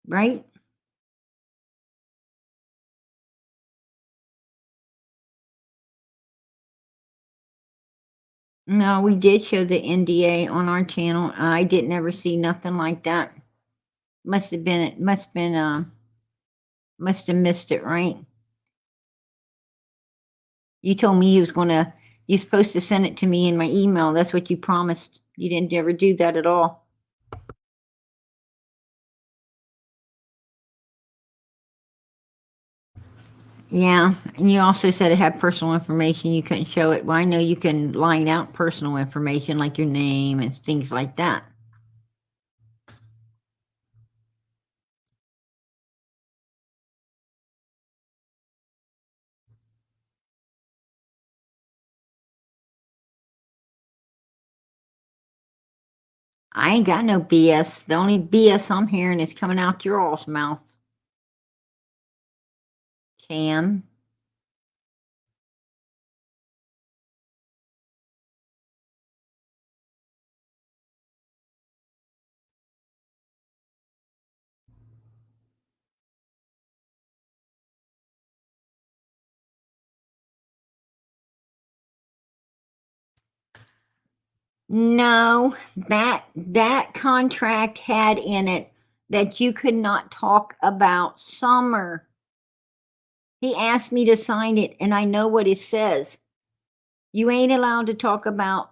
Right? No, we did show the NDA on our channel. I didn't ever see nothing like that. Must have must have missed it, right? You told me he was going to You're supposed to send it to me in my email. That's what you promised. You didn't ever do that at all. Yeah, and you also said it had personal information. You couldn't show it. Well, I know you can line out personal information like your name and things like that. I ain't got no BS. The only BS I'm hearing is coming out your all's mouth. Cam. No, that contract had in it that you could not talk about Summer. He asked me to sign it, and I know what it says. You ain't allowed to talk about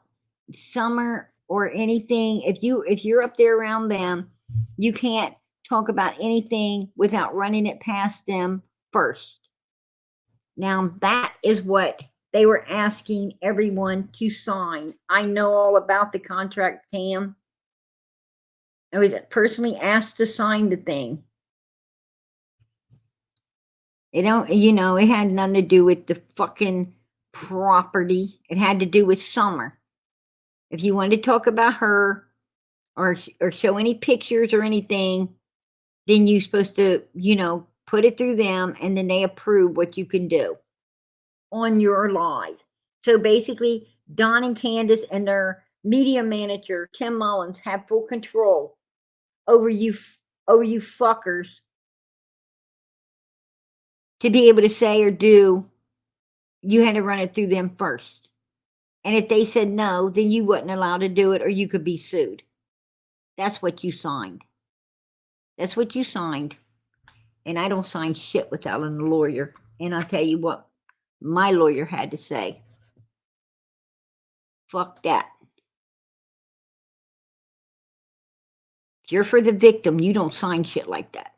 Summer or anything. If you're up there around them, you can't talk about anything without running it past them first. Now that is what they were asking everyone to sign. I know all about the contract, Tam. I was personally asked to sign the thing. It don't, it had nothing to do with the fucking property. It had to do with Summer. If you wanted to talk about her or show any pictures or anything, then you're supposed to, put it through them, and then they approve what you can do on your live. So basically, Don and Candace and their media manager, Tim Mullins, have full control over you fuckers to be able to say or do. You had to run it through them first. And if they said no, then you wasn't allowed to do it, or you could be sued. That's what you signed. That's what you signed. And I don't sign shit without a lawyer. And I'll tell you what my lawyer had to say. Fuck that. If you're for the victim, you don't sign shit like that.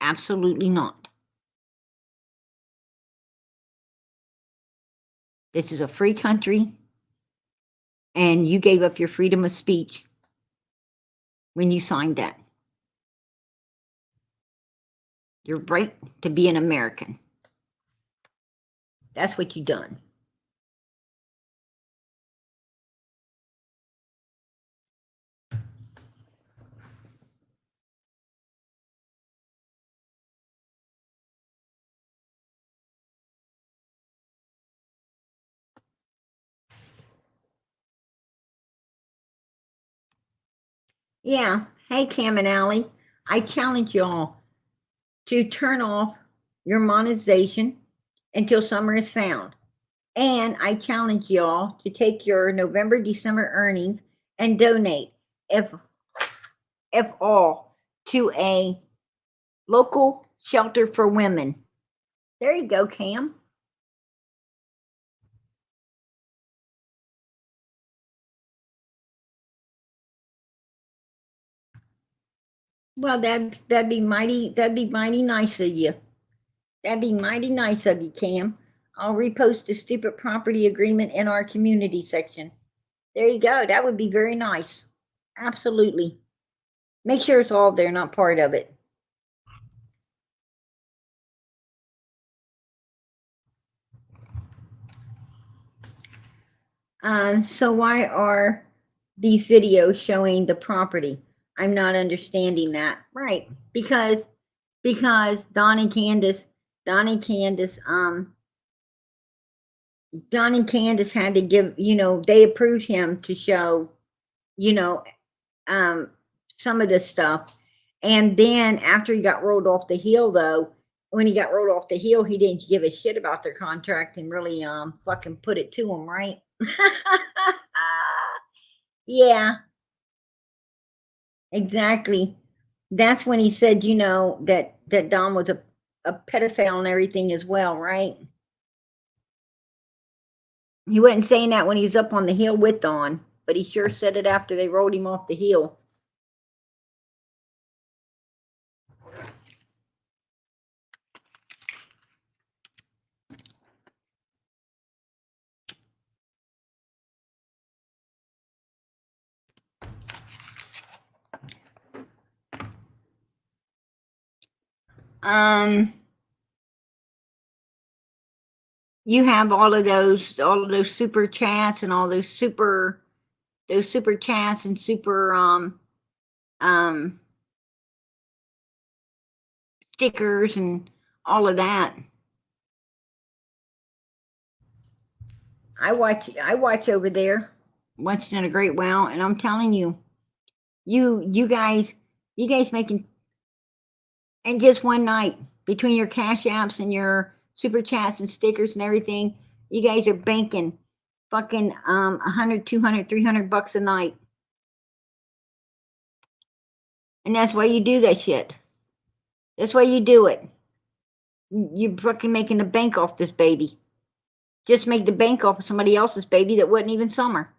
Absolutely not. This is a free country, and you gave up your freedom of speech when you signed that. Your right to be an American. That's what you done. Yeah. Hey, Cam and Allie, I challenge y'all to turn off your monetization until Summer is found. And I challenge y'all to take your November, December earnings and donate, if all, to a local shelter for women. There you go, Cam. Well, that'd be mighty nice of you. That'd be mighty nice of you, Cam. I'll repost the stupid property agreement in our community section. There you go. That would be very nice. Absolutely. Make sure it's all there, not part of it. So why are these videos showing the property? I'm not understanding that. Right. Because Don and Candace had to give, they approved him to show, some of this stuff. And then after he got rolled off the hill, though, when he got rolled off the hill, he didn't give a shit about their contract and really fucking put it to him, right? Yeah, exactly. That's when he said, that Don was a pedophile and everything as well, right? He wasn't saying that when he was up on the hill with Dawn, but he sure said it after they rolled him off the hill. You have all of those super chats and all those super chats and super stickers and all of that. I watch over there once in a great while, and I'm telling you, you guys making, and just one night between your cash apps and your super chats and stickers and everything, you guys are banking fucking 100, 200, 300 bucks a night. And that's why you do that shit. That's why you do it. You're fucking making the bank off this baby. Just make the bank off of somebody else's baby that wasn't even summer.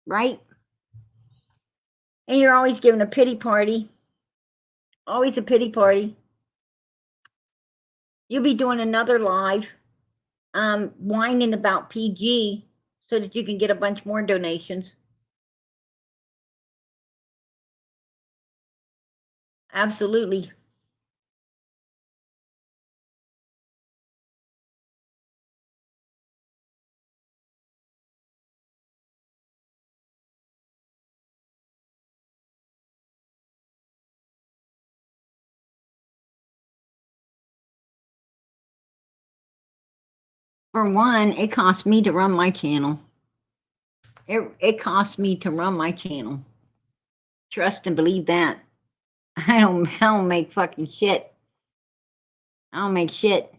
Right? And you're always giving a pity party. Always a pity party. You'll be doing another live whining about PG so that you can get a bunch more donations. Absolutely. For one, it costs me to run my channel. It costs me to run my channel. Trust and believe that. I don't make fucking shit. I don't make shit.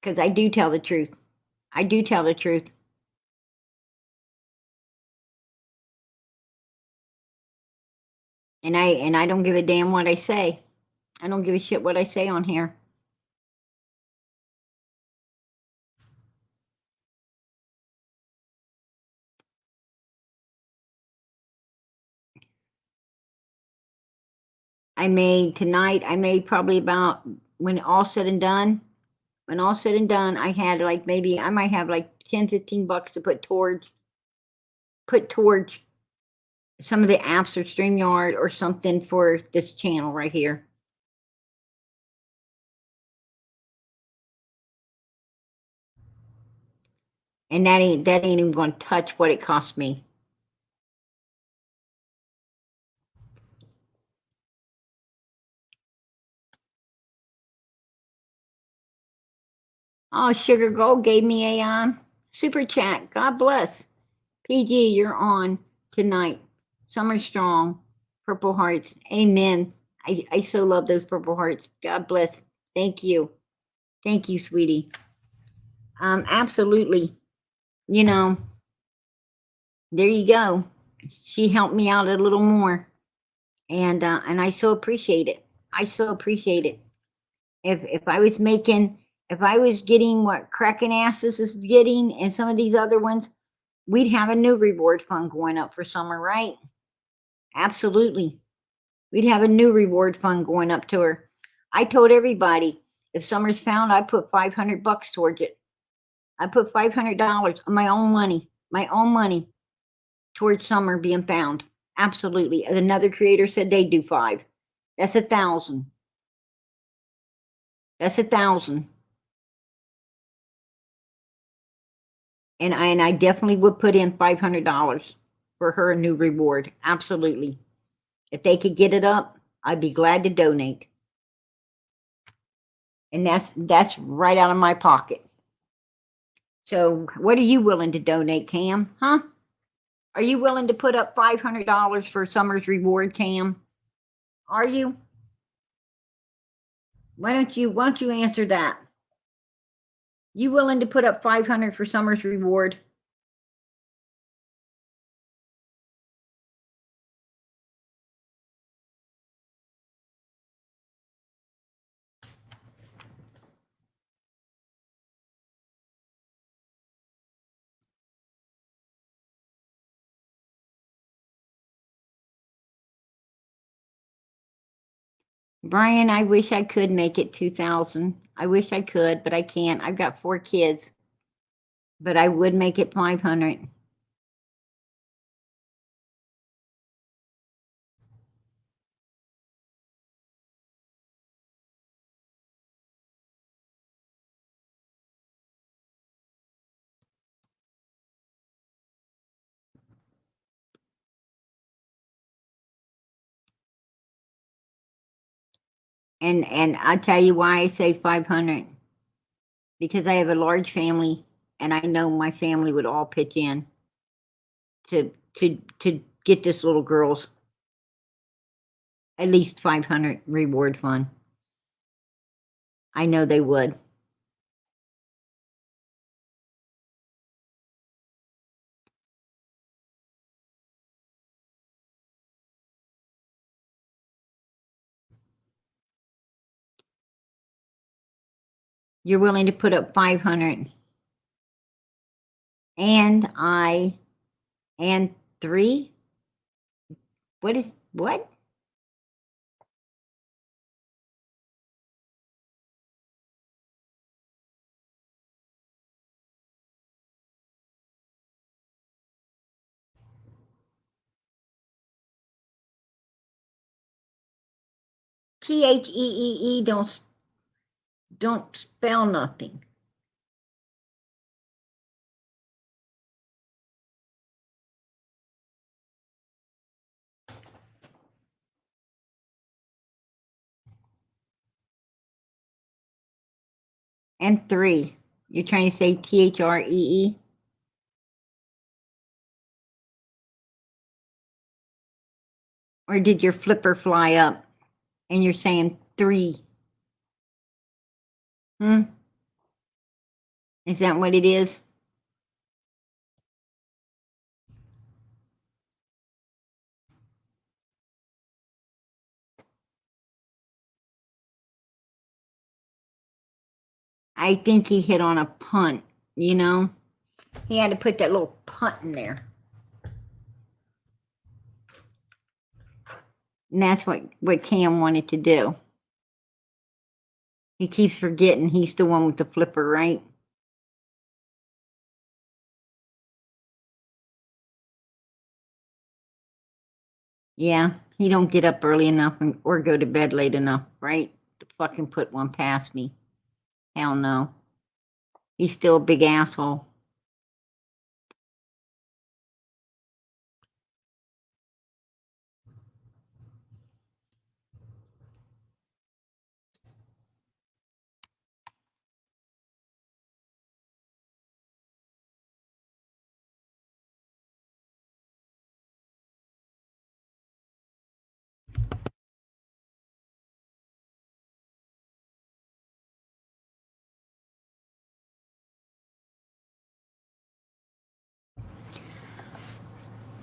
Because I do tell the truth. I do tell the truth. And I don't give a damn what I say. I don't give a shit what I say on here. I made probably about, when all said and done, I had like maybe, I might have like 10, 15 bucks to put towards some of the apps or StreamYard or something for this channel right here. And that ain't even going to touch what it cost me. Oh, Sugar Gold gave me a super chat. God bless. PG, you're on tonight. Summer strong. Purple hearts. Amen. I so love those purple hearts. God bless. Thank you. Thank you, sweetie. Absolutely. You know, there you go. She helped me out a little more. And I so appreciate it. I so appreciate it. If I was getting what Cracking Asses is getting and some of these other ones, we'd have a new reward fund going up for summer, right? Absolutely. We'd have a new reward fund going up to her. I told everybody, if summer's found, I put 500 bucks towards it. I put $500 of my own money towards summer being found. Absolutely. And another creator said they'd do 5. That's 1,000. That's 1,000. And I definitely would put in $500 for her a new reward. Absolutely. If they could get it up, I'd be glad to donate. And that's right out of my pocket. So what are you willing to donate, Cam? Huh? Are you willing to put up $500 for summer's reward, Cam? Are you? Why don't you answer that? You willing to put up $500 for summer's reward? Brian, I wish I could make it 2,000. I wish I could, but I can't. I've got 4 kids, but I would make it 500. And I'll tell you why I say 500. Because I have a large family, and I know my family would all pitch in to get this little girl's at least 500 reward fund. I know they would. You're willing to put up 500. And 3? What? THEEE don't spell nothing. And 3. You're trying to say THREE? Or did your flipper fly up and you're saying 3? Is that what it is? I think he hit on a punt, you know? He had to put that little punt in there. And that's what Cam wanted to do. He keeps forgetting he's the one with the flipper, right? Yeah, he don't get up early enough or go to bed late enough, right? To fucking put one past me. Hell no. He's still a big asshole.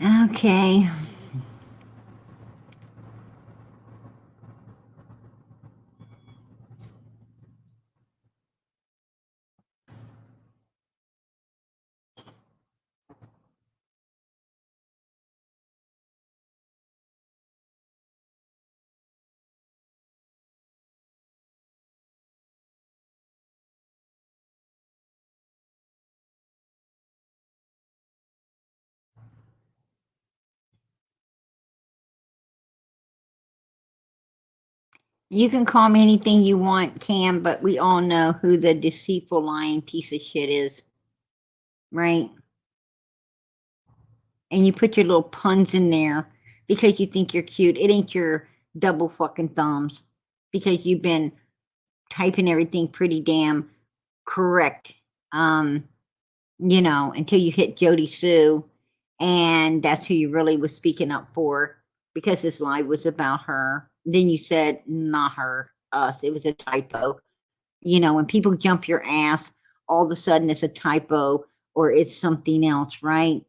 Okay. You can call me anything you want, Cam, but we all know who the deceitful, lying piece of shit is, right? And you put your little puns in there because you think you're cute. It ain't your double fucking thumbs because you've been typing everything pretty damn correct, until you hit Jody Sue, and that's who you really was speaking up for because this live was about her. Then you said, not her, us. It was a typo. When people jump your ass, all of a sudden it's a typo or it's something else, right?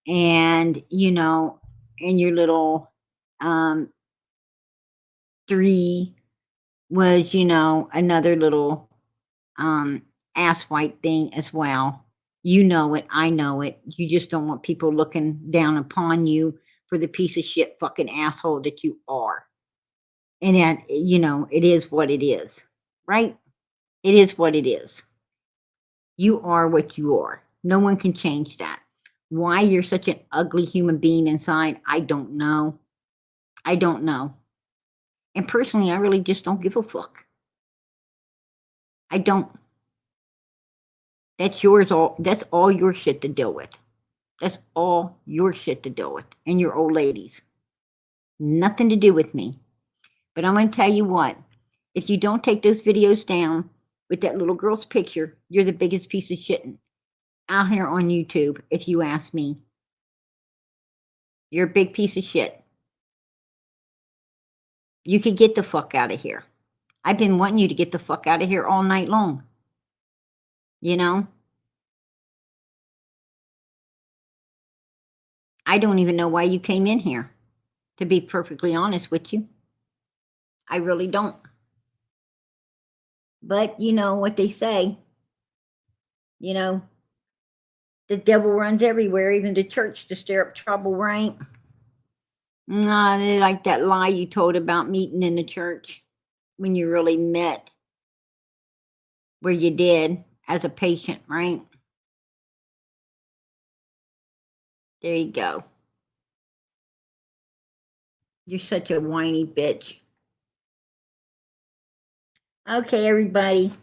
And, in your little 3 was, another little ass white thing as well. You know it, I know it. You just don't want people looking down upon you for the piece of shit fucking asshole that you are. And that, you know, it is what it is, right? It is what it is. You are what you are. No one can change that. Why you're such an ugly human being inside, I don't know. I don't know. And personally, I really just don't give a fuck. I don't. That's yours all. That's all your shit to deal with. That's all your shit to deal with. And your old ladies. Nothing to do with me. But I'm going to tell you what. If you don't take those videos down with that little girl's picture, you're the biggest piece of shit out here on YouTube, if you ask me. You're a big piece of shit. You could get the fuck out of here. I've been wanting you to get the fuck out of here all night long. You know? I don't even know why you came in here, to be perfectly honest with you. I really don't. But you know what they say. You know, the devil runs everywhere, even to church, to stir up trouble, right? Nah, they like that lie you told about meeting in the church when you really met, where you did as a patient, right? There you go. You're such a whiny bitch. Okay, everybody.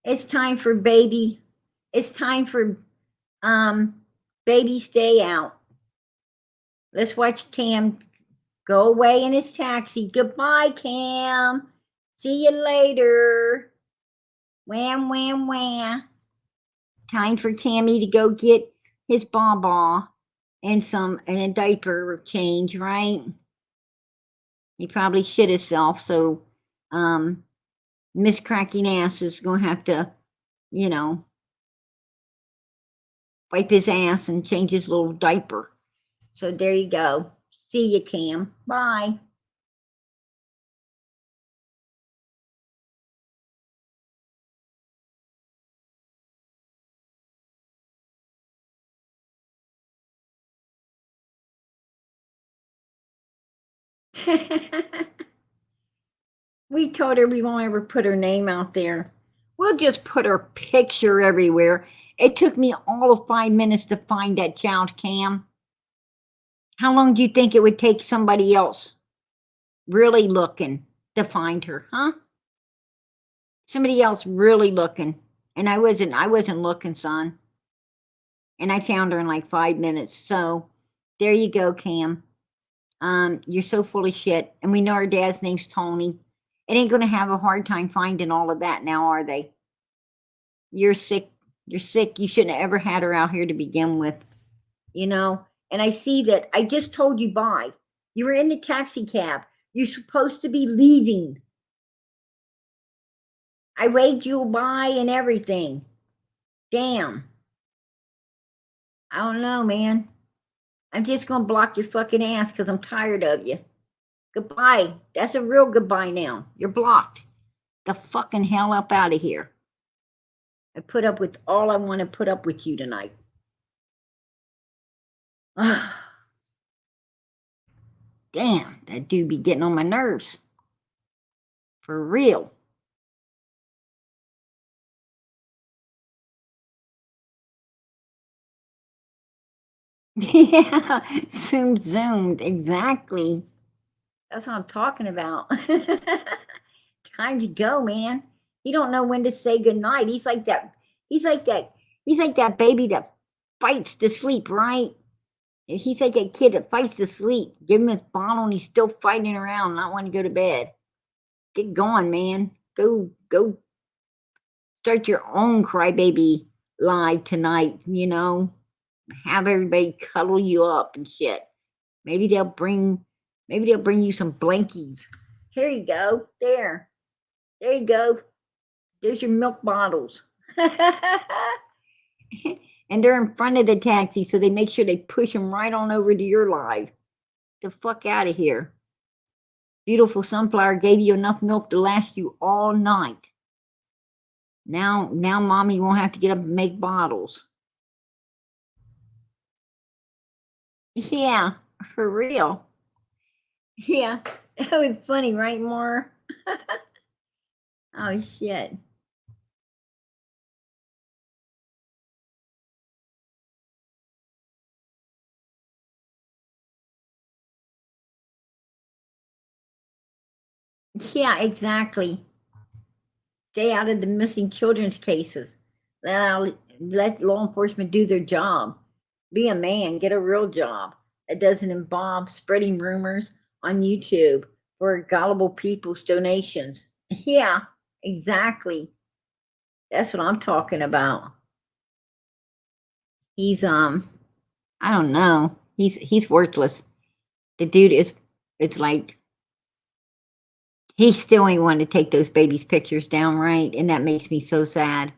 It's time for baby. It's time for baby stay out. Let's watch Cam go away in his taxi. Goodbye, Cam. See you later. Wham, wham, wham. Time for Tammy to go get his baba and a diaper change, right? He probably shit himself, so Miss Cracking Ass is gonna have to, you know, wipe his ass and change his little diaper. So there you go. See you, Cam. Bye. We told her we won't ever put her name out there. We'll just put her picture everywhere. It took me all of 5 minutes to find that child, Cam. How long do you think it would take somebody else really looking to find her, huh? Somebody else really looking. And I wasn't looking, son. And I found her in like 5 minutes. So there you go, Cam. You're so full of shit. And we know her dad's name's Tony. It ain't gonna have a hard time finding all of that now, are they? You're sick. You're sick. You shouldn't have ever had her out here to begin with. You know? And I see that I just told you bye. You were in the taxi cab. You're supposed to be leaving. I waved you bye and everything. Damn. I don't know, man. I'm just gonna block your fucking ass because I'm tired of you. Goodbye. That's a real goodbye now. You're blocked. The fucking hell up out of here. I put up with all I want to put up with you tonight. Damn, that dude be getting on my nerves. For real. Yeah, zoomed. Exactly. That's what I'm talking about. Time to go, man. He don't know when to say goodnight. He's like that baby that fights to sleep, right? He's like a kid that fights to sleep. Give him his bottle and he's still fighting around, not wanting to go to bed. Get going, man. Go start your own crybaby lie tonight, you know. Have everybody cuddle you up and shit. Maybe they'll bring you some blankies. Here you go. There you go. There's your milk bottles. And they're in front of the taxi, so they make sure they push them right on over to your live. The fuck out of here. Beautiful Sunflower gave you enough milk to last you all night. Now mommy won't have to get up and make bottles. Yeah, for real. Yeah, That was funny, right, More? Oh, shit. Yeah, exactly. Stay out of the missing children's cases. Let law enforcement do their job. Be a man, get a real job. It doesn't involve spreading rumors on YouTube for gullible people's donations. Yeah, exactly. That's what I'm talking about. He's I don't know. He's worthless. The dude is it's like he still ain't want to take those babies' pictures down, right? And that makes me so sad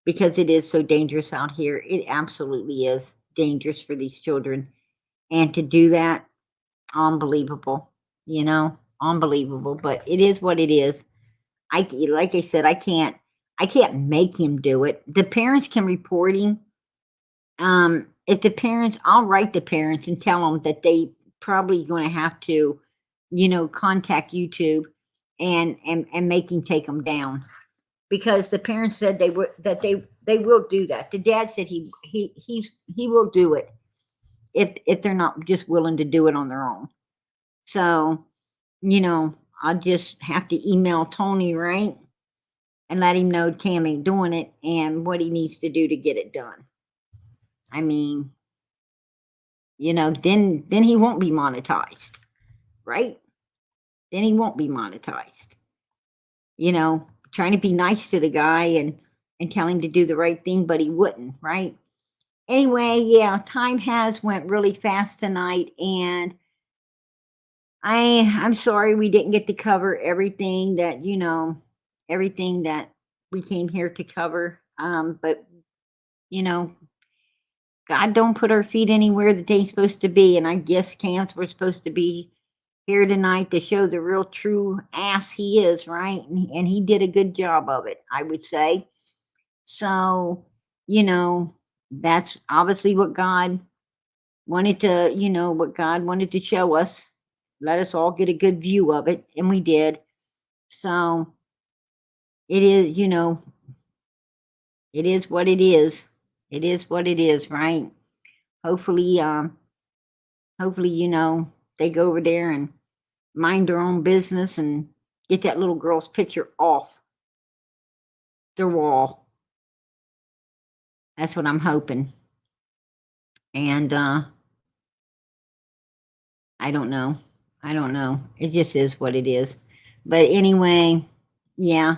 because it is so dangerous out here. It absolutely is dangerous for these children. And to do that, unbelievable, unbelievable. But it is what it is. Like I said, I can't make him do it. The parents can report him. If the parents, I'll write the parents and tell them that they probably going to have to, contact YouTube and make him take them down because the parents said they will do that. The dad said he will do it if they're not just willing to do it on their own. So, I'll just have to email Tony, right? And let him know Cam ain't doing it and what he needs to do to get it done. I mean, then he won't be monetized, right? Then he won't be monetized. Trying to be nice to the guy and tell him to do the right thing, but he wouldn't, right? Anyway, yeah, time has went really fast tonight, and I'm sorry we didn't get to cover everything that everything that we came here to cover. But God don't put our feet anywhere that they ain't supposed to be, and I guess Camps were supposed to be here tonight to show the real true ass he is, right? And he did a good job of it, I would say. So, that's obviously what God wanted to, what God wanted to show us. Let us all get a good view of it, and we did. So it is, it is what it is. It is what it is, right? Hopefully, they go over there and mind their own business and get that little girl's picture off their wall. That's what I'm hoping. And I don't know. It just is what it is. But anyway, yeah,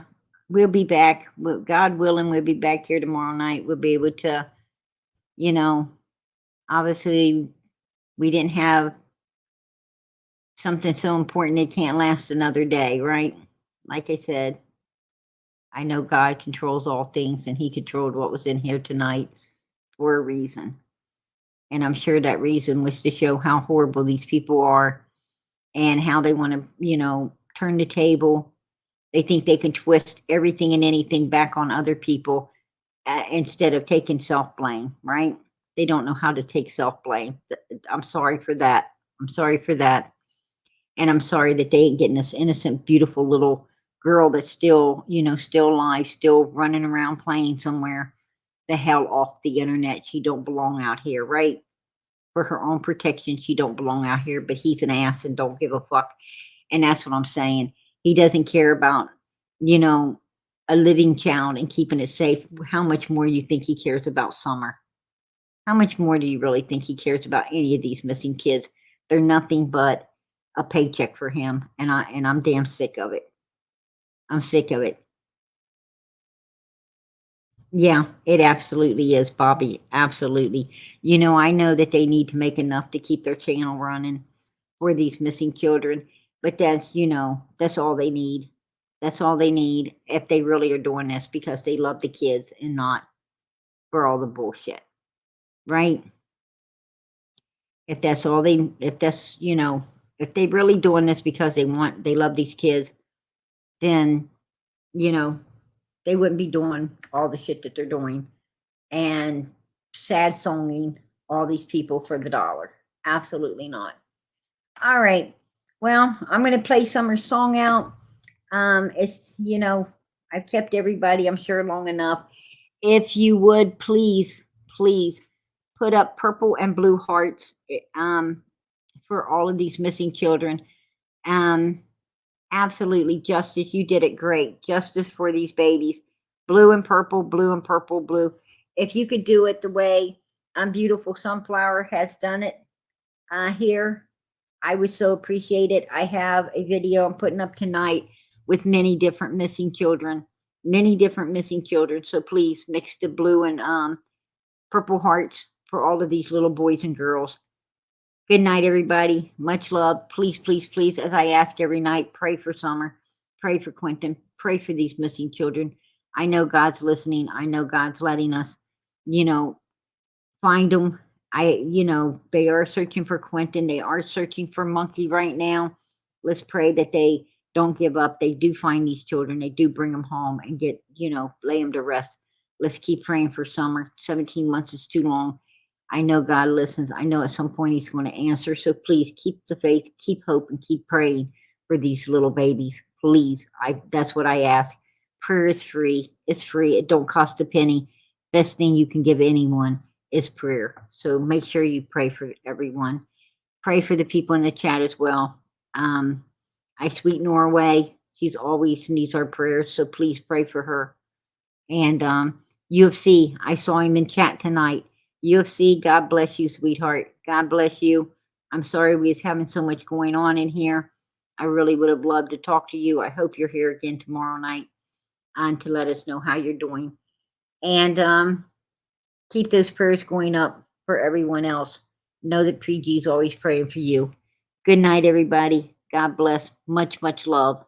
we'll be back. God willing, we'll be back here tomorrow night. We'll be able to, obviously, we didn't have something so important it can't last another day, right? Like I said, I know God controls all things, and He controlled what was in here tonight for a reason. And I'm sure that reason was to show how horrible these people are and how they want to, turn the table. They think they can twist everything and anything back on other people instead of taking self blame, right? They don't know how to take self blame. I'm sorry for that. I'm sorry for that. And I'm sorry that they ain't getting this innocent, beautiful little girl that's still, still alive, still running around playing somewhere the hell off the internet. She don't belong out here, right? For her own protection, she don't belong out here, but he's an ass and don't give a fuck. And that's what I'm saying. He doesn't care about, a living child and keeping it safe. How much more do you think he cares about Summer? How much more do you really think he cares about any of these missing kids? They're nothing but a paycheck for him, and I'm damn sick of it. I'm sick of it. Yeah, it absolutely is, Bobby. Absolutely. I know that they need to make enough to keep their channel running for these missing children, but that's all they need. That's all they need if they really are doing this because they love the kids and not for all the bullshit. Right? If that's all they if that's, if they really doing this because they love these kids, then, they wouldn't be doing all the shit that they're doing and sad songing all these people for the dollar. Absolutely not. All right. Well, I'm going to play Summer's song out. It's, I've kept everybody, I'm sure, long enough. If you would please, please put up purple and blue hearts for all of these missing children. Um, Absolutely, Justice, you did it great. Justice for these babies. Blue and purple, blue and purple, blue. If you could do it the way Beautiful Sunflower has done it here, I would so appreciate it. I have a video I'm putting up tonight with many different missing children, many different missing children. So please mix the blue and purple hearts for all of these little boys and girls. Good night, everybody. Much love. Please, please, please, as I ask every night, pray for Summer, pray for Quentin, pray for these missing children. I know God's listening. I know God's letting us, find them. They are searching for Quentin. They are searching for Monkey right now. Let's pray that they don't give up. They do find these children. They do bring them home and lay them to rest. Let's keep praying for Summer. 17 months is too long. I know God listens. I know at some point He's going to answer. So please keep the faith, keep hope, and keep praying for these little babies. Please. That's what I ask. Prayer is free. It's free. It don't cost a penny. Best thing you can give anyone is prayer. So make sure you pray for everyone. Pray for the people in the chat as well. Sweet Norway, she's always needs our prayers. So please pray for her. And UFC, I saw him in chat tonight. UFC, God bless you, sweetheart. God bless you. I'm sorry we was having so much going on in here. I really would have loved to talk to you. I hope you're here again tomorrow night and to let us know how you're doing. And keep those prayers going up for everyone else. Know that PG is always praying for you. Good night, everybody. God bless. Much, much love.